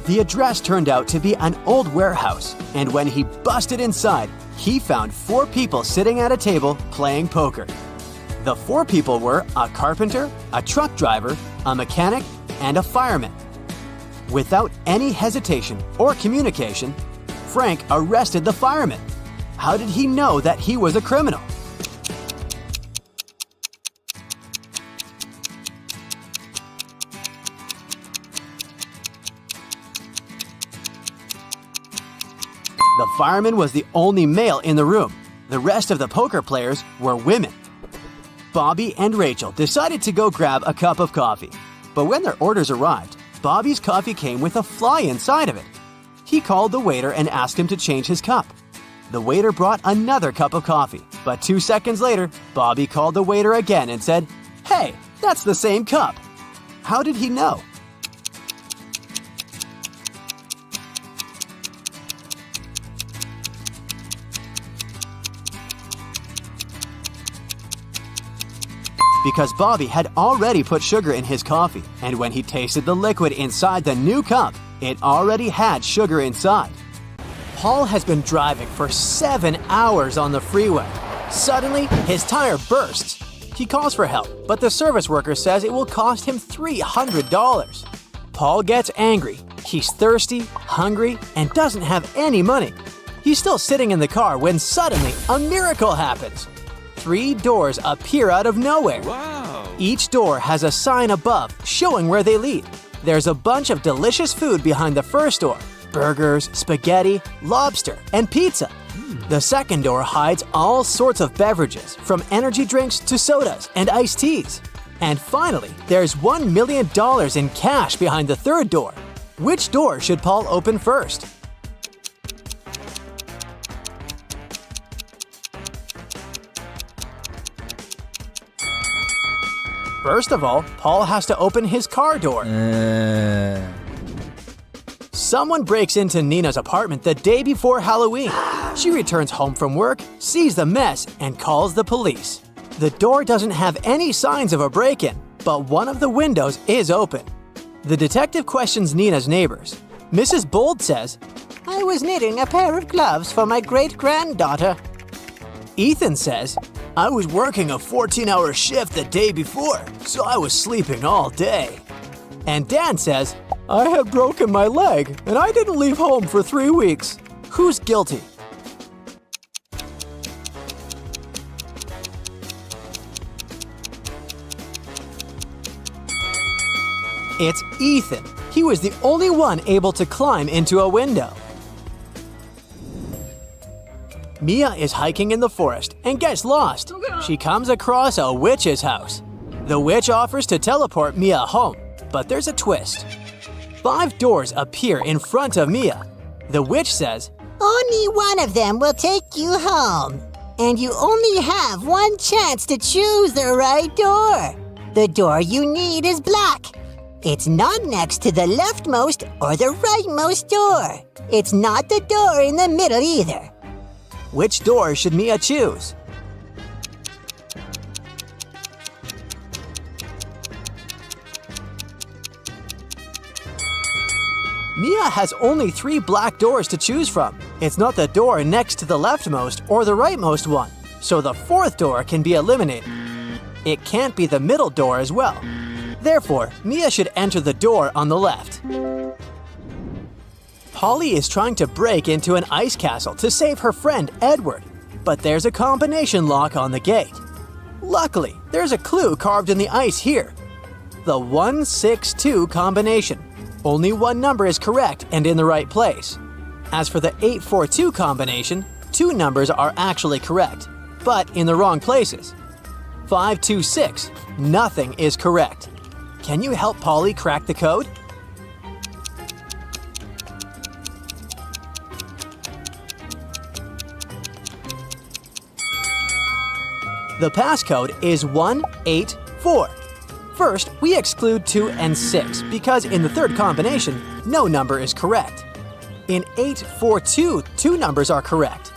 The address turned out to be an old warehouse, and when he busted inside, he found 4 people sitting at a table playing poker. The 4 people were a carpenter, a truck driver, a mechanic, and a fireman. Without any hesitation or communication, Frank arrested the fireman. How did he know that he was a criminal? The fireman was the only male in the room. The rest of the poker players were women. Bobby and Rachel decided to go grab a cup of coffee. But when their orders arrived, Bobby's coffee came with a fly inside of it. He called the waiter and asked him to change his cup. The waiter brought another cup of coffee, but 2 seconds later, Bobby called the waiter again and said, "Hey, that's the same cup." How did he know? Because Bobby had already put sugar in his coffee, and when he tasted the liquid inside the new cup, it already had sugar inside. Paul has been driving for 7 hours on the freeway. Suddenly, his tire bursts. He calls for help, but the service worker says it will cost him $300. Paul gets angry. He's thirsty, hungry, and doesn't have any money. He's still sitting in the car when suddenly a miracle happens. 3 doors appear out of nowhere. Wow! Each door has a sign above showing where they lead. There's a bunch of delicious food behind the first door. Burgers, spaghetti, lobster, and pizza. The second door hides all sorts of beverages, from energy drinks to sodas and iced teas. And finally, there's $1 million in cash behind the third door. Which door should Paul open first? First of all, Paul has to open his car door. Someone breaks into Nina's apartment the day before Halloween. She returns home from work, sees the mess, and calls the police. The door doesn't have any signs of a break-in, but one of the windows is open. The detective questions Nina's neighbors. Mrs. Bold says, I was knitting a pair of gloves for my great-granddaughter. Ethan says, I was working a 14-hour shift the day before, so I was sleeping all day. And Dan says, I had broken my leg, and I didn't leave home for 3 weeks. Who's guilty? It's Ethan. He was the only one able to climb into a window. Mia is hiking in the forest and gets lost. She comes across a witch's house. The witch offers to teleport Mia home, but there's a twist. 5 doors appear in front of Mia. The witch says, Only one of them will take you home. And you only have one chance to choose the right door. The door you need is black. It's not next to the leftmost or the rightmost door. It's not the door in the middle either. Which door should Mia choose? Mia has only 3 black doors to choose from. It's not the door next to the leftmost or the rightmost one, so the 4th door can be eliminated. It can't be the middle door as well. Therefore, Mia should enter the door on the left. Polly is trying to break into an ice castle to save her friend Edward, but there's a combination lock on the gate. Luckily, there's a clue carved in the ice here. The 162 combination. Only one number is correct and in the right place. As for the 842 combination, 2 numbers are actually correct, but in the wrong places. 526, nothing is correct. Can you help Polly crack the code? The passcode is 184. First, we exclude 2 and 6 because in the third combination, no number is correct. In 842, 2 numbers are correct.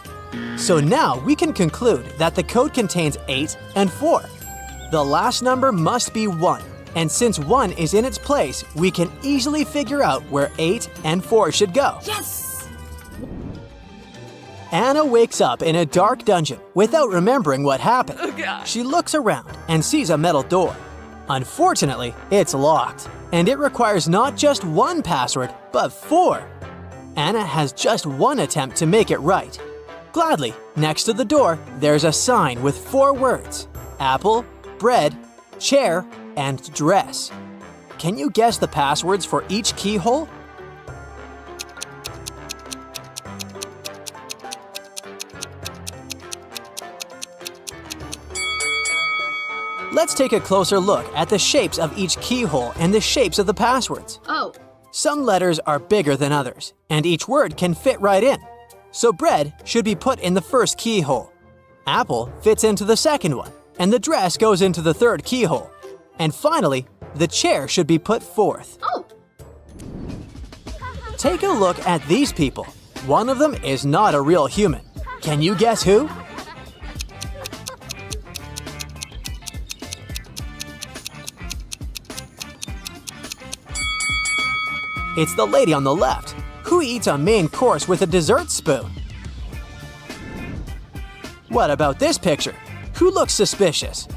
So now we can conclude that the code contains 8 and 4. The last number must be 1, and since 1 is in its place, we can easily figure out where 8 and 4 should go. Yes! Anna wakes up in a dark dungeon without remembering what happened. Oh, God. She looks around and sees a metal door. Unfortunately, it's locked, and it requires not just 1 password, but 4. Anna has just 1 attempt to make it right. Gladly, next to the door, there's a sign with 4 words: apple, bread, chair, and dress. Can you guess the passwords for each keyhole? Let's take a closer look at the shapes of each keyhole and the shapes of the passwords. Oh. Some letters are bigger than others, and each word can fit right in. So bread should be put in the first keyhole. Apple fits into the second one, and the dress goes into the third keyhole. And finally, the chair should be put fourth. Oh. Take a look at these people. One of them is not a real human. Can you guess who? It's the lady on the left, who eats a main course with a dessert spoon. What about this picture? Who looks suspicious?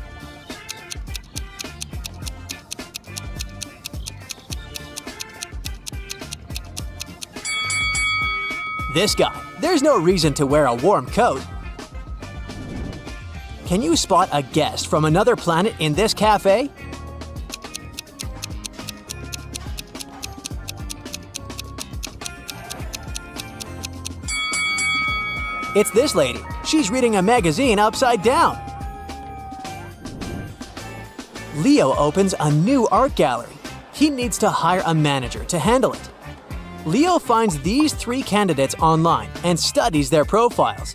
This guy. There's no reason to wear a warm coat. Can you spot a guest from another planet in this cafe? It's this lady. She's reading a magazine upside down. Leo opens a new art gallery. He needs to hire a manager to handle it. Leo finds these 3 candidates online and studies their profiles.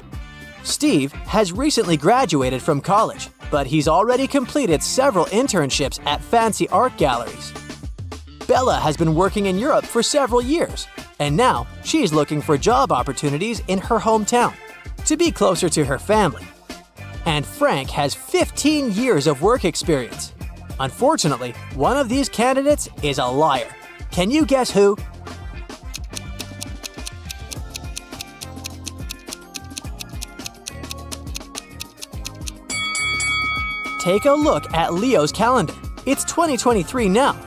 Steve has recently graduated from college, but he's already completed several internships at fancy art galleries. Bella has been working in Europe for several years, and now she's looking for job opportunities in her hometown to be closer to her family. And Frank has 15 years of work experience. Unfortunately, one of these candidates is a liar. Can you guess who? Take a look at Leo's calendar. It's 2023 now.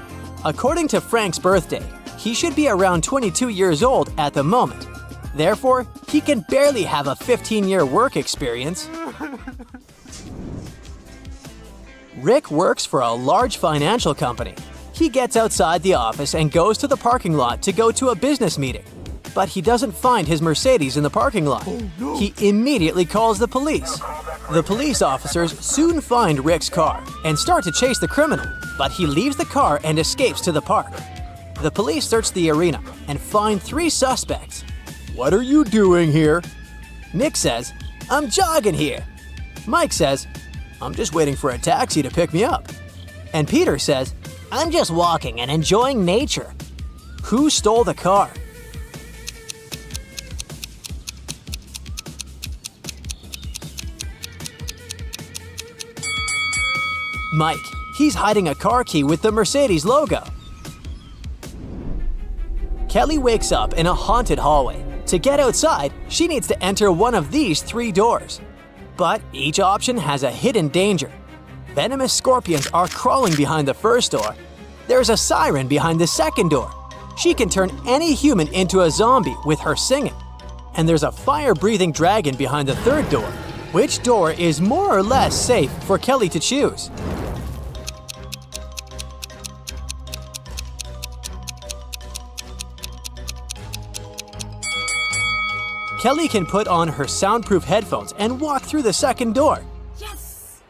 According to Frank's birthday, he should be around 22 years old at the moment. Therefore, he can barely have a 15-year work experience. Rick works for a large financial company. He gets outside the office and goes to the parking lot to go to a business meeting. But he doesn't find his Mercedes in the parking lot. He immediately calls the police. The police officers soon find Rick's car and start to chase the criminal, but he leaves the car and escapes to the park. The police search the arena and find 3 suspects. What are you doing here? Nick says, I'm jogging here. Mike says, I'm just waiting for a taxi to pick me up. And Peter says, I'm just walking and enjoying nature. Who stole the car? Mike. He's hiding a car key with the Mercedes logo. Kelly wakes up in a haunted hallway. To get outside, she needs to enter one of these 3 doors. But each option has a hidden danger. Venomous scorpions are crawling behind the first door. There's a siren behind the second door. She can turn any human into a zombie with her singing. And there's a fire-breathing dragon behind the third door. Which door is more or less safe for Kelly to choose? Kelly can put on her soundproof headphones and walk through the second door. Yes!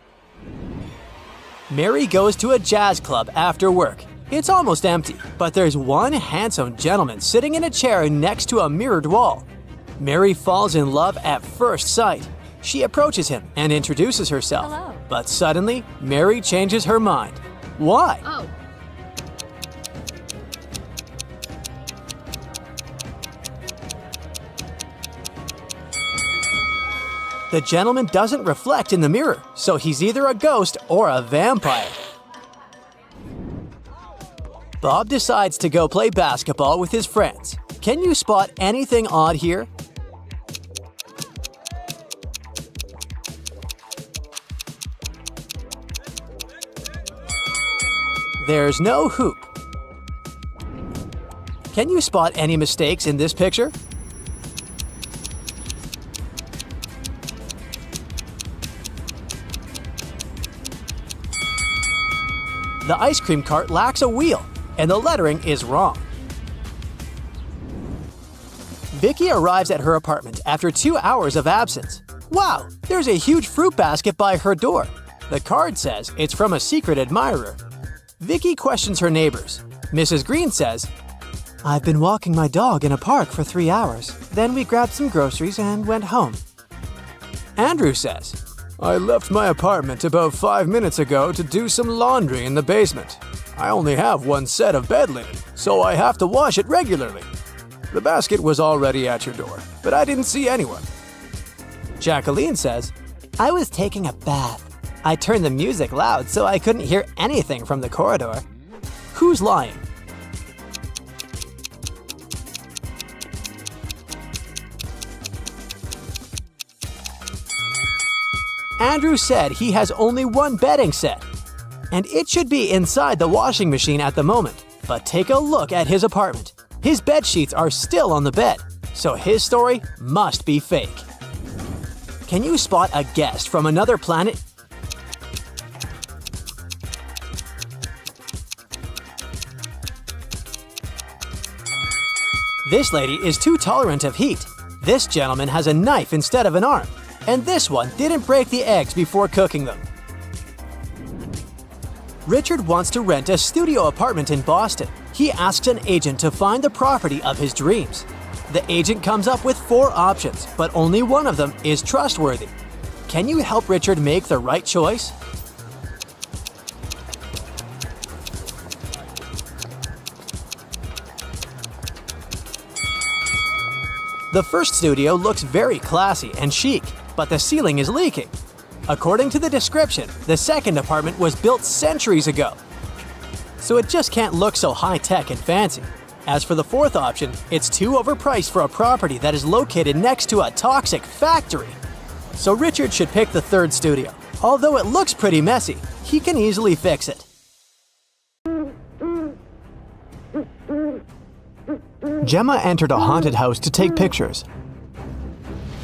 Mary goes to a jazz club after work. It's almost empty, but there's one handsome gentleman sitting in a chair next to a mirrored wall. Mary falls in love at first sight. She approaches him and introduces herself. Hello. But suddenly, Mary changes her mind. Why? Oh. The gentleman doesn't reflect in the mirror, so he's either a ghost or a vampire. Bob decides to go play basketball with his friends. Can you spot anything odd here? There's no hoop. Can you spot any mistakes in this picture? The ice cream cart lacks a wheel, and the lettering is wrong. Vicky arrives at her apartment after 2 hours of absence. Wow, there's a huge fruit basket by her door. The card says it's from a secret admirer. Vicky questions her neighbors. Mrs. Green says, I've been walking my dog in a park for 3 hours. Then we grabbed some groceries and went home. Andrew says, I left my apartment about 5 minutes ago to do some laundry in the basement. I only have one set of bed linen, so I have to wash it regularly. The basket was already at your door, but I didn't see anyone. Jacqueline says, I was taking a bath. I turned the music loud so I couldn't hear anything from the corridor. Who's lying? Andrew said he has only one bedding set, and it should be inside the washing machine at the moment. But take a look at his apartment. His bed sheets are still on the bed, so his story must be fake. Can you spot a guest from another planet? This lady is too tolerant of heat. This gentleman has a knife instead of an arm. And this one didn't break the eggs before cooking them. Richard wants to rent a studio apartment in Boston. He asks an agent to find the property of his dreams. The agent comes up with 4 options, but only one of them is trustworthy. Can you help Richard make the right choice? The first studio looks very classy and chic, but the ceiling is leaking. According to the description, the second apartment was built centuries ago, so it just can't look so high-tech and fancy. As for the fourth option, it's too overpriced for a property that is located next to a toxic factory. So Richard should pick the third studio. Although it looks pretty messy, he can easily fix it. Gemma entered a haunted house to take pictures.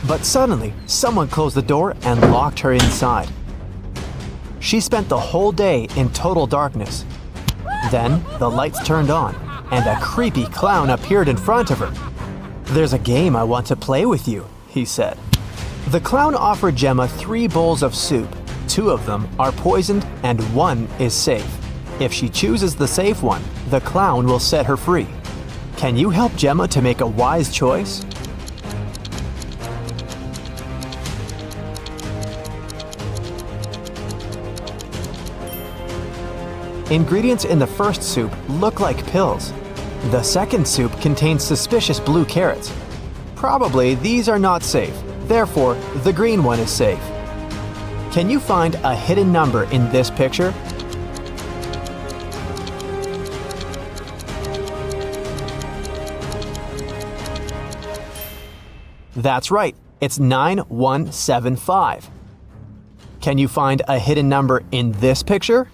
But suddenly, someone closed the door and locked her inside. She spent the whole day in total darkness. Then, the lights turned on, and a creepy clown appeared in front of her. "There's a game I want to play with you," he said. The clown offered Gemma 3 bowls of soup. 2 of them are poisoned and 1 is safe. If she chooses the safe one, the clown will set her free. Can you help Gemma to make a wise choice? Ingredients in the first soup look like pills. The second soup contains suspicious blue carrots. Probably these are not safe, therefore the green one is safe. Can you find a hidden number in this picture? That's right, it's 9175. Can you find a hidden number in this picture?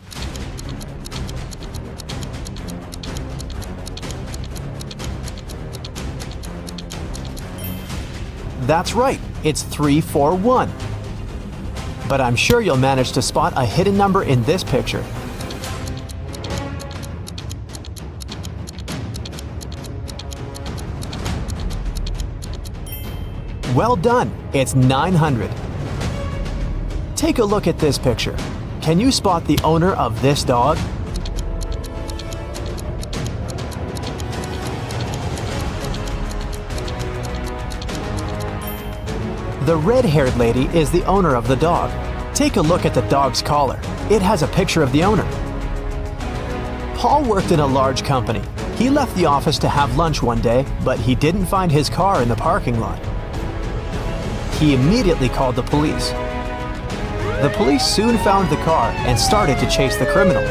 That's right, it's 341. But I'm sure you'll manage to spot a hidden number in this picture. Well done, it's 900. Take a look at this picture. Can you spot the owner of this dog? The red-haired lady is the owner of the dog. Take a look at the dog's collar. It has a picture of the owner. Paul worked in a large company. He left the office to have lunch one day, but he didn't find his car in the parking lot. He immediately called the police. The police soon found the car and started to chase the criminal.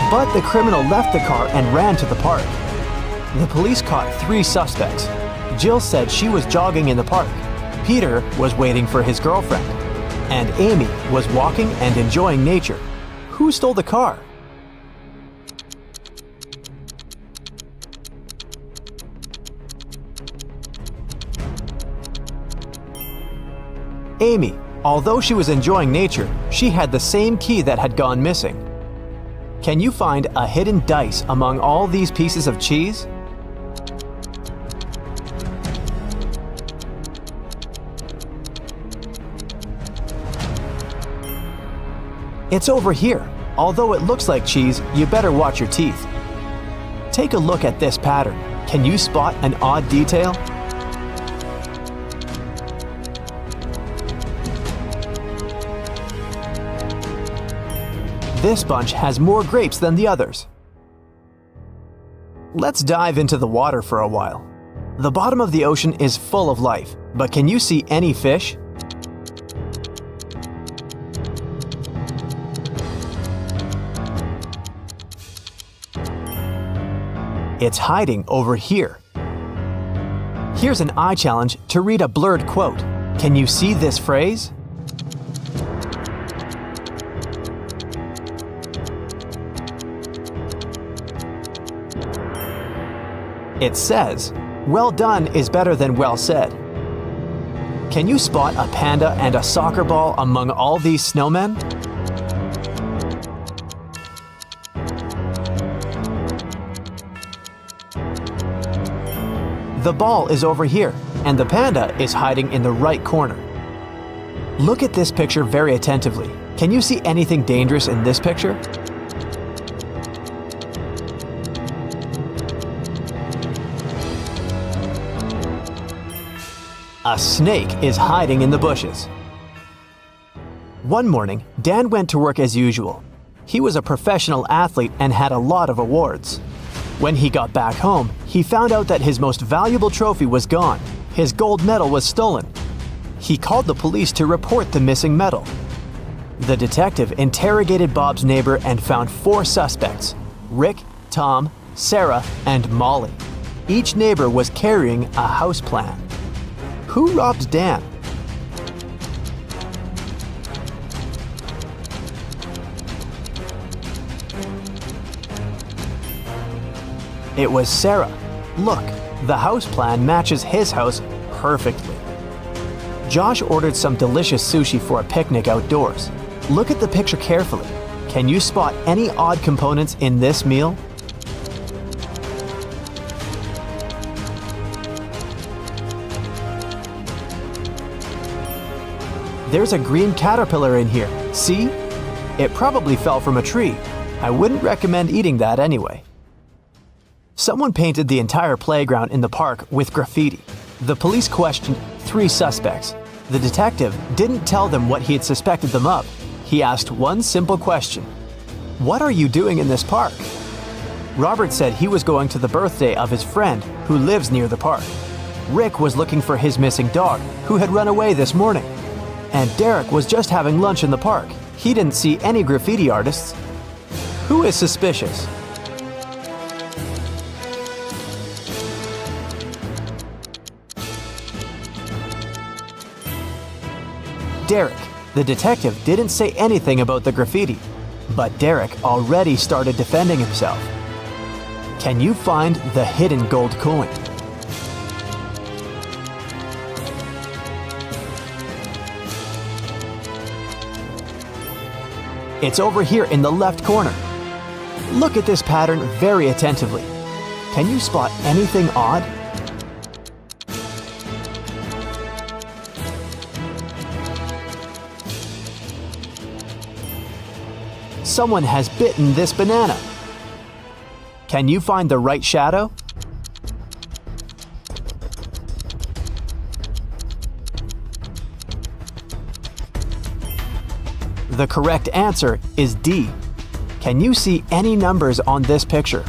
But the criminal left the car and ran to the park. The police caught 3 suspects. Jill said she was jogging in the park. Peter was waiting for his girlfriend. And Amy was walking and enjoying nature. Who stole the car? Amy. Although she was enjoying nature, she had the same key that had gone missing. Can you find a hidden dice among all these pieces of cheese? It's over here. Although it looks like cheese, you better watch your teeth. Take a look at this pattern. Can you spot an odd detail? This bunch has more grapes than the others. Let's dive into the water for a while. The bottom of the ocean is full of life, but can you see any fish? It's hiding over here. Here's an eye challenge to read a blurred quote. Can you see this phrase? It says, "Well done is better than well said." Can you spot a panda and a soccer ball among all these snowmen? The ball is over here, and the panda is hiding in the right corner. Look at this picture very attentively. Can you see anything dangerous in this picture? A snake is hiding in the bushes. One morning, Dan went to work as usual. He was a professional athlete and had a lot of awards. When he got back home, he found out that his most valuable trophy was gone. His gold medal was stolen. He called the police to report the missing medal. The detective interrogated Bob's neighbor and found 4 suspects: Rick, Tom, Sarah, and Molly. Each neighbor was carrying a house plan. Who robbed Dan? It was Sarah. Look, the house plan matches his house perfectly. Josh ordered some delicious sushi for a picnic outdoors. Look at the picture carefully. Can you spot any odd components in this meal? There's a green caterpillar in here. See? It probably fell from a tree. I wouldn't recommend eating that anyway. Someone painted the entire playground in the park with graffiti. The police questioned 3 suspects. The detective didn't tell them what he had suspected them of. He asked one simple question: "What are you doing in this park?" Robert said he was going to the birthday of his friend who lives near the park. Rick was looking for his missing dog, who had run away this morning. And Derek was just having lunch in the park. He didn't see any graffiti artists. Who is suspicious? Derek. The detective didn't say anything about the graffiti, but Derek already started defending himself. Can you find the hidden gold coin? It's over here in the left corner. Look at this pattern very attentively. Can you spot anything odd? Someone has bitten this banana. Can you find the right shadow? The correct answer is D. Can you see any numbers on this picture?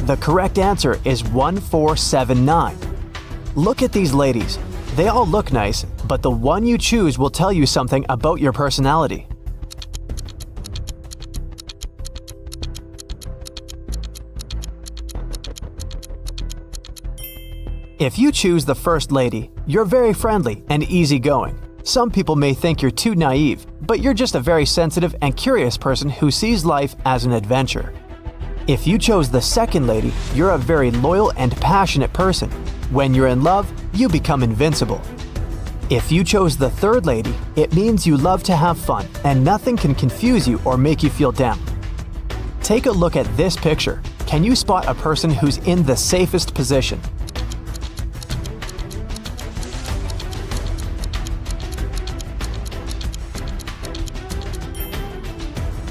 The correct answer is 1479. Look at these ladies. They all look nice, but the one you choose will tell you something about your personality. If you choose the first lady, you're very friendly and easygoing. Some people may think you're too naive, but you're just a very sensitive and curious person who sees life as an adventure. If you chose the second lady, you're a very loyal and passionate person. When you're in love, you become invincible. If you chose the third lady, it means you love to have fun and nothing can confuse you or make you feel down. Take a look at this picture. Can you spot a person who's in the safest position?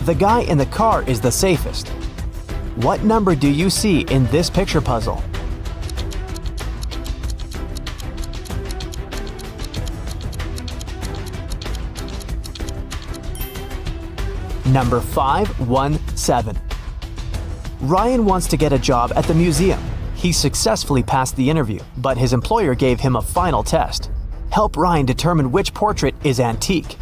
the guy in the car is the safest. What number do you see in this picture puzzle? Number 517. Ryan wants to get a job at the museum. He successfully passed the interview, but his employer gave him a final test. Help Ryan determine which portrait is antique.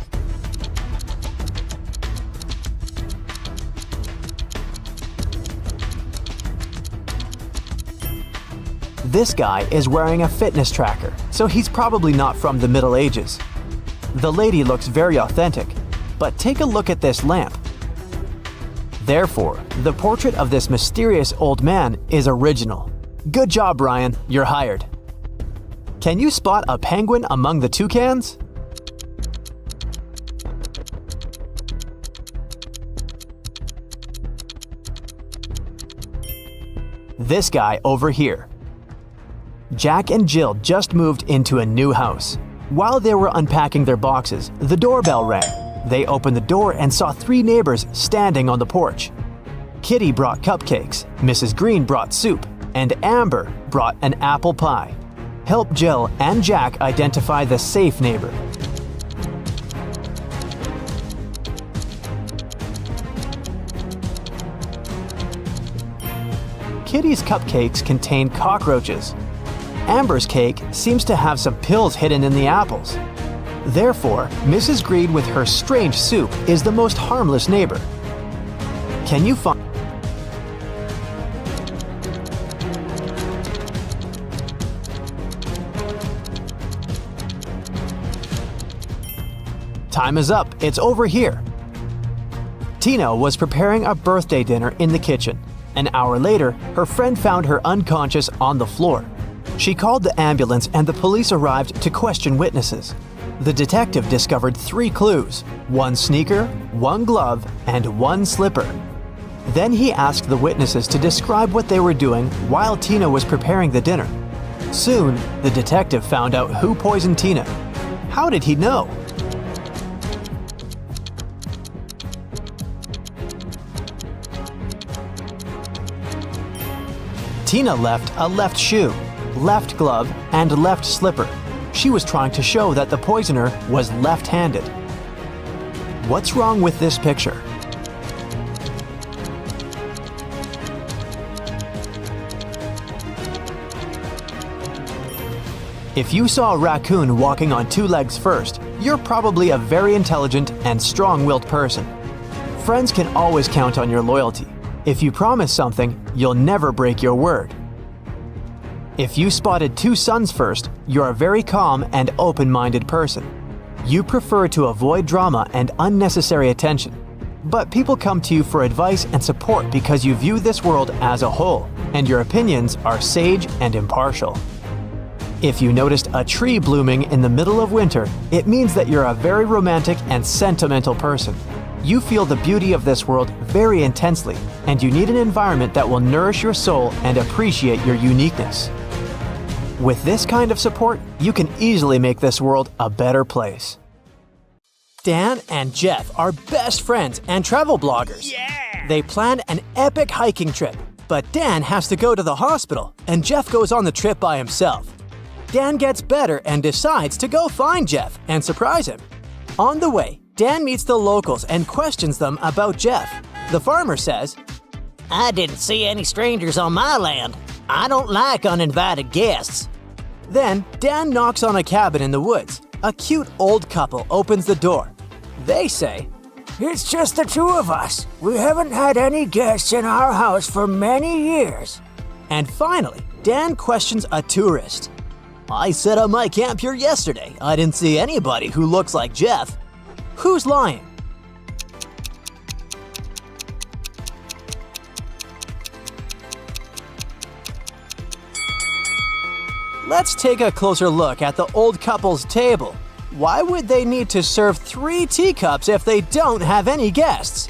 This guy is wearing a fitness tracker, so he's probably not from the Middle Ages. The lady looks very authentic, but take a look at this lamp. Therefore, the portrait of this mysterious old man is original. Good job, Ryan, you're hired. Can you spot a penguin among the toucans? This guy over here. Jack and Jill just moved into a new house. While they were unpacking their boxes, the doorbell rang. They opened the door and saw 3 neighbors standing on the porch. Kitty brought cupcakes, Mrs. Green brought soup, and Amber brought an apple pie. Help Jill and Jack identify the safe neighbor. Kitty's cupcakes contain cockroaches. Amber's cake seems to have some pills hidden in the apples. Therefore, Mrs. Green with her strange soup is the most harmless neighbor. Can you find... Time is up, it's over here. Tina was preparing a birthday dinner in the kitchen. An hour later, her friend found her unconscious on the floor. She called the ambulance and the police arrived to question witnesses. The detective discovered 3 clues: 1 sneaker, 1 glove, and 1 slipper. Then he asked the witnesses to describe what they were doing while Tina was preparing the dinner. Soon, the detective found out who poisoned Tina. How did he know? Tina left a left shoe, left glove, and left slipper. She was trying to show that the poisoner was left-handed. What's wrong with this picture? If you saw a raccoon walking on 2 legs first, you're probably a very intelligent and strong-willed person. Friends can always count on your loyalty. If you promise something, you'll never break your word. If you spotted 2 suns first, you're a very calm and open-minded person. You prefer to avoid drama and unnecessary attention. But people come to you for advice and support because you view this world as a whole, and your opinions are sage and impartial. If you noticed a tree blooming in the middle of winter, it means that you're a very romantic and sentimental person. You feel the beauty of this world very intensely, and you need an environment that will nourish your soul and appreciate your uniqueness. With this kind of support, you can easily make this world a better place. Dan and Jeff are best friends and travel bloggers. Yeah! They plan an epic hiking trip, but Dan has to go to the hospital, and Jeff goes on the trip by himself. Dan gets better and decides to go find Jeff and surprise him. On the way, Dan meets the locals and questions them about Jeff. The farmer says, I didn't see any strangers on my land. I don't like uninvited guests. Then, Dan knocks on a cabin in the woods. A cute old couple opens the door. They say, It's just the 2 of us. We haven't had any guests in our house for many years. And finally, Dan questions a tourist. I set up my camp here yesterday. I didn't see anybody who looks like Jeff. Who's lying? Let's take a closer look at the old couple's table. Why would they need to serve 3 teacups if they don't have any guests?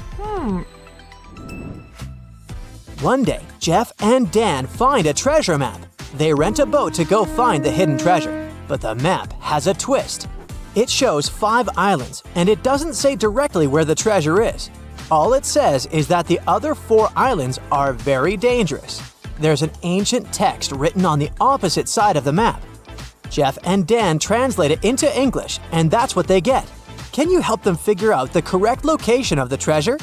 One day, Jeff and Dan find a treasure map. They rent a boat to go find the hidden treasure, but the map has a twist. It shows 5 islands, and it doesn't say directly where the treasure is. All it says is that the other 4 islands are very dangerous. There's an ancient text written on the opposite side of the map. Jeff and Dan translate it into English, and that's what they get. Can you help them figure out the correct location of the treasure?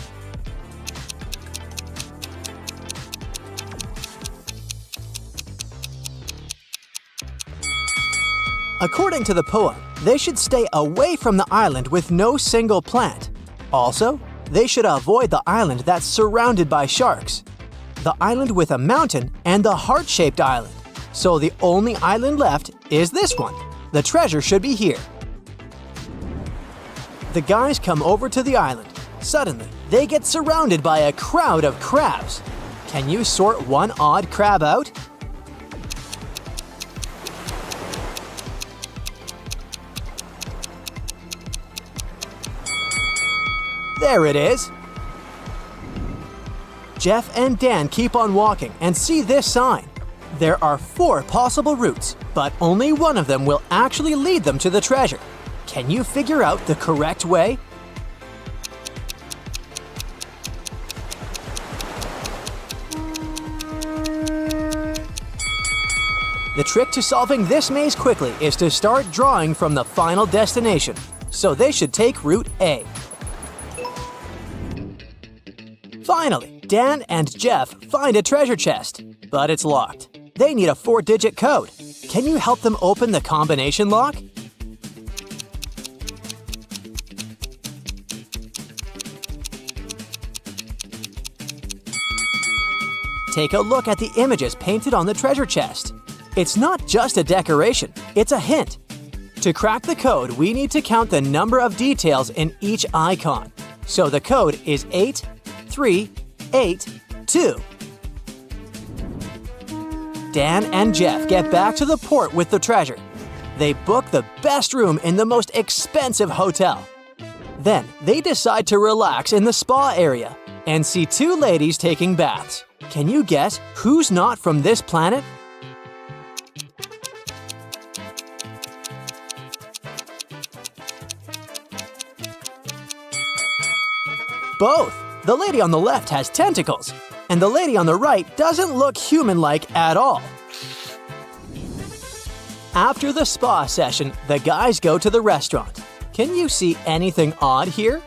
According to the poem, they should stay away from the island with no single plant. Also, they should avoid the island that's surrounded by sharks, the island with a mountain, and the heart-shaped island. So the only island left is this one. The treasure should be here. The guys come over to the island. Suddenly, they get surrounded by a crowd of crabs. Can you sort one odd crab out? There it is! Jeff and Dan keep on walking and see this sign. There are 4 possible routes, but only one of them will actually lead them to the treasure. Can you figure out the correct way? The trick to solving this maze quickly is to start drawing from the final destination, so they should take route A. Finally, Dan and Jeff find a treasure chest, but it's locked. They need a 4-digit code. Can you help them open the combination lock? Take a look at the images painted on the treasure chest. It's not just a decoration, it's a hint. To crack the code, we need to count the number of details in each icon. So the code is 8382. Dan and Jeff get back to the port with the treasure. They book the best room in the most expensive hotel. Then they decide to relax in the spa area and see 2 ladies taking baths. Can you guess who's not from this planet? Both! The lady on the left has tentacles, and the lady on the right doesn't look human-like at all. After the spa session, the guys go to the restaurant. Can you see anything odd here?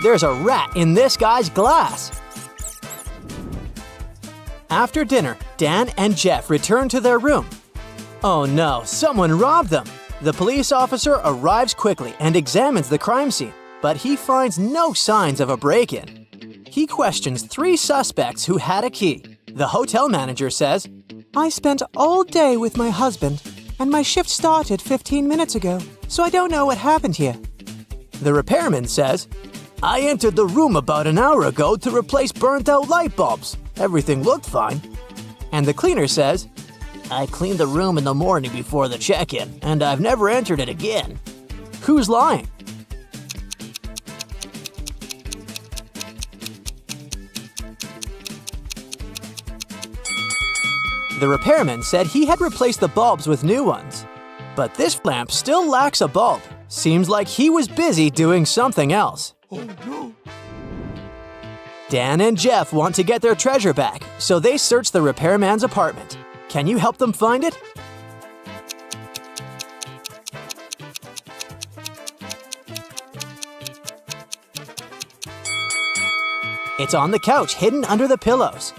There's a rat in this guy's glass. After dinner, Dan and Jeff return to their room. Oh no, someone robbed them! The police officer arrives quickly and examines the crime scene, but he finds no signs of a break-in. He questions 3 suspects who had a key. The hotel manager says, I spent all day with my husband, and my shift started 15 minutes ago, so I don't know what happened here. The repairman says, I entered the room about an hour ago to replace burnt-out light bulbs. Everything looked fine. And the cleaner says, I cleaned the room in the morning before the check-in, and I've never entered it again. Who's lying? The repairman said he had replaced the bulbs with new ones. But this lamp still lacks a bulb. Seems like he was busy doing something else. Oh no! Dan and Jeff want to get their treasure back, so they search the repairman's apartment. Can you help them find it? It's on the couch, hidden under the pillows.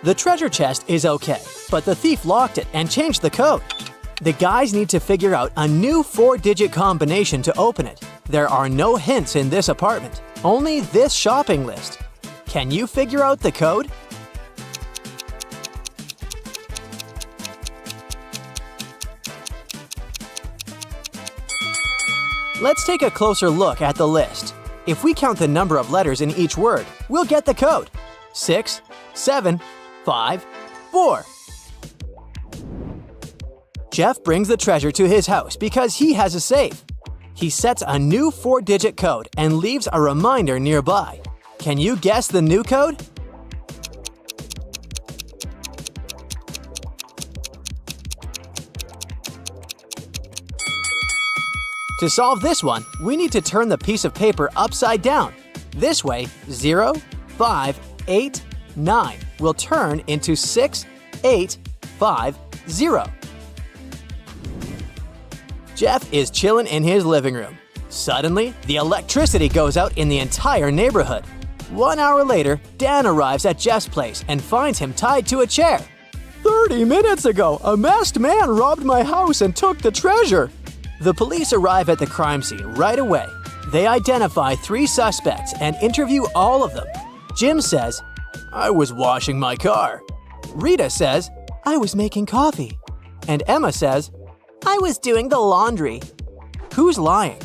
The treasure chest is okay, but the thief locked it and changed the code. The guys need to figure out a new 4-digit combination to open it. There are no hints in this apartment, only this shopping list. Can you figure out the code? Let's take a closer look at the list. If we count the number of letters in each word, we'll get the code. 6, 7, 5, 4. Jeff brings the treasure to his house because he has a safe. He sets a new 4-digit code and leaves a reminder nearby. Can you guess the new code? To solve this one, we need to turn the piece of paper upside down. This way, 0, 5, 8, 9 will turn into 6, 8, 5, 0. Jeff is chilling in his living room. Suddenly, the electricity goes out in the entire neighborhood. 1 hour later, Dan arrives at Jeff's place and finds him tied to a chair. 30 minutes ago, a masked man robbed my house and took the treasure. The police arrive at the crime scene right away. They identify 3 suspects and interview all of them. Jim says, "I was washing my car." Rita says, I was making coffee. and Emma says, I was doing the laundry. "Who's lying?"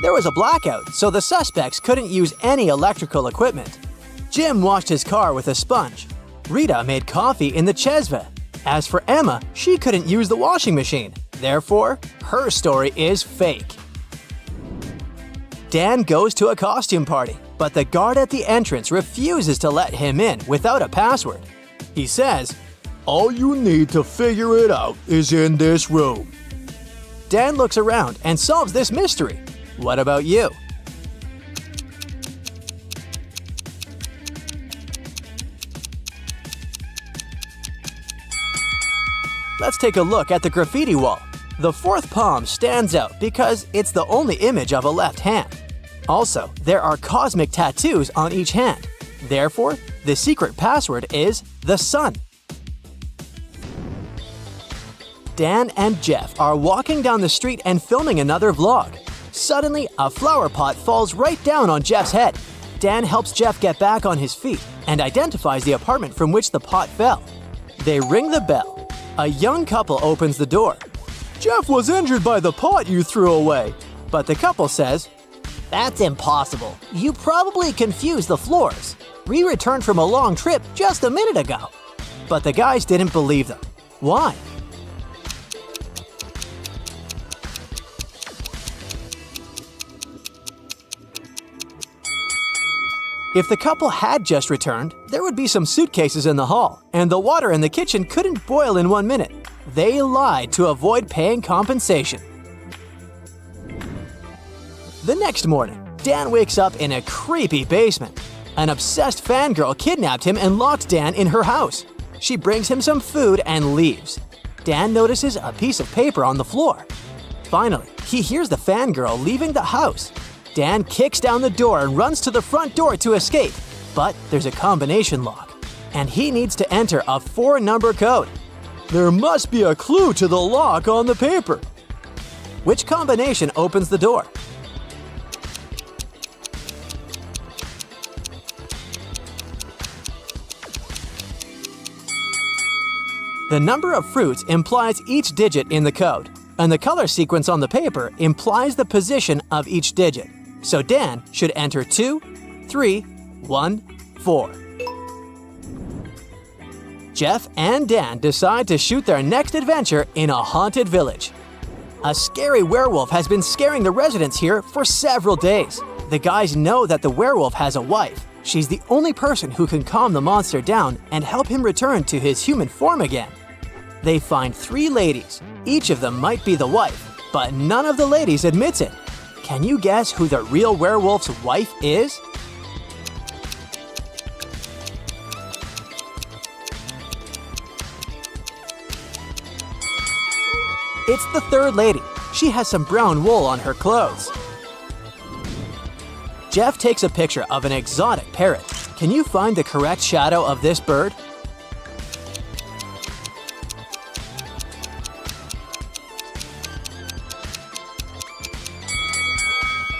There was a blackout, so the suspects couldn't use any electrical equipment. Jim washed his car with a sponge. Rita made coffee in the Chesva. As for Emma, she couldn't use the washing machine. Therefore, her story is fake. Dan goes to a costume party, but the guard at the entrance refuses to let him in without a password. He says, All you need to figure it out is in this room. Dan looks around and solves this mystery. What about you? Let's take a look at the graffiti wall. The 4th palm stands out because it's the only image of a left hand. Also, there are cosmic tattoos on each hand. Therefore, the secret password is the sun. Dan and Jeff are walking down the street and filming another vlog. Suddenly, a flower pot falls right down on Jeff's head. Dan helps Jeff get back on his feet and identifies the apartment from which the pot fell. They ring the bell. A young couple opens the door. Jeff was injured by the pot you threw away. But the couple says, That's impossible. You probably confused the floors. We returned from a long trip just a minute ago. but the guys didn't believe them. Why? If the couple had just returned, there would be some suitcases in the hall, and the water in the kitchen couldn't boil in 1 minute. They lied to avoid paying compensation. The next morning, Dan wakes up in a creepy basement. An obsessed fangirl kidnapped him and locked Dan in her house. She brings him some food and leaves. Dan notices a piece of paper on the floor. Finally, he hears the fangirl leaving the house. Dan kicks down the door and runs to the front door to escape, but there's a combination lock, and he needs to enter a 4-number code. There must be a clue to the lock on the paper. Which combination opens the door? The number of fruits implies each digit in the code, and the color sequence on the paper implies the position of each digit. So Dan should enter 2, 3, 1, 4. Jeff and Dan decide to shoot their next adventure in a haunted village. A scary werewolf has been scaring the residents here for several days. The guys know that the werewolf has a wife. She's the only person who can calm the monster down and help him return to his human form again. They find 3 ladies. Each of them might be the wife, but none of the ladies admits it. Can you guess who the real werewolf's wife is? It's the 3rd lady. She has some brown wool on her clothes. Jeff takes a picture of an exotic parrot. Can you find the correct shadow of this bird?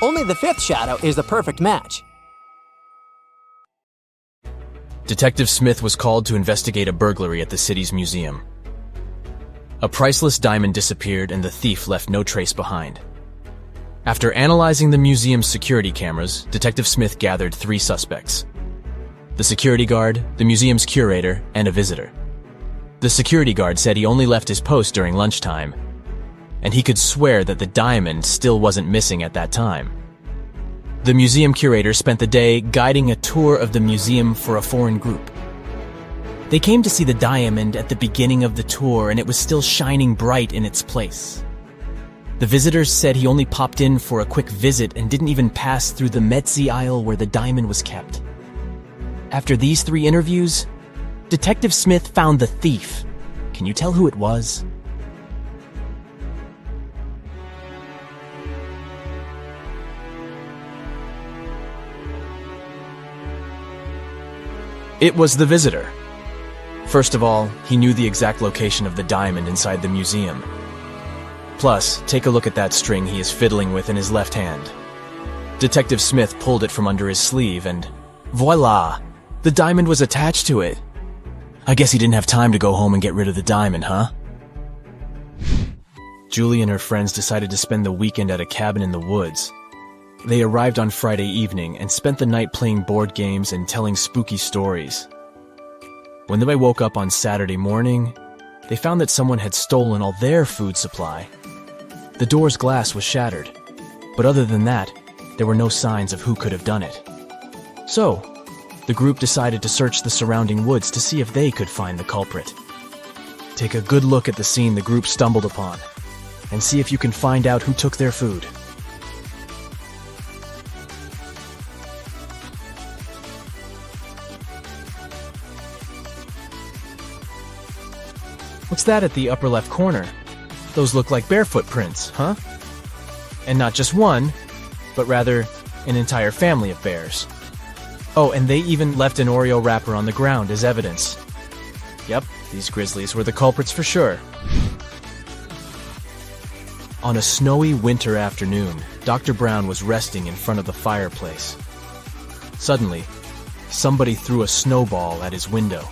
Only the 5th shadow is the perfect match. Detective Smith was called to investigate a burglary at the city's museum. A priceless diamond disappeared and the thief left no trace behind. After analyzing the museum's security cameras, Detective Smith gathered 3 suspects: the security guard, the museum's curator, and a visitor. The security guard said he only left his post during lunchtime, and he could swear that the diamond still wasn't missing at that time. The museum curator spent the day guiding a tour of the museum for a foreign group. They came to see the diamond at the beginning of the tour, and it was still shining bright in its place. The visitors said he only popped in for a quick visit and didn't even pass through the Metzi aisle where the diamond was kept. After these 3 interviews, Detective Smith found the thief. Can you tell who it was? It was the visitor. First of all, he knew the exact location of the diamond inside the museum. Plus, take a look at that string he is fiddling with in his left hand. Detective Smith pulled it from under his sleeve and voila! The diamond was attached to it. I guess he didn't have time to go home and get rid of the diamond, huh? Julie and her friends decided to spend the weekend at a cabin in the woods. They arrived on Friday evening and spent the night playing board games and telling spooky stories. When they woke up on Saturday morning, they found that someone had stolen all their food supply. The door's glass was shattered, but other than that, there were no signs of who could have done it. So, the group decided to search the surrounding woods to see if they could find the culprit. Take a good look at the scene the group stumbled upon, and see if you can find out who took their food. What's that at the upper left corner? Those look like bear footprints, huh? And not just one, but rather an entire family of bears. Oh, and they even left an Oreo wrapper on the ground as evidence. Yep, these grizzlies were the culprits for sure. On a snowy winter afternoon, Dr. Brown was resting in front of the fireplace. Suddenly, somebody threw a snowball at his window.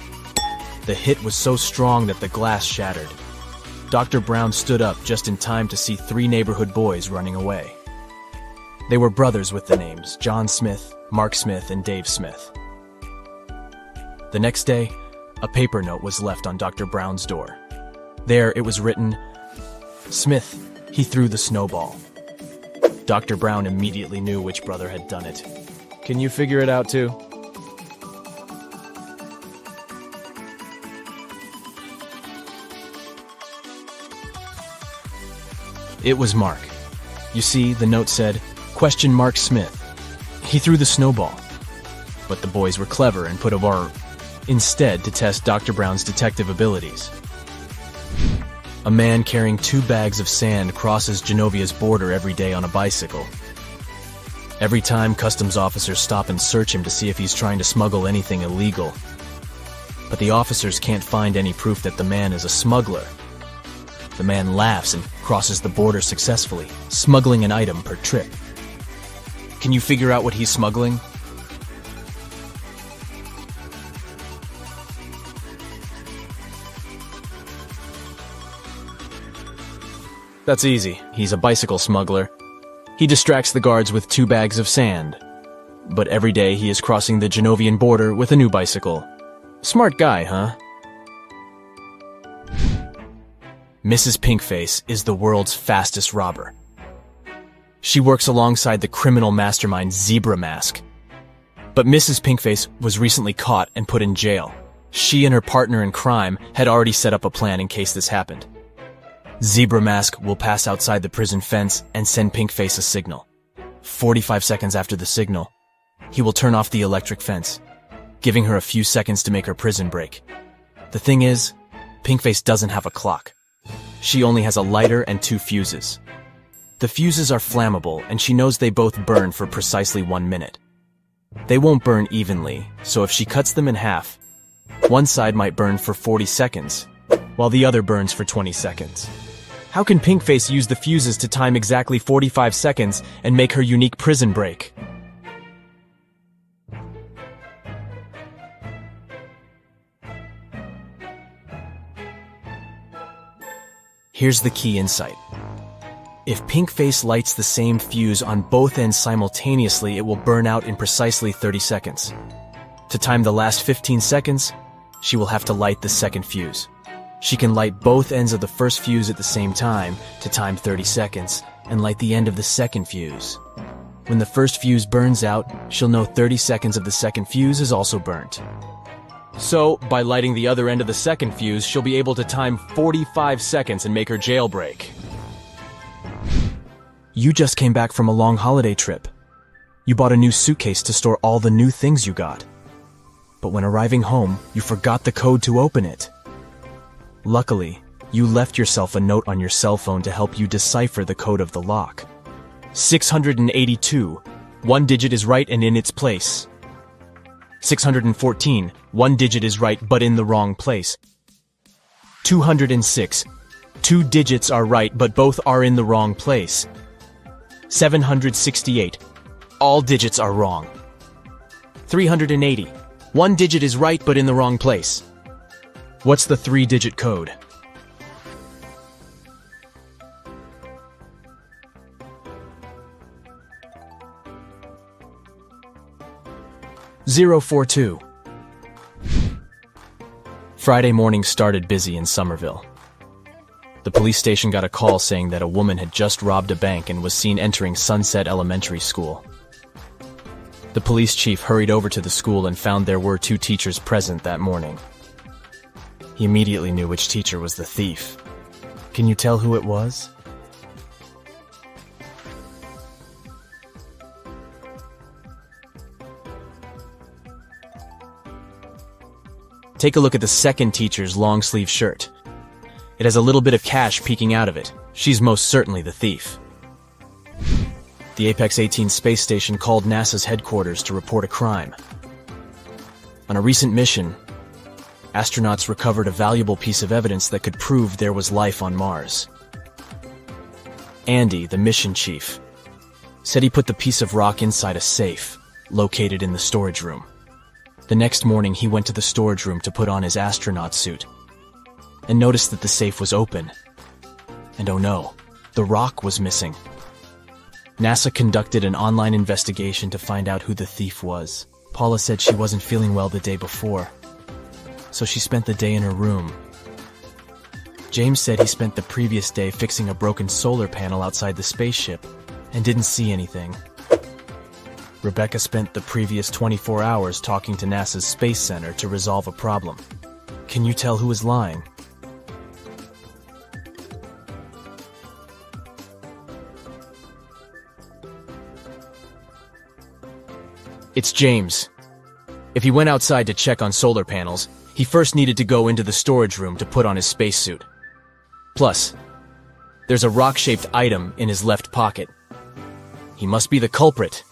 The hit was so strong that the glass shattered. Dr. Brown stood up just in time to see 3 neighborhood boys running away. They were brothers with the names John Smith, Mark Smith, and Dave Smith. The next day, a paper note was left on Dr. Brown's door. There it was written, "Smith, he threw the snowball." Dr. Brown immediately knew which brother had done it. Can you figure it out too? It was Mark. You see, the note said, "Question Mark Smith. He threw the snowball." But the boys were clever and put a bar instead to test Dr. Brown's detective abilities. A man carrying 2 bags of sand crosses Genovia's border every day on a bicycle. Every time, customs officers stop and search him to see if he's trying to smuggle anything illegal. But the officers can't find any proof that the man is a smuggler. The man laughs and crosses the border successfully, smuggling an item per trip. Can you figure out what he's smuggling? That's easy. He's a bicycle smuggler. He distracts the guards with 2 bags of sand. But every day he is crossing the Genovian border with a new bicycle. Smart guy, huh? Mrs. Pinkface is the world's fastest robber. She works alongside the criminal mastermind Zebra Mask. But Mrs. Pinkface was recently caught and put in jail. She and her partner in crime had already set up a plan in case this happened. Zebra Mask will pass outside the prison fence and send Pinkface a signal. 45 seconds after the signal, he will turn off the electric fence, giving her a few seconds to make her prison break. The thing is, Pinkface doesn't have a clock. She only has a lighter and 2 fuses. The fuses are flammable, and she knows they both burn for precisely 1 minute. They won't burn evenly, so if she cuts them in half, one side might burn for 40 seconds, while the other burns for 20 seconds. How can Pinkface use the fuses to time exactly 45 seconds and make her unique prison break? Here's the key insight. If Pinkface lights the same fuse on both ends simultaneously, it will burn out in precisely 30 seconds. To time the last 15 seconds, she will have to light the second fuse. She can light both ends of the first fuse at the same time to time 30 seconds and light the end of the second fuse. When the first fuse burns out, she'll know 30 seconds of the second fuse is also burnt. So, by lighting the other end of the second fuse, she'll be able to time 45 seconds and make her jailbreak. You just came back from a long holiday trip. You bought a new suitcase to store all the new things you got. But when arriving home, you forgot the code to open it. Luckily, you left yourself a note on your cell phone to help you decipher the code of the lock. 682. One digit is right and in its place. 614. One digit is right but in the wrong place. 206. Two digits are right but both are in the wrong place. 768. All digits are wrong. 380. One digit is right but in the wrong place. What's the 3-digit code? (042). Friday morning started busy in Somerville. The police station got a call saying that a woman had just robbed a bank and was seen entering Sunset Elementary School. The police chief hurried over to the school and found there were 2 teachers present that morning. He immediately knew which teacher was the thief. Can you tell who it was? Take a look at the second teacher's long-sleeve shirt. It has a little bit of cash peeking out of it. She's most certainly the thief. The Apex 18 space station called NASA's headquarters to report a crime. On a recent mission, astronauts recovered a valuable piece of evidence that could prove there was life on Mars. Andy, the mission chief, said he put the piece of rock inside a safe located in the storage room. The next morning, he went to the storage room to put on his astronaut suit and noticed that the safe was open. And oh no, the rock was missing. NASA conducted an online investigation to find out who the thief was. Paula said she wasn't feeling well the day before, so she spent the day in her room. James said he spent the previous day fixing a broken solar panel outside the spaceship and didn't see anything. Rebecca spent the previous 24 hours talking to NASA's Space Center to resolve a problem. Can you tell who is lying? It's James. If he went outside to check on solar panels, he first needed to go into the storage room to put on his spacesuit. Plus, there's a rock-shaped item in his left pocket. He must be the culprit.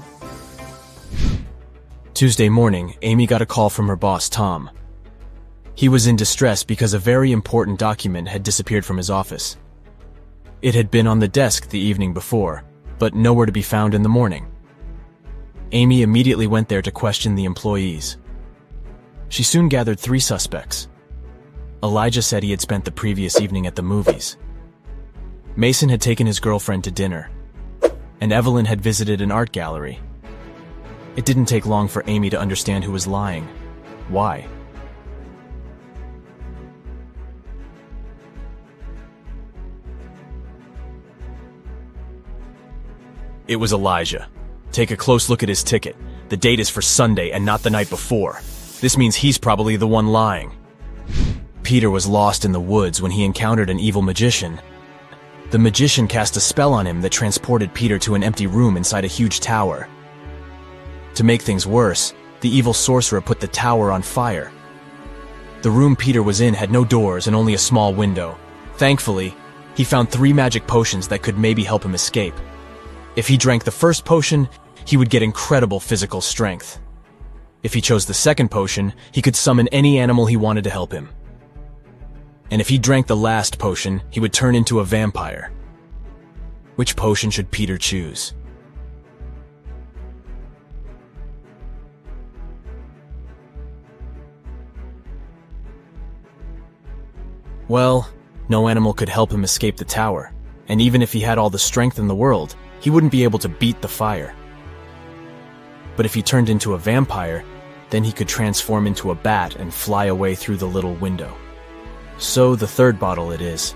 Tuesday morning, Amy got a call from her boss, Tom. He was in distress because a very important document had disappeared from his office. It had been on the desk the evening before, but nowhere to be found in the morning. Amy immediately went there to question the employees. She soon gathered 3 suspects. Elijah said he had spent the previous evening at the movies. Mason had taken his girlfriend to dinner, and Evelyn had visited an art gallery. It didn't take long for Amy to understand who was lying. Why? It was Elijah. Take a close look at his ticket. The date is for Sunday and not the night before. This means he's probably the one lying. Peter was lost in the woods when he encountered an evil magician. The magician cast a spell on him that transported Peter to an empty room inside a huge tower. To make things worse, the evil sorcerer put the tower on fire. The room Peter was in had no doors and only a small window. Thankfully, he found 3 magic potions that could maybe help him escape. If he drank the first potion, he would get incredible physical strength. If he chose the second potion, he could summon any animal he wanted to help him. And if he drank the last potion, he would turn into a vampire. Which potion should Peter choose? Well, no animal could help him escape the tower, and even if he had all the strength in the world, he wouldn't be able to beat the fire. But if he turned into a vampire, then he could transform into a bat and fly away through the little window. So the third bottle it is.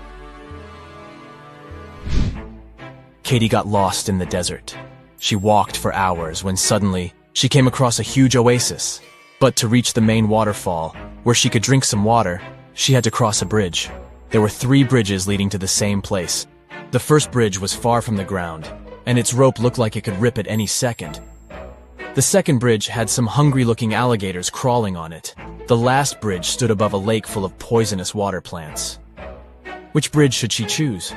Katie got lost in the desert. She walked for hours when suddenly she came across a huge oasis. But to reach the main waterfall, Where she could drink some water, she had to cross a bridge. There were 3 bridges leading to the same place. The first bridge was far from the ground, and its rope looked like it could rip at any second. The second bridge had some hungry-looking alligators crawling on it. The last bridge stood above a lake full of poisonous water plants. Which bridge should she choose?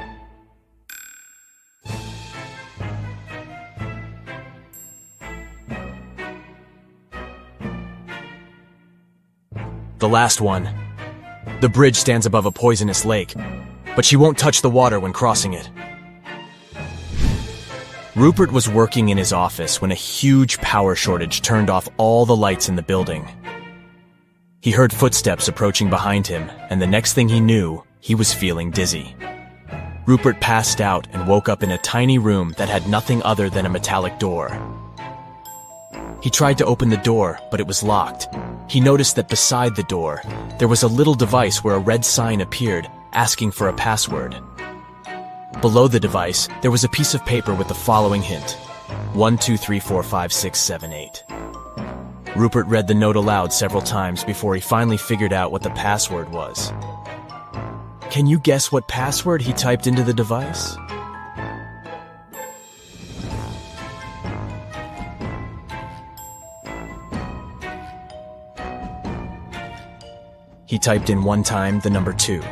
The last one. The bridge stands above a poisonous lake, but she won't touch the water when crossing it. Rupert was working in his office when a huge power shortage turned off all the lights in the building. He heard footsteps approaching behind him, and the next thing he knew, he was feeling dizzy. Rupert passed out and woke up in a tiny room that had nothing other than a metallic door. He tried to open the door, but it was locked. He noticed that beside the door, there was a little device where a red sign appeared, asking for a password. Below the device, there was a piece of paper with the following hint: 1, 2, 3, 4, 5, 6, 7, 8. Rupert read the note aloud several times before he finally figured out what the password was. Can you guess what password he typed into the device? He typed in 1 time the number 2,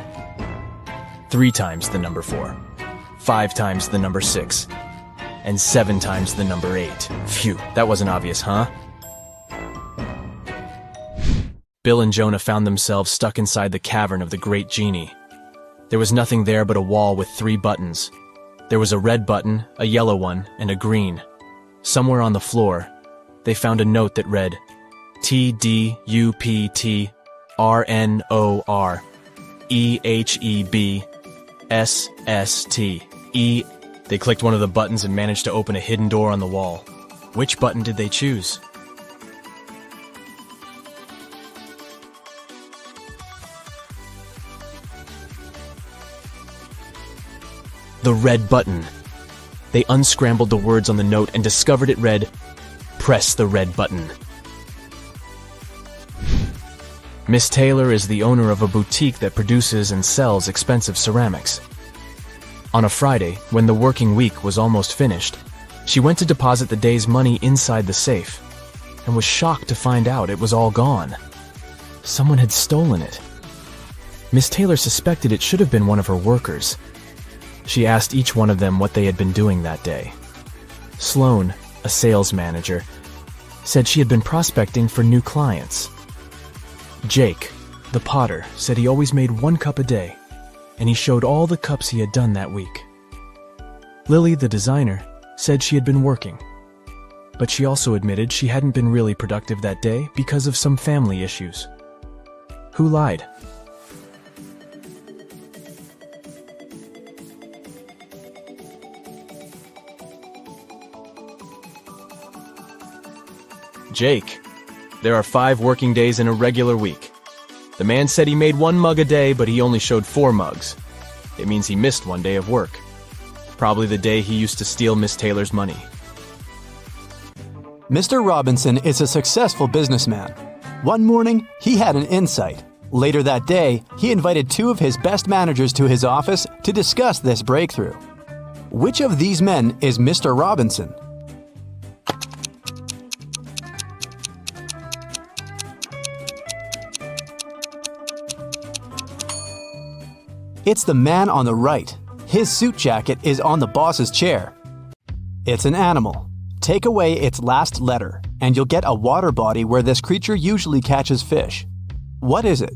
3 times the number 4, 5 times the number 6, and 7 times the number 8. Phew, that wasn't obvious, huh? Bill and Jonah found themselves stuck inside the cavern of the Great Genie. There was nothing there but a wall with 3 buttons. There was a red button, a yellow one, and a green. Somewhere on the floor, they found a note that read, TDUPT RNOREHEBSSTE. They clicked one of the buttons and managed to open a hidden door on the wall. Which button did they choose? The red button. They unscrambled the words on the note and discovered it read, "Press the red button." Miss Taylor is the owner of a boutique that produces and sells expensive ceramics. On a Friday, when the working week was almost finished, she went to deposit the day's money inside the safe and was shocked to find out it was all gone. Someone had stolen it. Miss Taylor suspected it should have been one of her workers. She asked each one of them what they had been doing that day. Sloane, a sales manager, said she had been prospecting for new clients. Jake, the potter, said he always made 1 cup a day, and he showed all the cups he had done that week. Lily, the designer, said she had been working, but she also admitted she hadn't been really productive that day because of some family issues. Who lied? Jake. There are 5 working days in a regular week. The man said he made 1 mug a day, but he only showed 4 mugs. It means he missed 1 day of work. Probably the day he used to steal Miss Taylor's money. Mr. Robinson is a successful businessman. One morning, he had an insight. Later that day, he invited 2 of his best managers to his office to discuss this breakthrough. Which of these men is Mr. Robinson? It's the man on the right. His suit jacket is on the boss's chair. It's an animal. Take away its last letter, and you'll get a water body where this creature usually catches fish. What is it?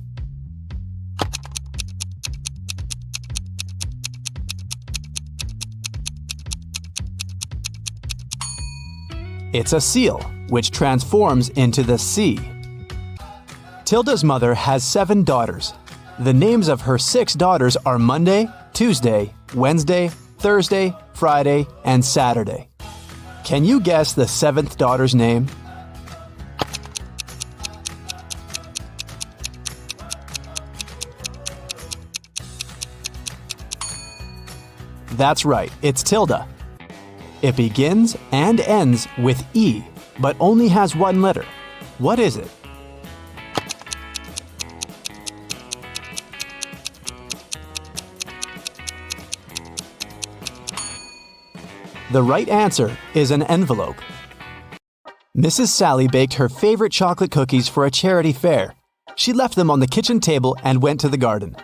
It's a seal, which transforms into the sea. Tilda's mother has 7 daughters. The names of her 6 daughters are Monday, Tuesday, Wednesday, Thursday, Friday, and Saturday. Can you guess the 7th daughter's name? That's right, it's Tilda. It begins and ends with E, but only has 1 letter. What is it? The right answer is an envelope. Mrs. Sally baked her favorite chocolate cookies for a charity fair. She left them on the kitchen table and went to the garden.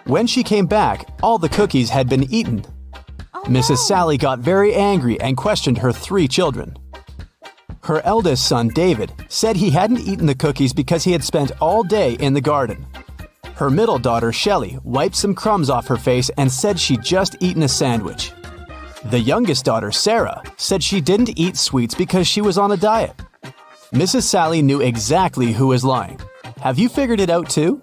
When she came back, all the cookies had been eaten. Mrs. Sally got very angry and questioned her 3 children. Her eldest son, David, said he hadn't eaten the cookies because he had spent all day in the garden. Her middle daughter, Shelley, wiped some crumbs off her face and said she'd just eaten a sandwich. The youngest daughter, Sarah, said she didn't eat sweets because she was on a diet. Mrs. Sally knew exactly who was lying. Have you figured it out too?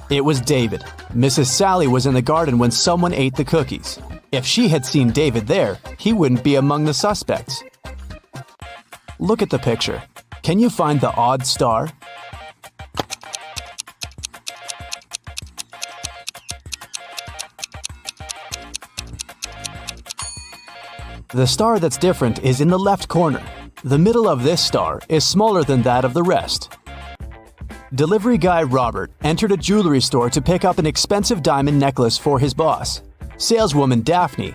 It was David. Mrs. Sally was in the garden when someone ate the cookies. If she had seen David there, he wouldn't be among the suspects. Look at the picture. Can you find the odd star? The star that's different is in the left corner. The middle of this star is smaller than that of the rest. Delivery guy Robert entered a jewelry store to pick up an expensive diamond necklace for his boss. Saleswoman Daphne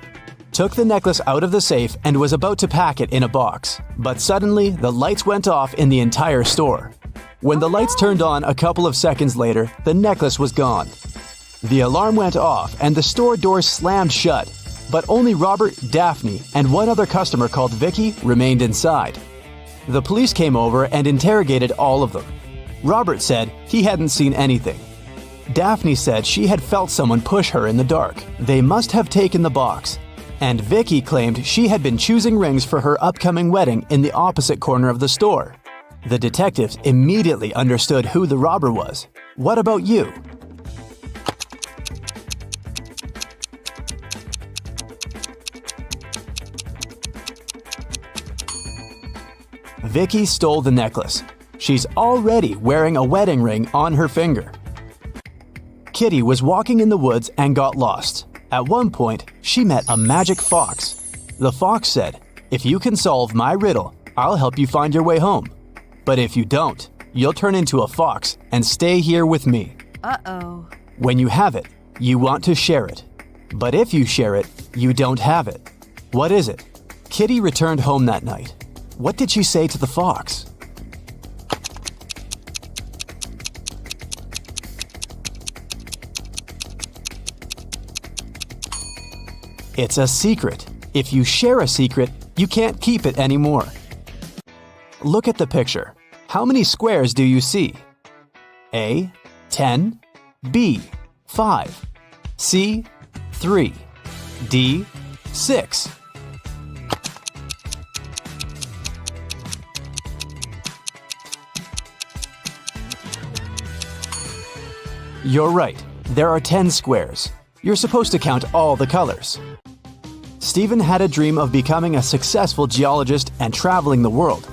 took the necklace out of the safe and was about to pack it in a box. But suddenly, the lights went off in the entire store. When the lights turned on a couple of seconds later, the necklace was gone. The alarm went off and the store doors slammed shut. But only Robert, Daphne, and one other customer called Vicky remained inside. The police came over and interrogated all of them. Robert said he hadn't seen anything. Daphne said she had felt someone push her in the dark. They must have taken the box. And Vicky claimed she had been choosing rings for her upcoming wedding in the opposite corner of the store. The detectives immediately understood who the robber was. What about you? Vicky stole the necklace. She's already wearing a wedding ring on her finger. Kitty was walking in the woods and got lost. At one point, she met a magic fox. The fox said, "If you can solve my riddle, I'll help you find your way home. But if you don't, you'll turn into a fox and stay here with me." Uh-oh. When you have it, you want to share it. But if you share it, you don't have it. What is it? Kitty returned home that night. What did she say to the fox? It's a secret. If you share a secret, you can't keep it anymore. Look at the picture. How many squares do you see? A, 10, B, 5, C, 3, D, 6. You're right. There are 10 squares. You're supposed to count all the colors. Stephen had a dream of becoming a successful geologist and traveling the world.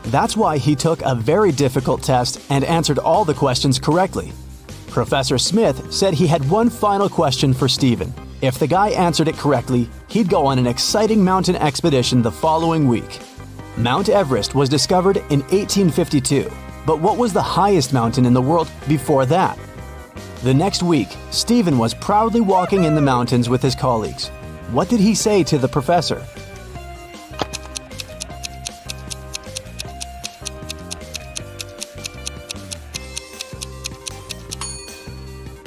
That's why he took a very difficult test and answered all the questions correctly. Professor Smith said he had one final question for Stephen. If the guy answered it correctly, he'd go on an exciting mountain expedition the following week. Mount Everest was discovered in 1852, but what was the highest mountain in the world before that? The next week, Stephen was proudly walking in the mountains with his colleagues. What did he say to the professor?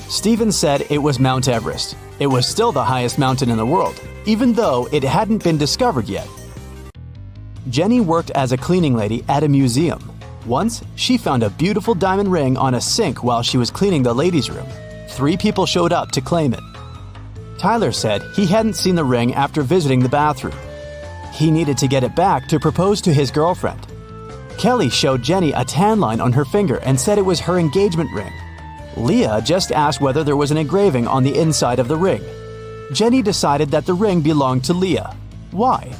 Stephen said it was Mount Everest. It was still the highest mountain in the world, even though it hadn't been discovered yet. Jenny worked as a cleaning lady at a museum. Once, she found a beautiful diamond ring on a sink while she was cleaning the ladies' room. 3 people showed up to claim it. Tyler said he hadn't seen the ring after visiting the bathroom. He needed to get it back to propose to his girlfriend. Kelly showed Jenny a tan line on her finger and said it was her engagement ring. Leah just asked whether there was an engraving on the inside of the ring. Jenny decided that the ring belonged to Leah. Why?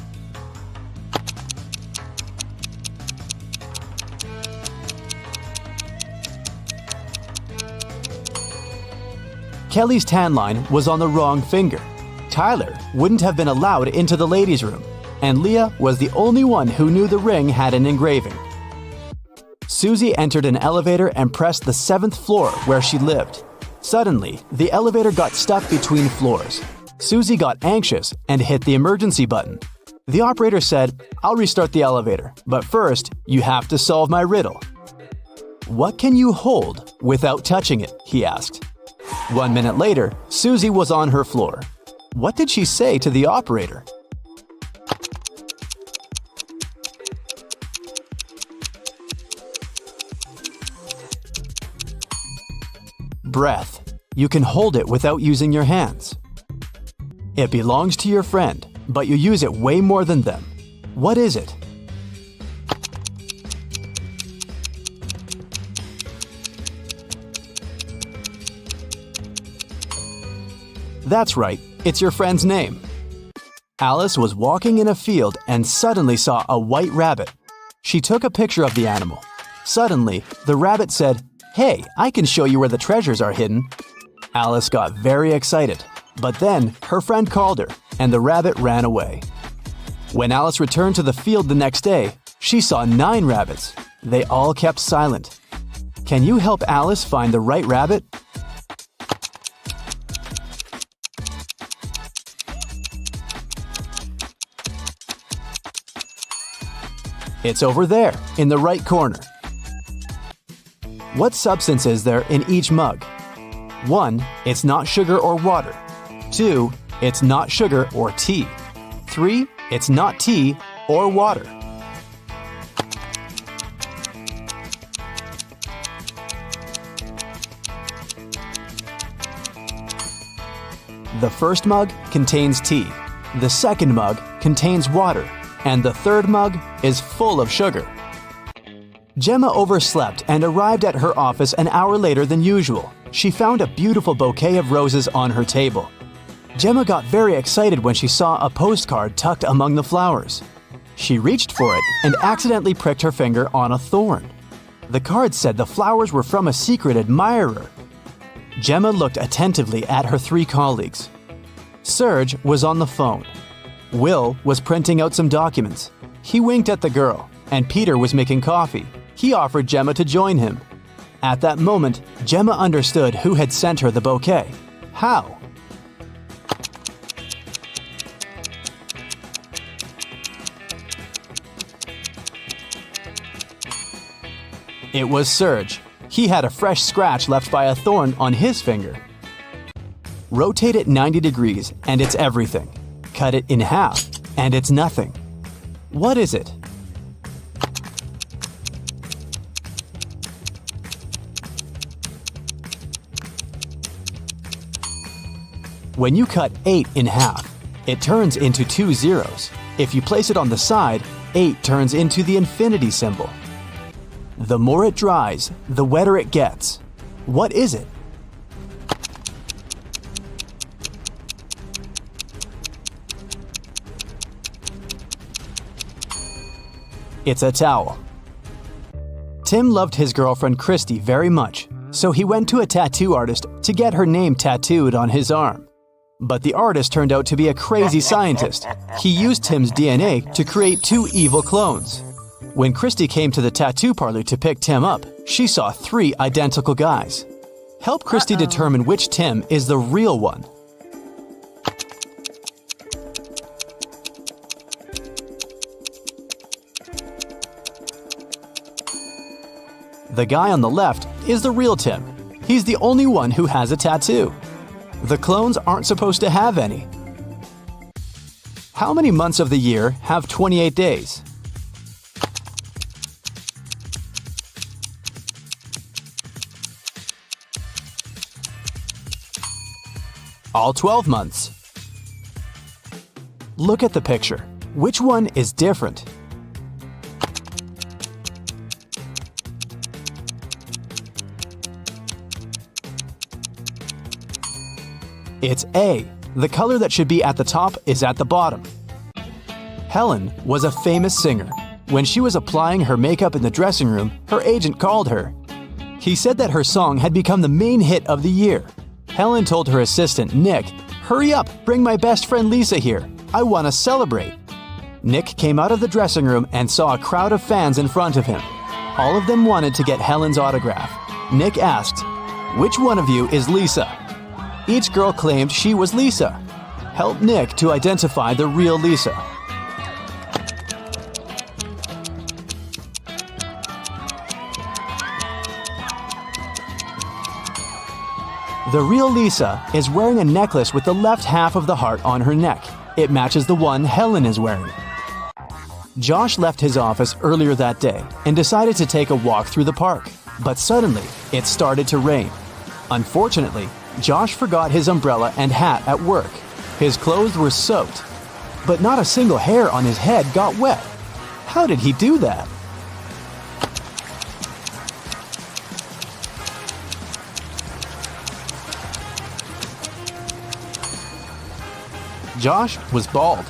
Kelly's tan line was on the wrong finger. Tyler wouldn't have been allowed into the ladies' room, and Leah was the only one who knew the ring had an engraving. Susie entered an elevator and pressed the 7th floor where she lived. Suddenly, the elevator got stuck between floors. Susie got anxious and hit the emergency button. The operator said, "I'll restart the elevator, but first, you have to solve my riddle." "What can you hold without touching it?" he asked. 1 minute later, Susie was on her floor. What did she say to the operator? Breath. You can hold it without using your hands. It belongs to your friend, but you use it way more than them. What is it? That's right, it's your friend's name. Alice was walking in a field and suddenly saw a white rabbit. She took a picture of the animal. Suddenly, the rabbit said, "Hey, I can show you where the treasures are hidden." Alice got very excited, but then her friend called her and the rabbit ran away. When Alice returned to the field the next day, she saw 9 rabbits. They all kept silent. Can you help Alice find the right rabbit? It's over there, in the right corner. What substance is there in each mug? 1. It's not sugar or water. 2. It's not sugar or tea. 3. It's not tea or water. The first mug contains tea. The second mug contains water. And the third mug is full of sugar. Gemma overslept and arrived at her office an hour later than usual. She found a beautiful bouquet of roses on her table. Gemma got very excited when she saw a postcard tucked among the flowers. She reached for it and accidentally pricked her finger on a thorn. The card said the flowers were from a secret admirer. Gemma looked attentively at her 3 colleagues. Serge was on the phone. Will was printing out some documents. He winked at the girl, and Peter was making coffee. He offered Gemma to join him. At that moment, Gemma understood who had sent her the bouquet. How? It was Serge. He had a fresh scratch left by a thorn on his finger. Rotate it 90 degrees, and it's everything. Cut it in half, and it's nothing. What is it? When you cut 8 in half, it turns into 2 zeros. If you place it on the side, 8 turns into the infinity symbol. The more it dries, the wetter it gets. What is it? It's a towel. Tim loved his girlfriend Christy very much, so he went to a tattoo artist to get her name tattooed on his arm. But the artist turned out to be a crazy scientist. He used Tim's DNA to create 2 evil clones. When Christy came to the tattoo parlor to pick Tim up, she saw 3 identical guys. Help Christy determine which Tim is the real one. The guy on the left is the real Tim. He's the only one who has a tattoo. The clones aren't supposed to have any. How many months of the year have 28 days? All 12 months. Look at the picture. Which one is different? It's A. The color that should be at the top is at the bottom. Helen was a famous singer. When she was applying her makeup in the dressing room, her agent called her. He said that her song had become the main hit of the year. Helen told her assistant, Nick, "Hurry up, bring my best friend Lisa here. I want to celebrate." Nick came out of the dressing room and saw a crowd of fans in front of him. All of them wanted to get Helen's autograph. Nick asked, "Which one of you is Lisa?" Each girl claimed she was Lisa. Help Nick to identify the real Lisa. The real Lisa is wearing a necklace with the left half of the heart on her neck. It matches the one Helen is wearing. Josh left his office earlier that day and decided to take a walk through the park. But suddenly, it started to rain. Unfortunately, Josh forgot his umbrella and hat at work. His clothes were soaked, but not a single hair on his head got wet. How did he do that? Josh was bald.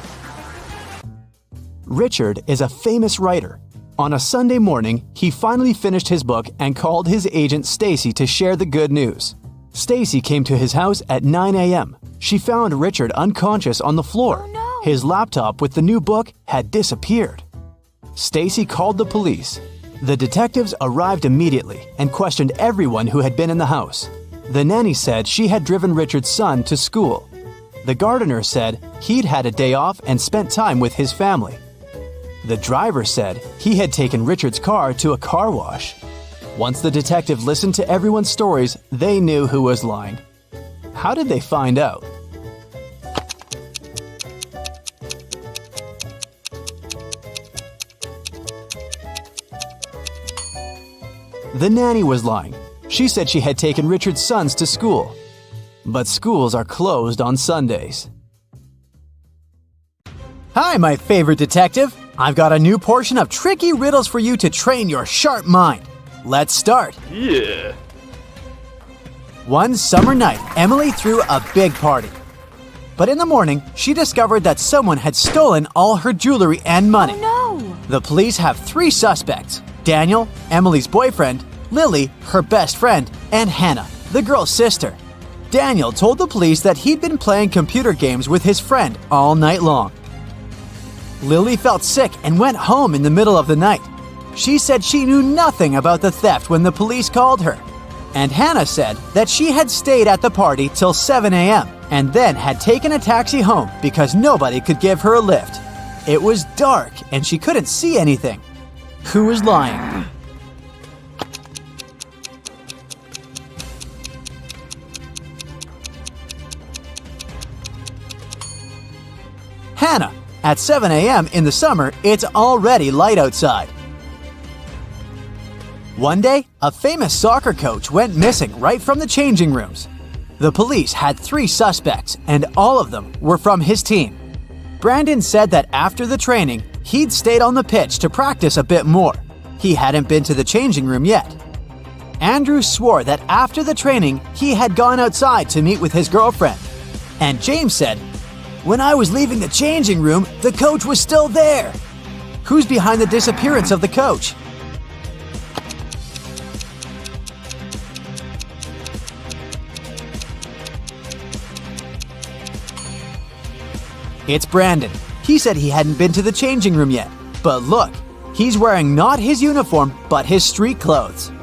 Richard is a famous writer. On a Sunday morning, he finally finished his book and called his agent Stacy to share the good news. Stacy came to his house at 9 a.m. She found Richard unconscious on the floor. His laptop with the new book had disappeared. Stacy called the police. The detectives arrived immediately and questioned everyone who had been in the house. The nanny said she had driven Richard's son to school. The gardener said he'd had a day off and spent time with his family. The driver said he had taken Richard's car to a car wash. Once the detective listened to everyone's stories, they knew who was lying. How did they find out? The nanny was lying. She said she had taken Richard's sons to school. But schools are closed on Sundays. Hi, my favorite detective. I've got a new portion of tricky riddles for you to train your sharp mind. Let's start. Yeah. One summer night, Emily threw a big party. But in the morning, she discovered that someone had stolen all her jewelry and money. Oh no! The police have 3 suspects: Daniel, Emily's boyfriend, Lily, her best friend, and Hannah, the girl's sister. Daniel told the police that he'd been playing computer games with his friend all night long. Lily felt sick and went home in the middle of the night. She said she knew nothing about the theft when the police called her. And Hannah said that she had stayed at the party till 7 a.m. and then had taken a taxi home because nobody could give her a lift. It was dark and she couldn't see anything. Who was lying? Hannah. At 7 a.m. in the summer, it's already light outside. One day, a famous soccer coach went missing right from the changing rooms. The police had 3 suspects, and all of them were from his team. Brandon said that after the training, he'd stayed on the pitch to practice a bit more. He hadn't been to the changing room yet. Andrew swore that after the training, he had gone outside to meet with his girlfriend. And James said, "When I was leaving the changing room, the coach was still there." Who's behind the disappearance of the coach? It's Brandon. He said he hadn't been to the changing room yet. But look, he's wearing not his uniform, but his street clothes.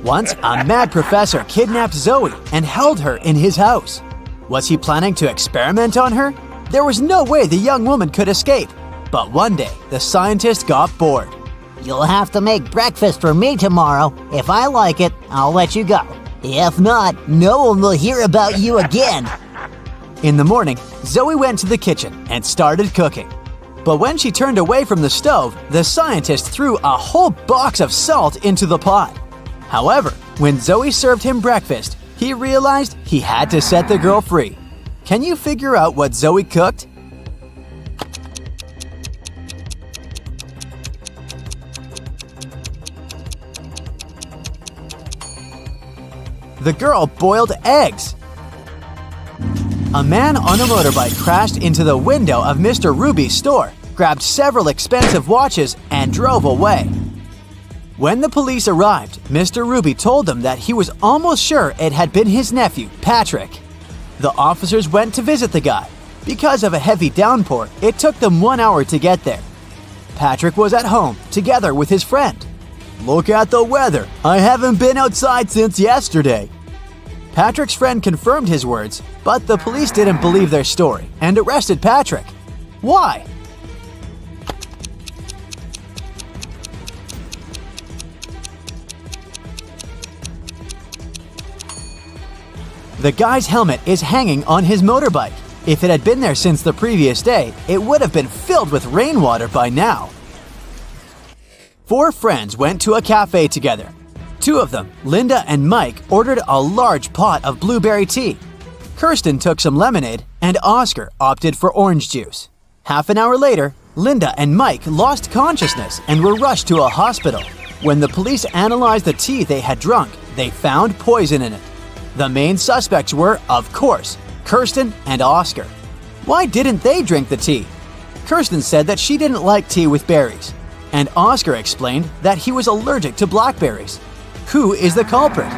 Once, a mad professor kidnapped Zoe and held her in his house. Was he planning to experiment on her? There was no way the young woman could escape. But one day, the scientist got bored. You'll have to make breakfast for me tomorrow. If I like it, I'll let you go. If not, no one will hear about you again. In the morning, Zoe went to the kitchen and started cooking. But when she turned away from the stove, the scientist threw a whole box of salt into the pot. However, when Zoe served him breakfast, he realized he had to set the girl free. Can you figure out what Zoe cooked? The girl boiled eggs. A man on a motorbike crashed into the window of Mr. Ruby's store, grabbed several expensive watches, and drove away. When the police arrived, Mr. Ruby told them that he was almost sure it had been his nephew, Patrick. The officers went to visit the guy. Because of a heavy downpour, it took them 1 hour to get there. Patrick was at home, together with his friend. "Look at the weather. I haven't been outside since yesterday." Patrick's friend confirmed his words, but the police didn't believe their story and arrested Patrick. Why? The guy's helmet is hanging on his motorbike. If it had been there since the previous day, it would have been filled with rainwater by now. 4 friends went to a cafe together. 2 of them, Linda and Mike, ordered a large pot of blueberry tea. Kirsten took some lemonade, and Oscar opted for orange juice. Half an hour later, Linda and Mike lost consciousness and were rushed to a hospital. When the police analyzed the tea they had drunk, they found poison in it. The main suspects were, of course, Kirsten and Oscar. Why didn't they drink the tea? Kirsten said that she didn't like tea with berries, and Oscar explained that he was allergic to blackberries. Who is the culprit?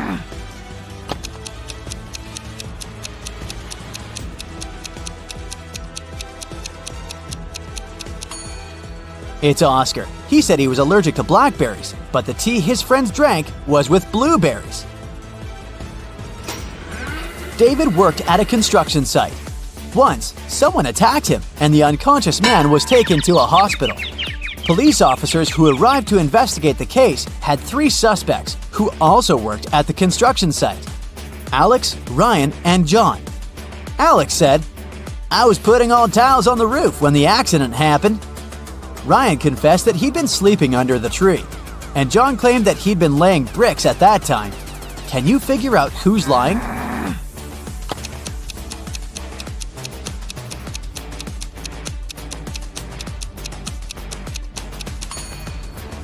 It's Oscar. He said he was allergic to blackberries, but the tea his friends drank was with blueberries. David worked at a construction site. Once, someone attacked him, and the unconscious man was taken to a hospital. Police officers who arrived to investigate the case had 3 suspects who also worked at the construction site: Alex, Ryan, and John. Alex said, "I was putting all towels on the roof when the accident happened." Ryan confessed that he'd been sleeping under the tree, and John claimed that he'd been laying bricks at that time. Can you figure out who's lying?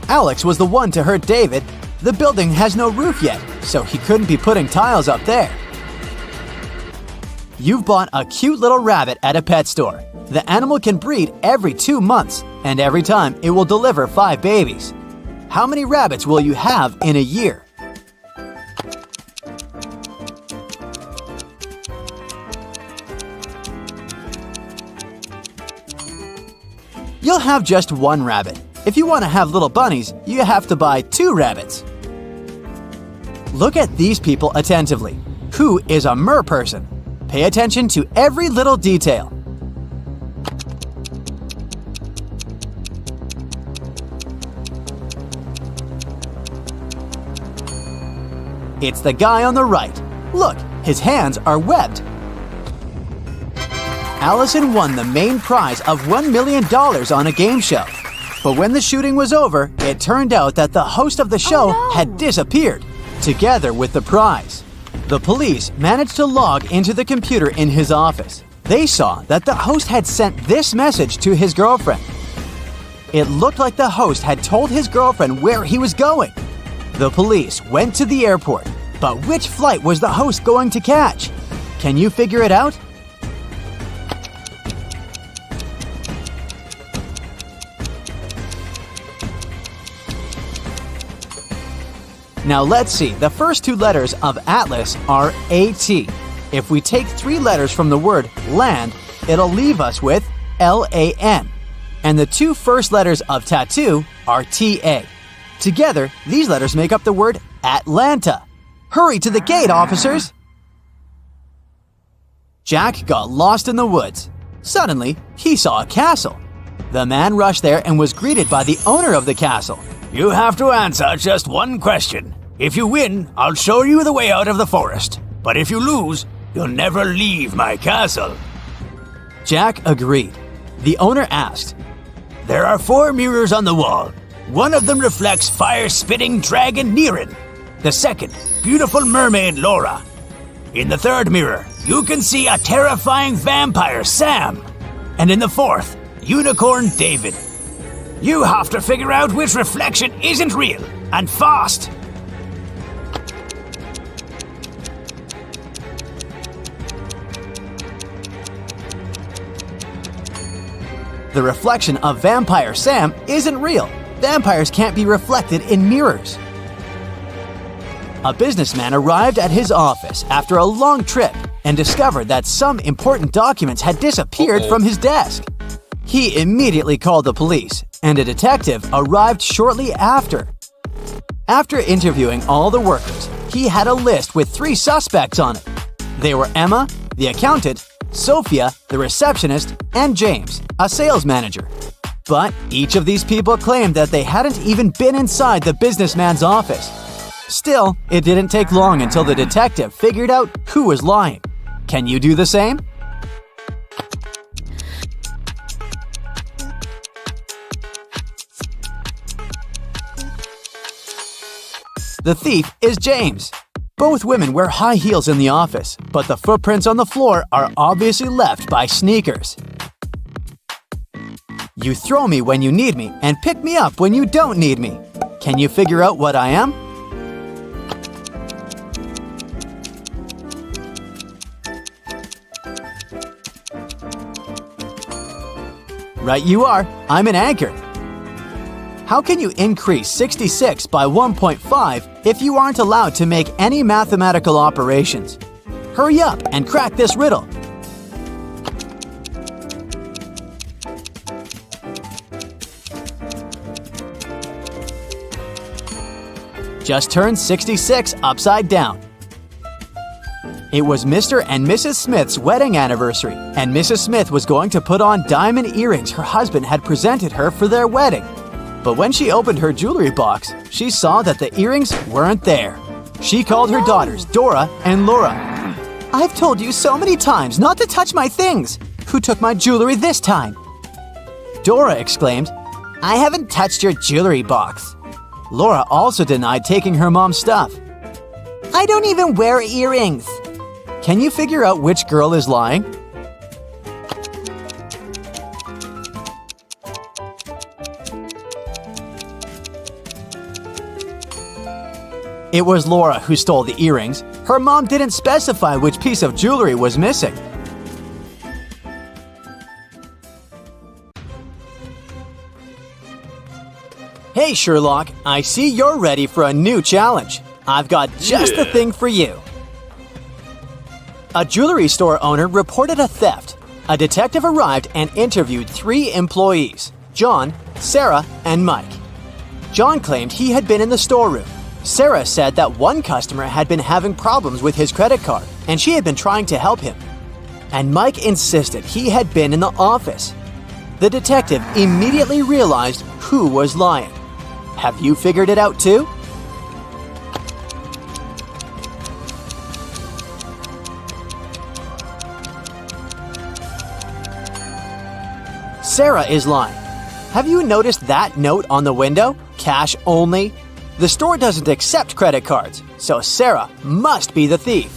Alex was the one to hurt David. The building has no roof yet, so he couldn't be putting tiles up there. You've bought a cute little rabbit at a pet store. The animal can breed every 2 months, and every time it will deliver 5 babies. How many rabbits will you have in a year? You'll have just 1 rabbit. If you want to have little bunnies, you have to buy 2 rabbits. Look at these people attentively. Who is a mer person? Pay attention to every little detail. It's the guy on the right. Look, his hands are webbed. Allison won the main prize of $1 million on a game show. But when the shooting was over, it turned out that the host of the show had disappeared, together with the prize. The police managed to log into the computer in his office. They saw that the host had sent this message to his girlfriend. It looked like the host had told his girlfriend where he was going. The police went to the airport, but which flight was the host going to catch? Can you figure it out? Now let's see, the first 2 letters of Atlas are AT. If we take 3 letters from the word land, it'll leave us with LAN. And the 2 first letters of tattoo are TA. Together, these letters make up the word Atlanta. Hurry to the gate, officers! Jack got lost in the woods. Suddenly, he saw a castle. The man rushed there and was greeted by the owner of the castle. You have to answer just 1 question. If you win, I'll show you the way out of the forest. But if you lose, you'll never leave my castle. Jack agreed. The owner asked, There are 4 mirrors on the wall. One of them reflects fire-spitting dragon Nirin. The second, beautiful mermaid Laura. In the 3rd mirror, you can see a terrifying vampire Sam. And in the 4th, unicorn David. You have to figure out which reflection isn't real, and fast! The reflection of Vampire Sam isn't real. Vampires can't be reflected in mirrors. A businessman arrived at his office after a long trip and discovered that some important documents had disappeared from his desk. He immediately called the police, and a detective arrived shortly after. After interviewing all the workers, he had a list with 3 suspects on it. They were Emma, the accountant, Sophia, the receptionist, and James, a sales manager. But each of these people claimed that they hadn't even been inside the businessman's office. Still, it didn't take long until the detective figured out who was lying. Can you do the same? The thief is James. Both women wear high heels in the office, but the footprints on the floor are obviously left by sneakers. You throw me when you need me and pick me up when you don't need me. Can you figure out what I am? Right you are. I'm an anchor. How can you increase 66 by 1.5 if you aren't allowed to make any mathematical operations? Hurry up and crack this riddle. Just turn 66 upside down. It was Mr. and Mrs. Smith's wedding anniversary, and Mrs. Smith was going to put on diamond earrings her husband had presented her for their wedding. But when she opened her jewelry box, she saw that the earrings weren't there. She called her daughters, Dora and Laura. "I've told you so many times not to touch my things. Who took my jewelry this time?" Dora exclaimed, "I haven't touched your jewelry box." Laura also denied taking her mom's stuff. "I don't even wear earrings." Can you figure out which girl is lying? It was Laura who stole the earrings. Her mom didn't specify which piece of jewelry was missing. Hey Sherlock, I see you're ready for a new challenge. I've got just the thing for you. A jewelry store owner reported a theft. A detective arrived and interviewed 3 employees, John, Sarah, and Mike. John claimed he had been in the storeroom. Sarah said that one customer had been having problems with his credit card, and she had been trying to help him. And Mike insisted he had been in the office. The detective immediately realized who was lying. Have you figured it out too? Sarah is lying. Have you noticed that note on the window? Cash only? The store doesn't accept credit cards, so Sarah must be the thief.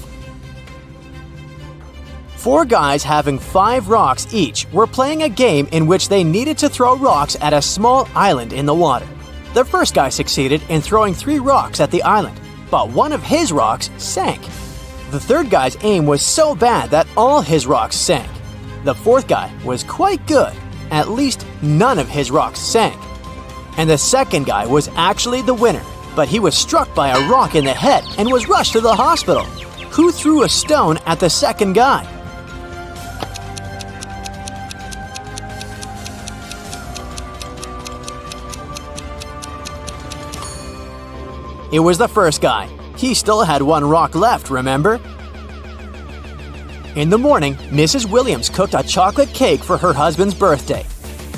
4 guys having 5 rocks each were playing a game in which they needed to throw rocks at a small island in the water. The first guy succeeded in throwing 3 rocks at the island, but one of his rocks sank. The third guy's aim was so bad that all his rocks sank. The fourth guy was quite good. At least none of his rocks sank. And the second guy was actually the winner, but he was struck by a rock in the head and was rushed to the hospital. Who threw a stone at the second guy? It was the first guy. He still had 1 rock left, remember? In the morning, Mrs. Williams cooked a chocolate cake for her husband's birthday.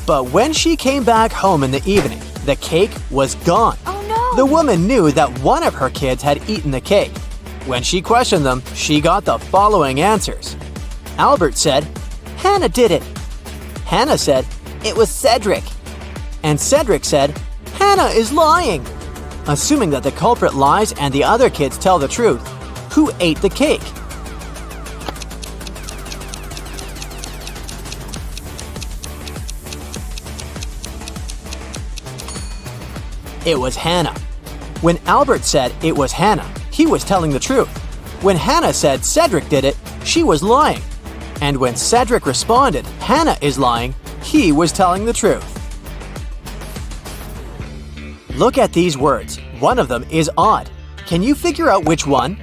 But when she came back home in the evening, the cake was gone. Oh no! The woman knew that one of her kids had eaten the cake. When she questioned them, she got the following answers. Albert said, "Hannah did it." Hannah said, "It was Cedric." And Cedric said, "Hannah is lying." Assuming that the culprit lies and the other kids tell the truth, who ate the cake? It was Hannah. When Albert said it was Hannah, he was telling the truth. When Hannah said Cedric did it, she was lying. And when Cedric responded, "Hannah is lying," he was telling the truth. Look at these words. One of them is odd. Can you figure out which one?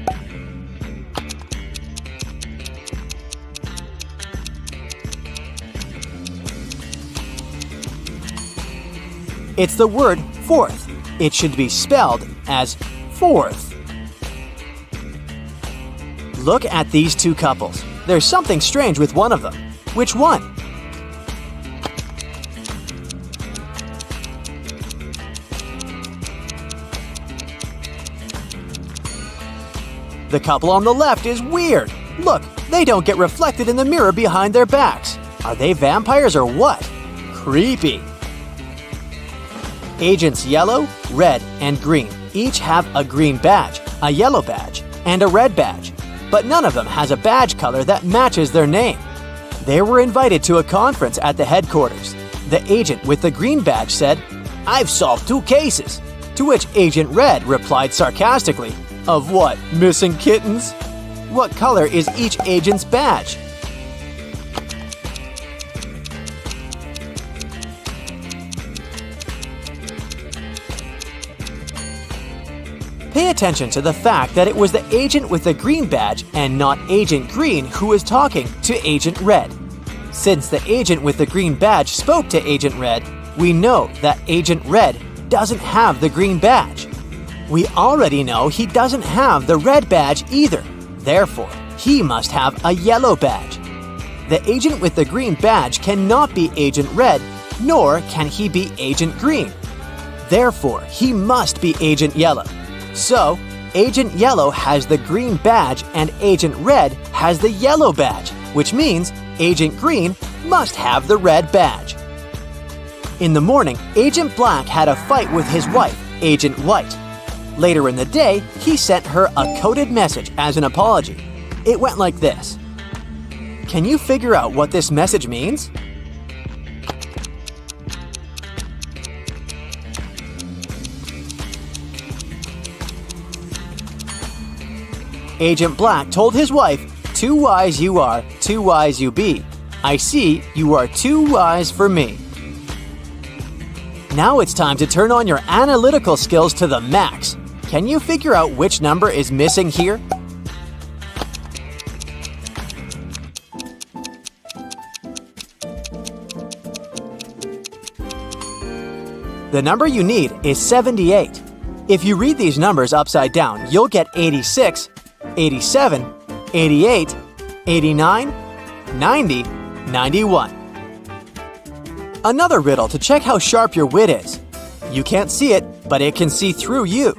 It's the word fourth. It should be spelled as fourth. Look at these two couples. There's something strange with one of them. Which one? The couple on the left is weird. Look, they don't get reflected in the mirror behind their backs. Are they vampires or what? Creepy. Agents Yellow, Red, and Green each have a green badge, a yellow badge, and a red badge, but none of them has a badge color that matches their name. They were invited to a conference at the headquarters. The agent with the green badge said, "I've solved 2 cases," to which Agent Red replied sarcastically, "Of what, missing kittens?" What color is each agent's badge? Pay attention to the fact that it was the agent with the green badge and not Agent Green who was talking to Agent Red. Since the agent with the green badge spoke to Agent Red, we know that Agent Red doesn't have the green badge. We already know he doesn't have the red badge either. Therefore, he must have a yellow badge. The agent with the green badge cannot be Agent Red, nor can he be Agent Green. Therefore, he must be Agent Yellow. So, Agent Yellow has the green badge and Agent Red has the yellow badge, which means Agent Green must have the red badge. In the morning, Agent Black had a fight with his wife, Agent White. Later in the day, he sent her a coded message as an apology. It went like this. Can you figure out what this message means? Agent Black told his wife, "Too wise you are, too wise you be. I see you are too wise for me." Now it's time to turn on your analytical skills to the max. Can you figure out which number is missing here? The number you need is 78. If you read these numbers upside down, you'll get 86, 87, 88, 89, 90, 91. Another riddle to check how sharp your wit is. You can't see it, but it can see through you.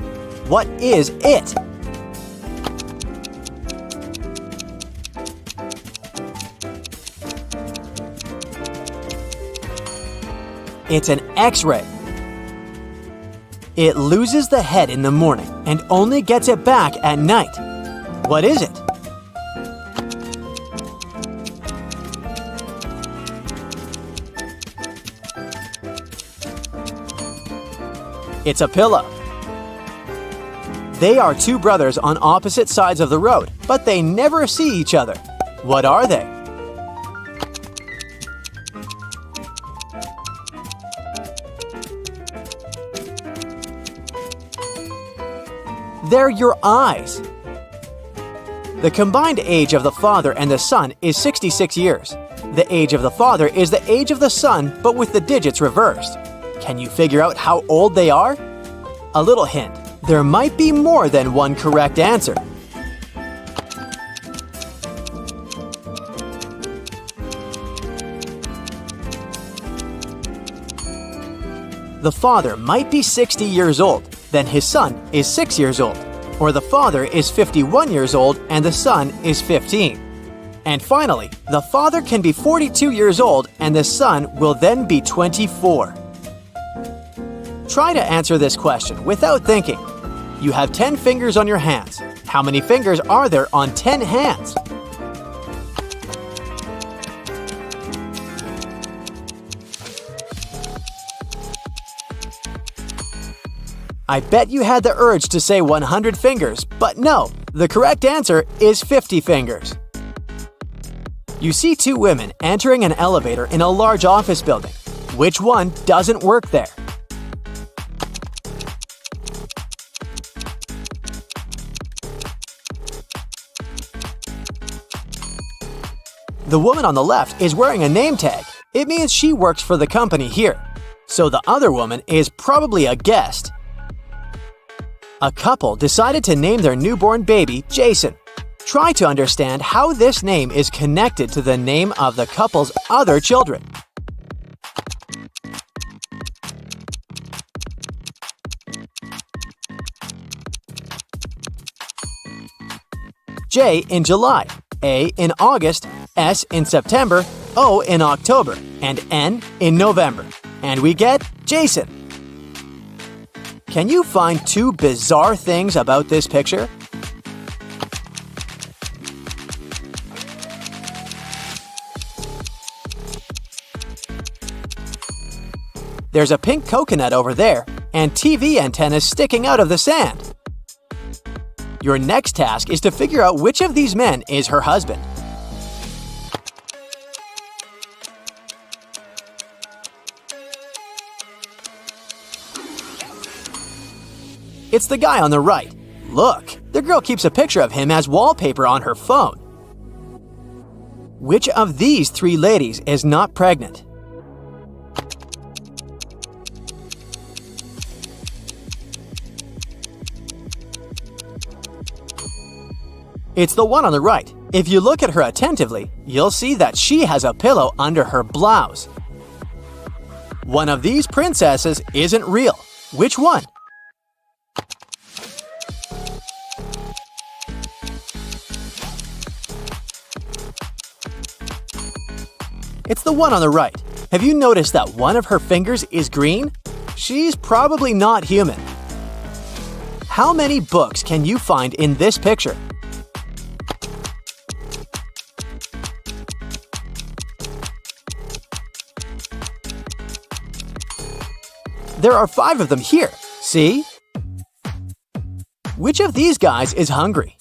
What is it? It's an X-ray. It loses the head in the morning and only gets it back at night. What is it? It's a pillow. They are 2 brothers on opposite sides of the road, but they never see each other. What are they? They're your eyes. The combined age of the father and the son is 66 years. The age of the father is the age of the son, but with the digits reversed. Can you figure out how old they are? A little hint. There might be more than one correct answer. The father might be 60 years old, then his son is 6 years old. Or the father is 51 years old and the son is 15. And finally, the father can be 42 years old and the son will then be 24. Try to answer this question without thinking. You have 10 fingers on your hands. How many fingers are there on 10 hands? I bet you had the urge to say 100 fingers, but no, the correct answer is 50 fingers. You see 2 women entering an elevator in a large office building. Which one doesn't work there? The woman on the left is wearing a name tag. It means she works for the company here. So the other woman is probably a guest. A couple decided to name their newborn baby Jason. Try to understand how this name is connected to the name of the couple's other children. J in July, A in August, S in September, O in October, and N in November. And we get Jason. Can you find two bizarre things about this picture? There's a pink coconut over there, and TV antennas sticking out of the sand. Your next task is to figure out which of these men is her husband. It's the guy on the right. Look, the girl keeps a picture of him as wallpaper on her phone. Which of these three ladies is not pregnant? It's the one on the right. If you look at her attentively, you'll see that she has a pillow under her blouse. One of these princesses isn't real. Which one? It's the one on the right. Have you noticed that one of her fingers is green? She's probably not human. How many books can you find in this picture? There are 5 of them here. See? Which of these guys is hungry?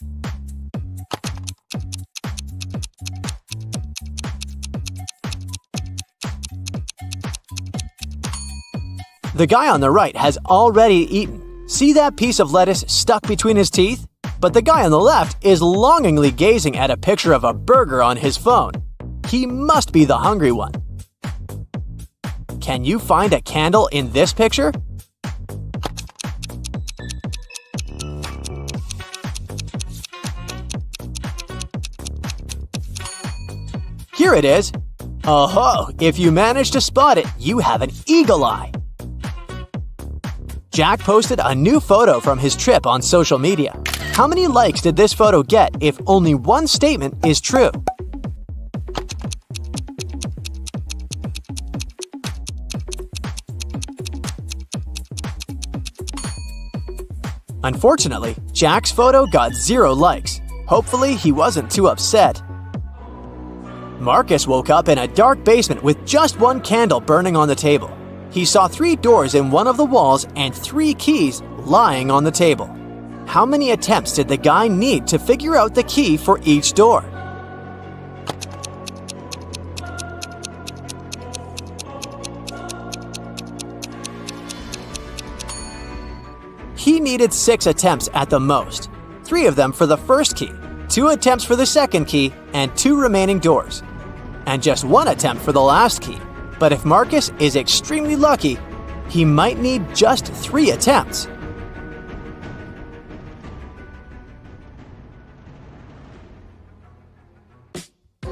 The guy on the right has already eaten. See that piece of lettuce stuck between his teeth? But the guy on the left is longingly gazing at a picture of a burger on his phone. He must be the hungry one. Can you find a candle in this picture? Here it is. Oh-ho! If you manage to spot it, you have an eagle eye. Jack posted a new photo from his trip on social media. How many likes did this photo get if only one statement is true? Unfortunately, Jack's photo got 0 likes. Hopefully, he wasn't too upset. Marcus woke up in a dark basement with just one candle burning on the table. He saw 3 doors in one of the walls and 3 keys lying on the table. How many attempts did the guy need to figure out the key for each door? He needed 6 attempts at the most. 3 of them for the first key, 2 attempts for the second key, and 2 remaining doors. And just 1 attempt for the last key. But if Marcus is extremely lucky, he might need just 3 attempts.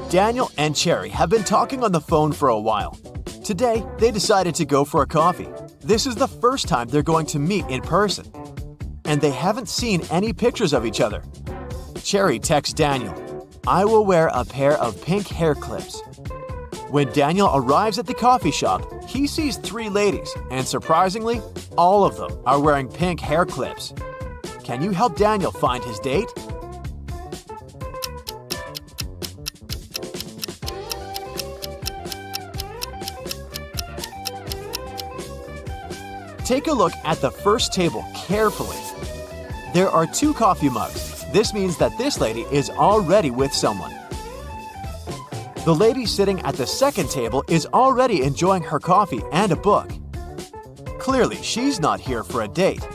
Daniel and Cherry have been talking on the phone for a while. Today, they decided to go for a coffee. This is the first time they're going to meet in person. And they haven't seen any pictures of each other. Cherry texts Daniel, "I will wear a pair of pink hair clips." When Daniel arrives at the coffee shop, he sees 3 ladies, and surprisingly, all of them are wearing pink hair clips. Can you help Daniel find his date? Take a look at the first table carefully. There are 2 coffee mugs. This means that this lady is already with someone. The lady sitting at the second table is already enjoying her coffee and a book. Clearly, she's not here for a date.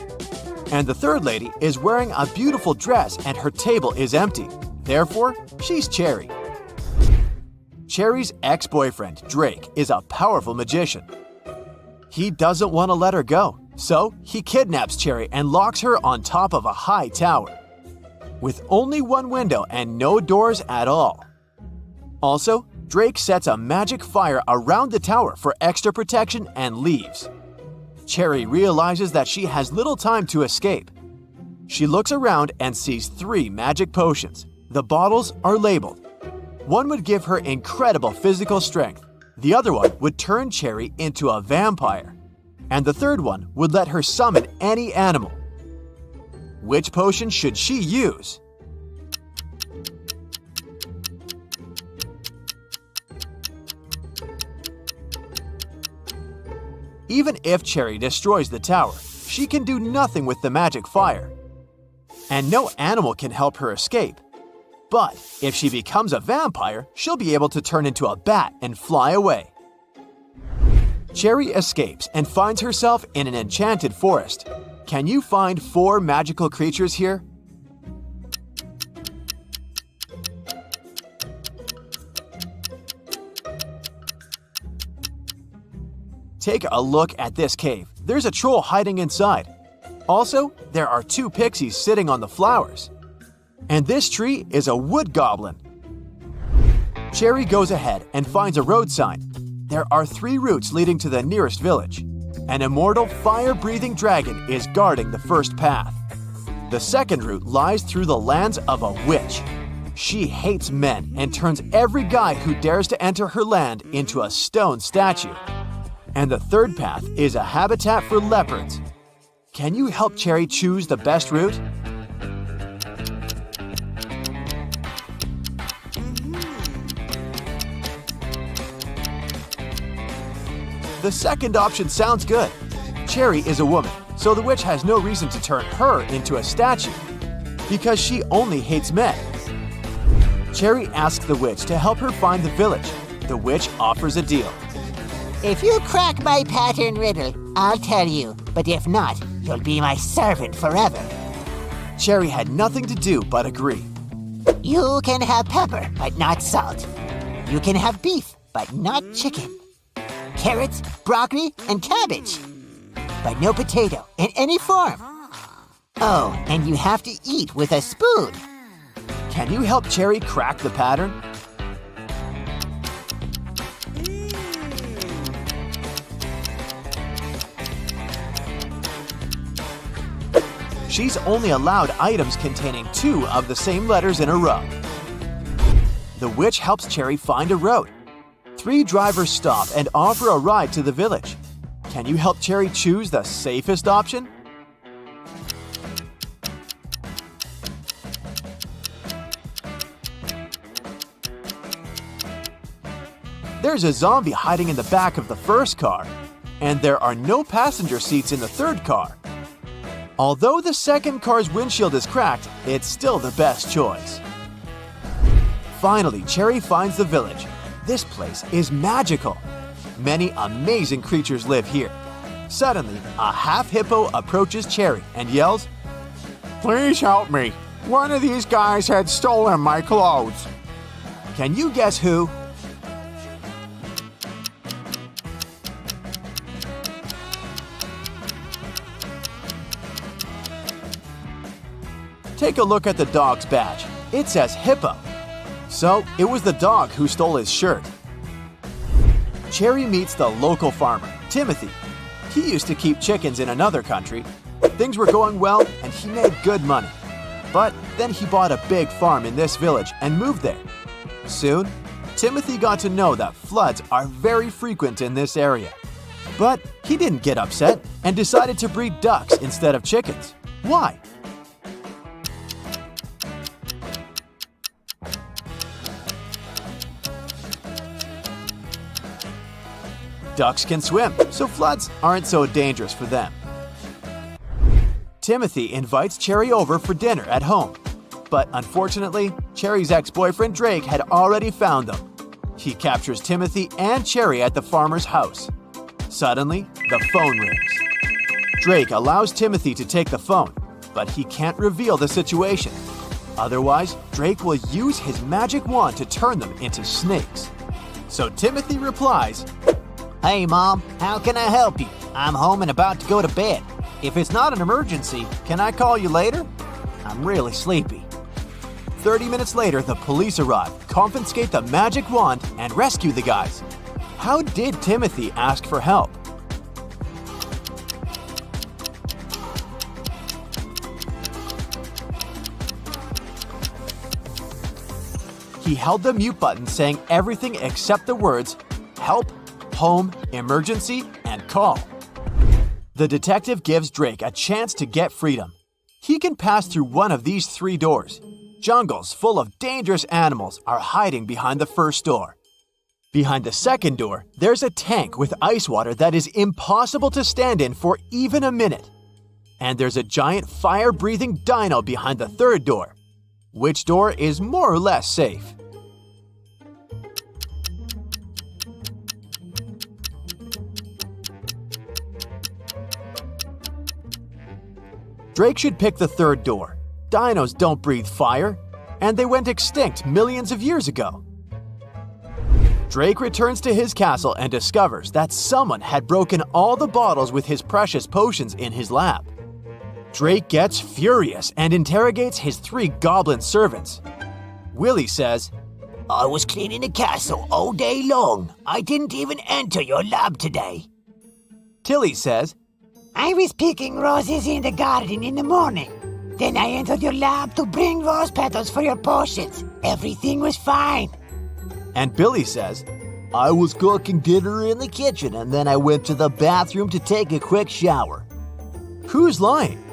And the third lady is wearing a beautiful dress and her table is empty. Therefore, she's Cherry. Cherry's ex-boyfriend, Drake, is a powerful magician. He doesn't want to let her go, so he kidnaps Cherry and locks her on top of a high tower, with only one window and no doors at all. Also, Drake sets a magic fire around the tower for extra protection and leaves. Cherry realizes that she has little time to escape. She looks around and sees 3 magic potions. The bottles are labeled. One would give her incredible physical strength. The other one would turn Cherry into a vampire. And the third one would let her summon any animal. Which potion should she use? Even if Cherry destroys the tower, she can do nothing with the magic fire. And no animal can help her escape. But if she becomes a vampire, she'll be able to turn into a bat and fly away. Cherry escapes and finds herself in an enchanted forest. Can you find 4 magical creatures here? Take a look at this cave. There's a troll hiding inside. Also, there are 2 pixies sitting on the flowers. And this tree is a wood goblin. Cherry goes ahead and finds a road sign. There are 3 routes leading to the nearest village. An immortal fire-breathing dragon is guarding the first path. The second route lies through the lands of a witch. She hates men and turns every guy who dares to enter her land into a stone statue. And the third path is a habitat for leopards. Can you help Cherry choose the best route? The second option sounds good. Cherry is a woman, so the witch has no reason to turn her into a statue, because she only hates men. Cherry asks the witch to help her find the village. The witch offers a deal. If you crack my pattern riddle, I'll tell you. But if not, you'll be my servant forever. Cherry had nothing to do but agree. You can have pepper, but not salt. You can have beef, but not chicken. Carrots, broccoli, and cabbage. But no potato in any form. Oh, and you have to eat with a spoon. Can you help Cherry crack the pattern? She's only allowed items containing 2 of the same letters in a row. The witch helps Cherry find a road. 3 drivers stop and offer a ride to the village. Can you help Cherry choose the safest option? There's a zombie hiding in the back of the first car, and there are no passenger seats in the third car. Although the second car's windshield is cracked, it's still the best choice. Finally, Cherry finds the village. This place is magical. Many amazing creatures live here. Suddenly, a half-hippo approaches Cherry and yells, Please help me. One of these guys had stolen my clothes. Can you guess who? Take a look at the dog's badge. It says hippo. So, it was the dog who stole his shirt. Cherry meets the local farmer, Timothy. He used to keep chickens in another country. Things were going well and he made good money. But then he bought a big farm in this village and moved there. Soon, Timothy got to know that floods are very frequent in this area. But he didn't get upset and decided to breed ducks instead of chickens. Why? Ducks can swim, so floods aren't so dangerous for them. Timothy invites Cherry over for dinner at home. But unfortunately, Cherry's ex-boyfriend Drake had already found them. He captures Timothy and Cherry at the farmer's house. Suddenly, the phone rings. Drake allows Timothy to take the phone, but he can't reveal the situation. Otherwise, Drake will use his magic wand to turn them into snakes. So Timothy replies, Hey, Mom, how can I help you? I'm home and about to go to bed. If it's not an emergency, can I call you later? I'm really sleepy. 30 minutes later, the police arrive, confiscate the magic wand, and rescue the guys. How did Timothy ask for help? He held the mute button saying everything except the words help, home, emergency, and call. The detective gives Drake a chance to get freedom. He can pass through one of these 3 doors. Jungles full of dangerous animals are hiding behind the first door. Behind the second door, there's a tank with ice water that is impossible to stand in for even a minute. And there's a giant fire-breathing dino behind the third door. Which door is more or less safe? Drake should pick the third door. Dinos don't breathe fire, and they went extinct millions of years ago. Drake returns to his castle and discovers that someone had broken all the bottles with his precious potions in his lab. Drake gets furious and interrogates his 3 goblin servants. Willie says, I was cleaning the castle all day long. I didn't even enter your lab today. Tilly says, I was picking roses in the garden in the morning. Then I entered your lab to bring rose petals for your potions. Everything was fine. And Billy says, I was cooking dinner in the kitchen and then I went to the bathroom to take a quick shower. who's lying?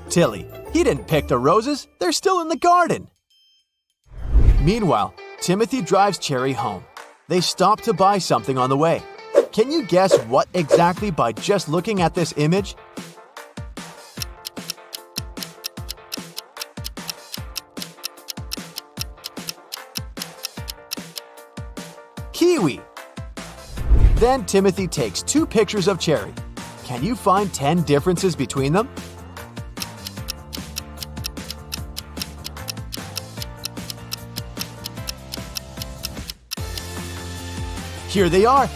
Tilly, he didn't pick the roses. They're still in the garden. Meanwhile, Timothy drives Cherry home. They stop to buy something on the way. Can you guess what exactly by just looking at this image? Kiwi. Then Timothy takes 2 pictures of Cherry. Can you find 10 differences between them? Here they are.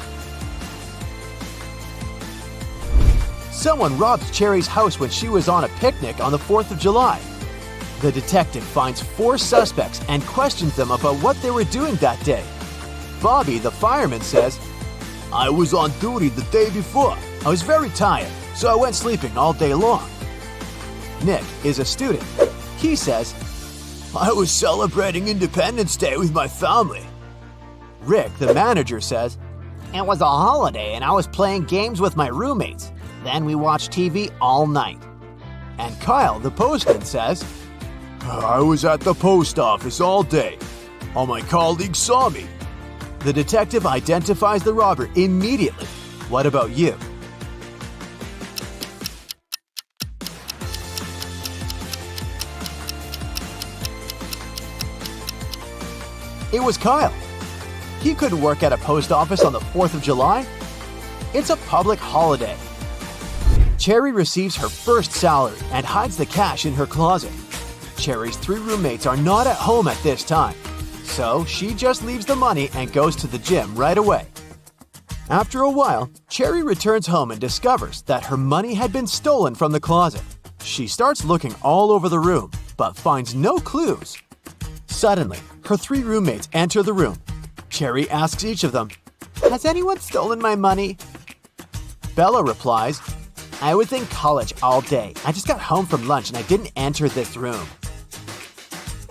Someone robbed Cherry's house when she was on a picnic on the 4th of July. The detective finds 4 suspects and questions them about what they were doing that day. Bobby, the fireman, says, "I was on duty the day before. I was very tired, so I went sleeping all day long." Nick is a student. He says, "I was celebrating Independence Day with my family." Rick, the manager, says, It was a holiday and I was playing games with my roommates. Then we watched TV all night. And Kyle, the postman, says, "I was at the post office all day. All my colleagues saw me." The detective identifies the robber immediately. What about you? It was Kyle. He couldn't work at a post office on the 4th of July. It's a public holiday. Cherry receives her first salary and hides the cash in her closet. Cherry's 3 roommates are not at home at this time, so she just leaves the money and goes to the gym right away. After a while, Cherry returns home and discovers that her money had been stolen from the closet. She starts looking all over the room, but finds no clues. Suddenly, her 3 roommates enter the room. Cherry asks each of them, "Has anyone stolen my money?" Bella replies, "I was in college all day. I just got home from lunch and I didn't enter this room."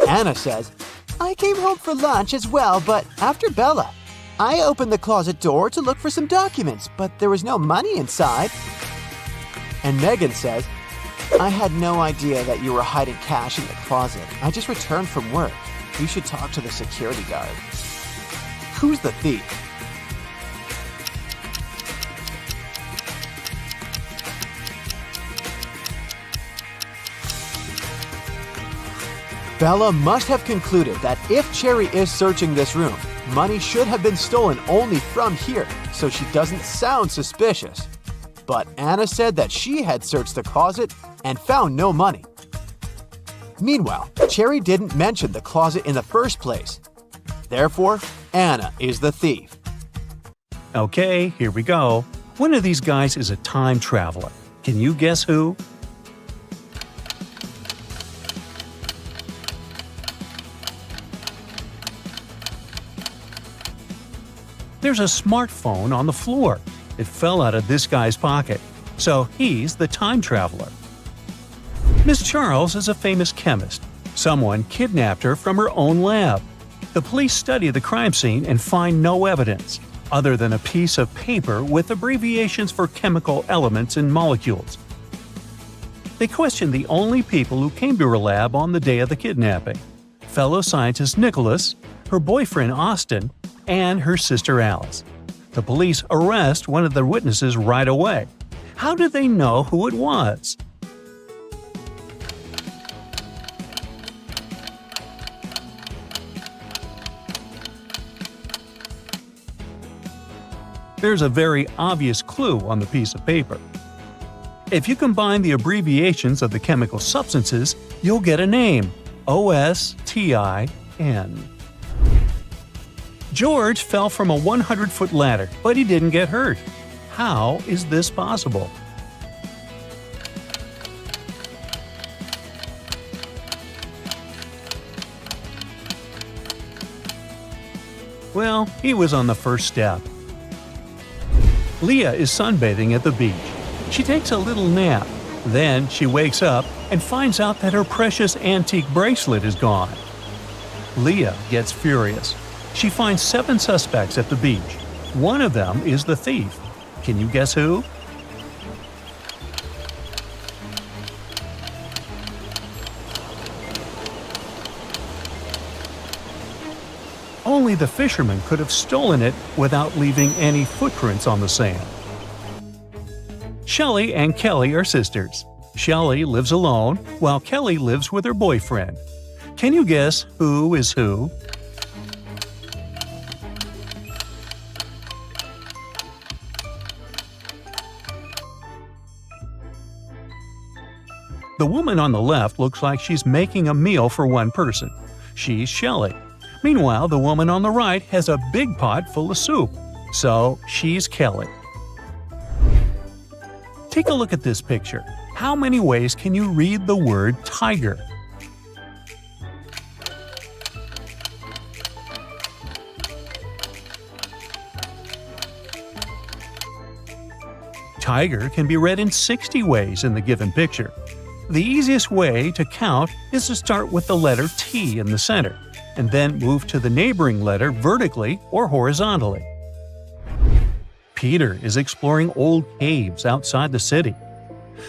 Anna says, "I came home for lunch as well, but after Bella. I opened the closet door to look for some documents, but there was no money inside." And Megan says, "I had no idea that you were hiding cash in the closet. I just returned from work. You should talk to the security guard." Who's the thief? Bella must have concluded that if Cherry is searching this room, money should have been stolen only from here, so she doesn't sound suspicious. But Anna said that she had searched the closet and found no money. Meanwhile, Cherry didn't mention the closet in the first place. Therefore, Anna is the thief. Okay, here we go. One of these guys is a time traveler. Can you guess who? There's a smartphone on the floor. It fell out of this guy's pocket, so he's the time traveler. Miss Charles is a famous chemist. Someone kidnapped her from her own lab. The police study the crime scene and find no evidence, other than a piece of paper with abbreviations for chemical elements and molecules. They question the only people who came to her lab on the day of the kidnapping: fellow scientist Nicholas, her boyfriend Austin, and her sister Alice. The police arrest one of the witnesses right away. How did they know who it was? There's a very obvious clue on the piece of paper. If you combine the abbreviations of the chemical substances, you'll get a name: O-S-T-I-N. George fell from a 100-foot ladder, but he didn't get hurt. How is this possible? Well, he was on the first step. Leah is sunbathing at the beach. She takes a little nap. Then she wakes up and finds out that her precious antique bracelet is gone. Leah gets furious. She finds 7 suspects at the beach. One of them is the thief. Can you guess who? Only the fisherman could have stolen it without leaving any footprints on the sand. Shelley and Kelly are sisters. Shelley lives alone, while Kelly lives with her boyfriend. Can you guess who is who? The woman on the left looks like she's making a meal for one person. She's Shelley. Meanwhile, the woman on the right has a big pot full of soup. So, she's Kelly. Take a look at this picture. How many ways can you read the word tiger? Tiger can be read in 60 ways in the given picture. The easiest way to count is to start with the letter T in the center, and then move to the neighboring letter vertically or horizontally. Peter is exploring old caves outside the city.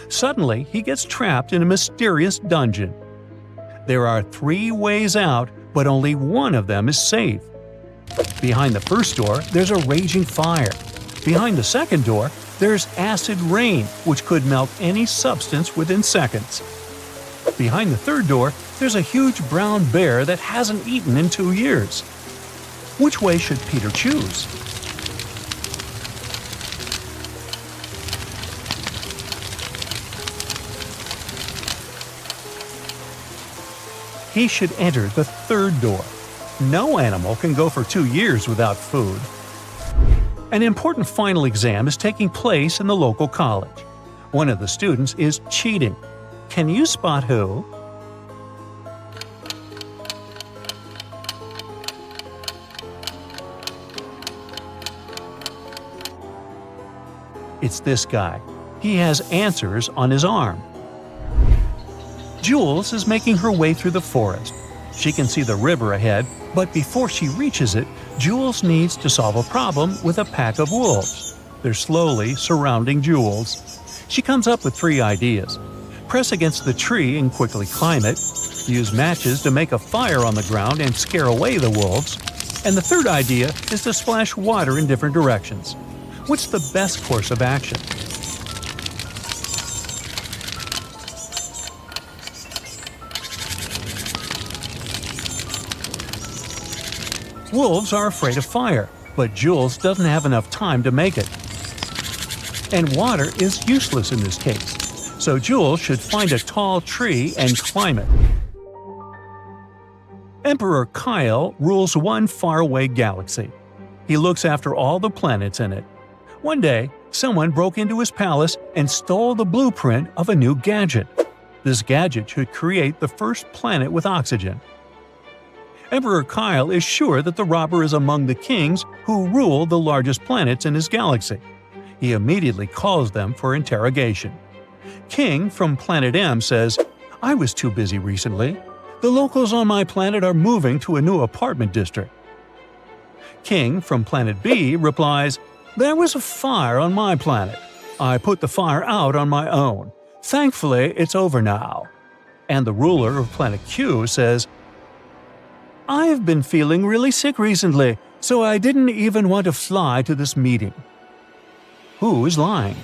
Suddenly, he gets trapped in a mysterious dungeon. There are 3 ways out, but only one of them is safe. Behind the first door, there's a raging fire. Behind the second door, there's acid rain, which could melt any substance within seconds. Behind the third door, there's a huge brown bear that hasn't eaten in 2 years. Which way should Peter choose? He should enter the third door. No animal can go for 2 years without food. An important final exam is taking place in the local college. One of the students is cheating. Can you spot who? It's this guy. He has answers on his arm. Jules is making her way through the forest. She can see the river ahead, but before she reaches it, Jules needs to solve a problem with a pack of wolves. They're slowly surrounding Jules. She comes up with 3 ideas. Press against the tree and quickly climb it. Use matches to make a fire on the ground and scare away the wolves. And the third idea is to splash water in different directions. What's the best course of action? Wolves are afraid of fire, but Jules doesn't have enough time to make it. And water is useless in this case, so Jules should find a tall tree and climb it. Emperor Kyle rules one faraway galaxy. He looks after all the planets in it. One day, someone broke into his palace and stole the blueprint of a new gadget. This gadget should create the first planet with oxygen. Emperor Kyle is sure that the robber is among the kings who rule the largest planets in his galaxy. He immediately calls them for interrogation. King from Planet M says, "I was too busy recently. The locals on my planet are moving to a new apartment district." King from Planet B replies, "There was a fire on my planet. I put the fire out on my own. Thankfully, it's over now." And the ruler of Planet Q says, "I've been feeling really sick recently, so I didn't even want to fly to this meeting." Who is lying?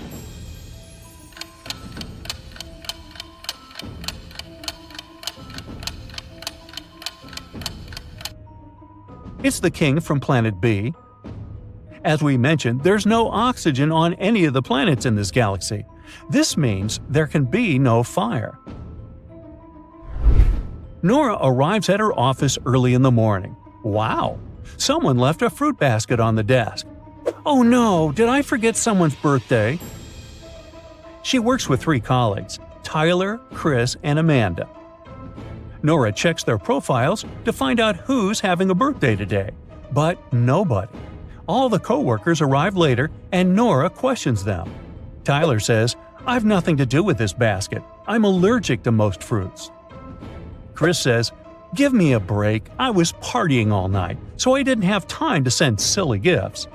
It's the king from Planet B. As we mentioned, there's no oxygen on any of the planets in this galaxy. This means there can be no fire. Nora arrives at her office early in the morning. Wow! Someone left a fruit basket on the desk. Oh no, did I forget someone's birthday? She works with 3 colleagues, Tyler, Chris, and Amanda. Nora checks their profiles to find out who's having a birthday today, but nobody. All the coworkers arrive later and Nora questions them. Tyler says, "I've nothing to do with this basket. I'm allergic to most fruits." Chris says, "Give me a break. I was partying all night, so I didn't have time to send silly gifts."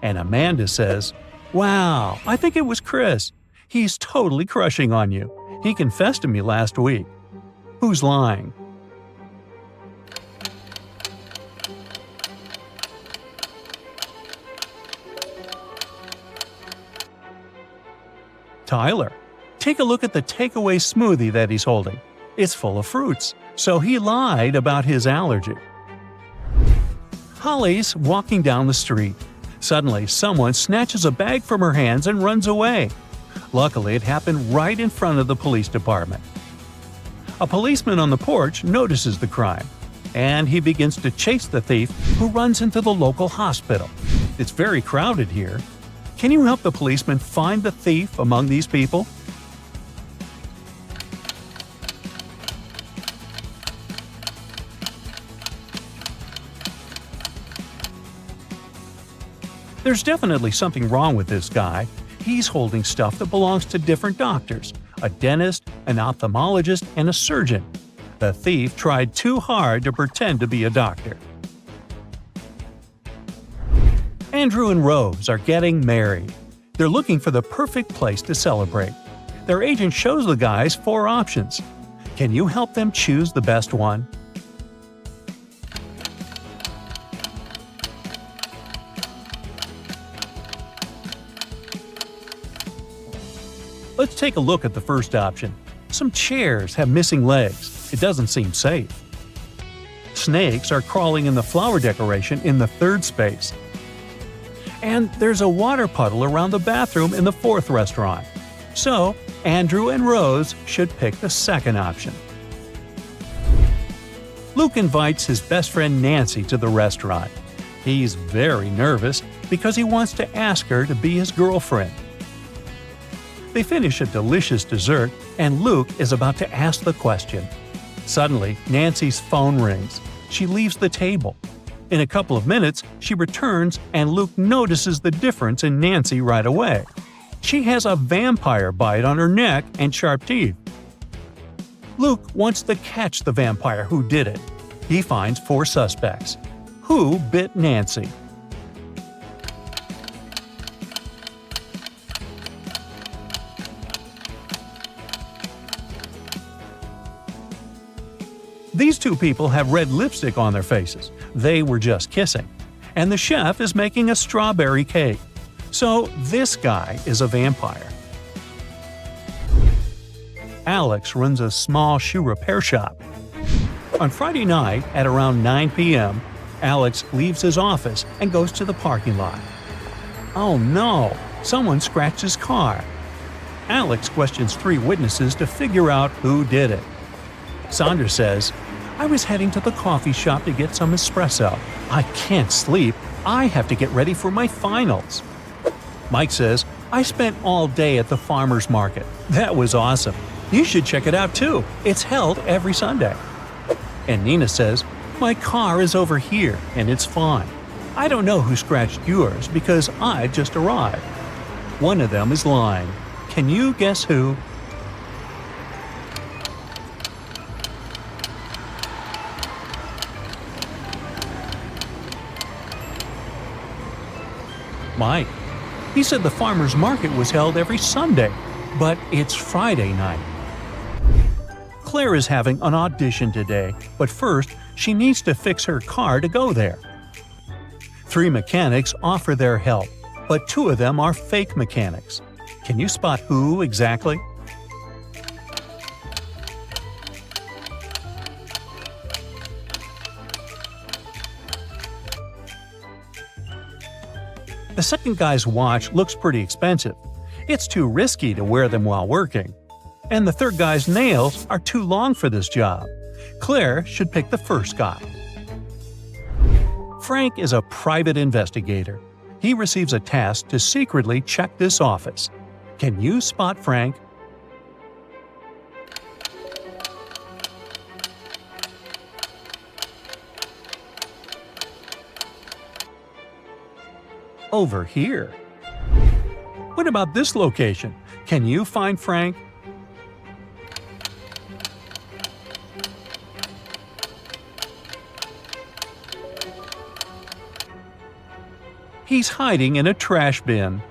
And Amanda says, "Wow, I think it was Chris. He's totally crushing on you. He confessed to me last week." Who's lying? Tyler. Take a look at the takeaway smoothie that he's holding. It's full of fruits, so he lied about his allergy. Holly's walking down the street. Suddenly, someone snatches a bag from her hands and runs away. Luckily, it happened right in front of the police department. A policeman on the porch notices the crime, and he begins to chase the thief, who runs into the local hospital. It's very crowded here. Can you help the policeman find the thief among these people? There's definitely something wrong with this guy. He's holding stuff that belongs to different doctors, a dentist, an ophthalmologist, and a surgeon. The thief tried too hard to pretend to be a doctor. Andrew and Rose are getting married. They're looking for the perfect place to celebrate. Their agent shows the guys 4 options. Can you help them choose the best one? Let's take a look at the first option. Some chairs have missing legs. It doesn't seem safe. Snakes are crawling in the flower decoration in the 3rd space. And there's a water puddle around the bathroom in the 4th restaurant. So, Andrew and Rose should pick the second option. Luke invites his best friend Nancy to the restaurant. He's very nervous because he wants to ask her to be his girlfriend. They finish a delicious dessert, and Luke is about to ask the question. Suddenly, Nancy's phone rings. She leaves the table. In a couple of minutes, she returns, and Luke notices the difference in Nancy right away. She has a vampire bite on her neck and sharp teeth. Luke wants to catch the vampire who did it. He finds 4 suspects. Who bit Nancy? These 2 people have red lipstick on their faces. They were just kissing. And the chef is making a strawberry cake. So this guy is a vampire. Alex runs a small shoe repair shop. On Friday night at around 9 p.m., Alex leaves his office and goes to the parking lot. Oh no! Someone scratched his car. Alex questions 3 witnesses to figure out who did it. Sandra says, I was heading to the coffee shop to get some espresso. I can't sleep. I have to get ready for my finals. Mike says, I spent all day at the farmer's market. That was awesome. You should check it out too. It's held every Sunday. And Nina says, my car is over here and it's fine. I don't know who scratched yours because I just arrived. One of them is lying. Can you guess who? Mike. He said the farmer's market was held every Sunday, but it's Friday night. Claire is having an audition today, but first she needs to fix her car to go there. 3 mechanics offer their help, but 2 of them are fake mechanics. Can you spot who exactly? The second guy's watch looks pretty expensive. It's too risky to wear them while working. And the third guy's nails are too long for this job. Claire should pick the first guy. Frank is a private investigator. He receives a task to secretly check this office. Can you spot Frank? Over here. What about this location? Can you find Frank? He's hiding in a trash bin.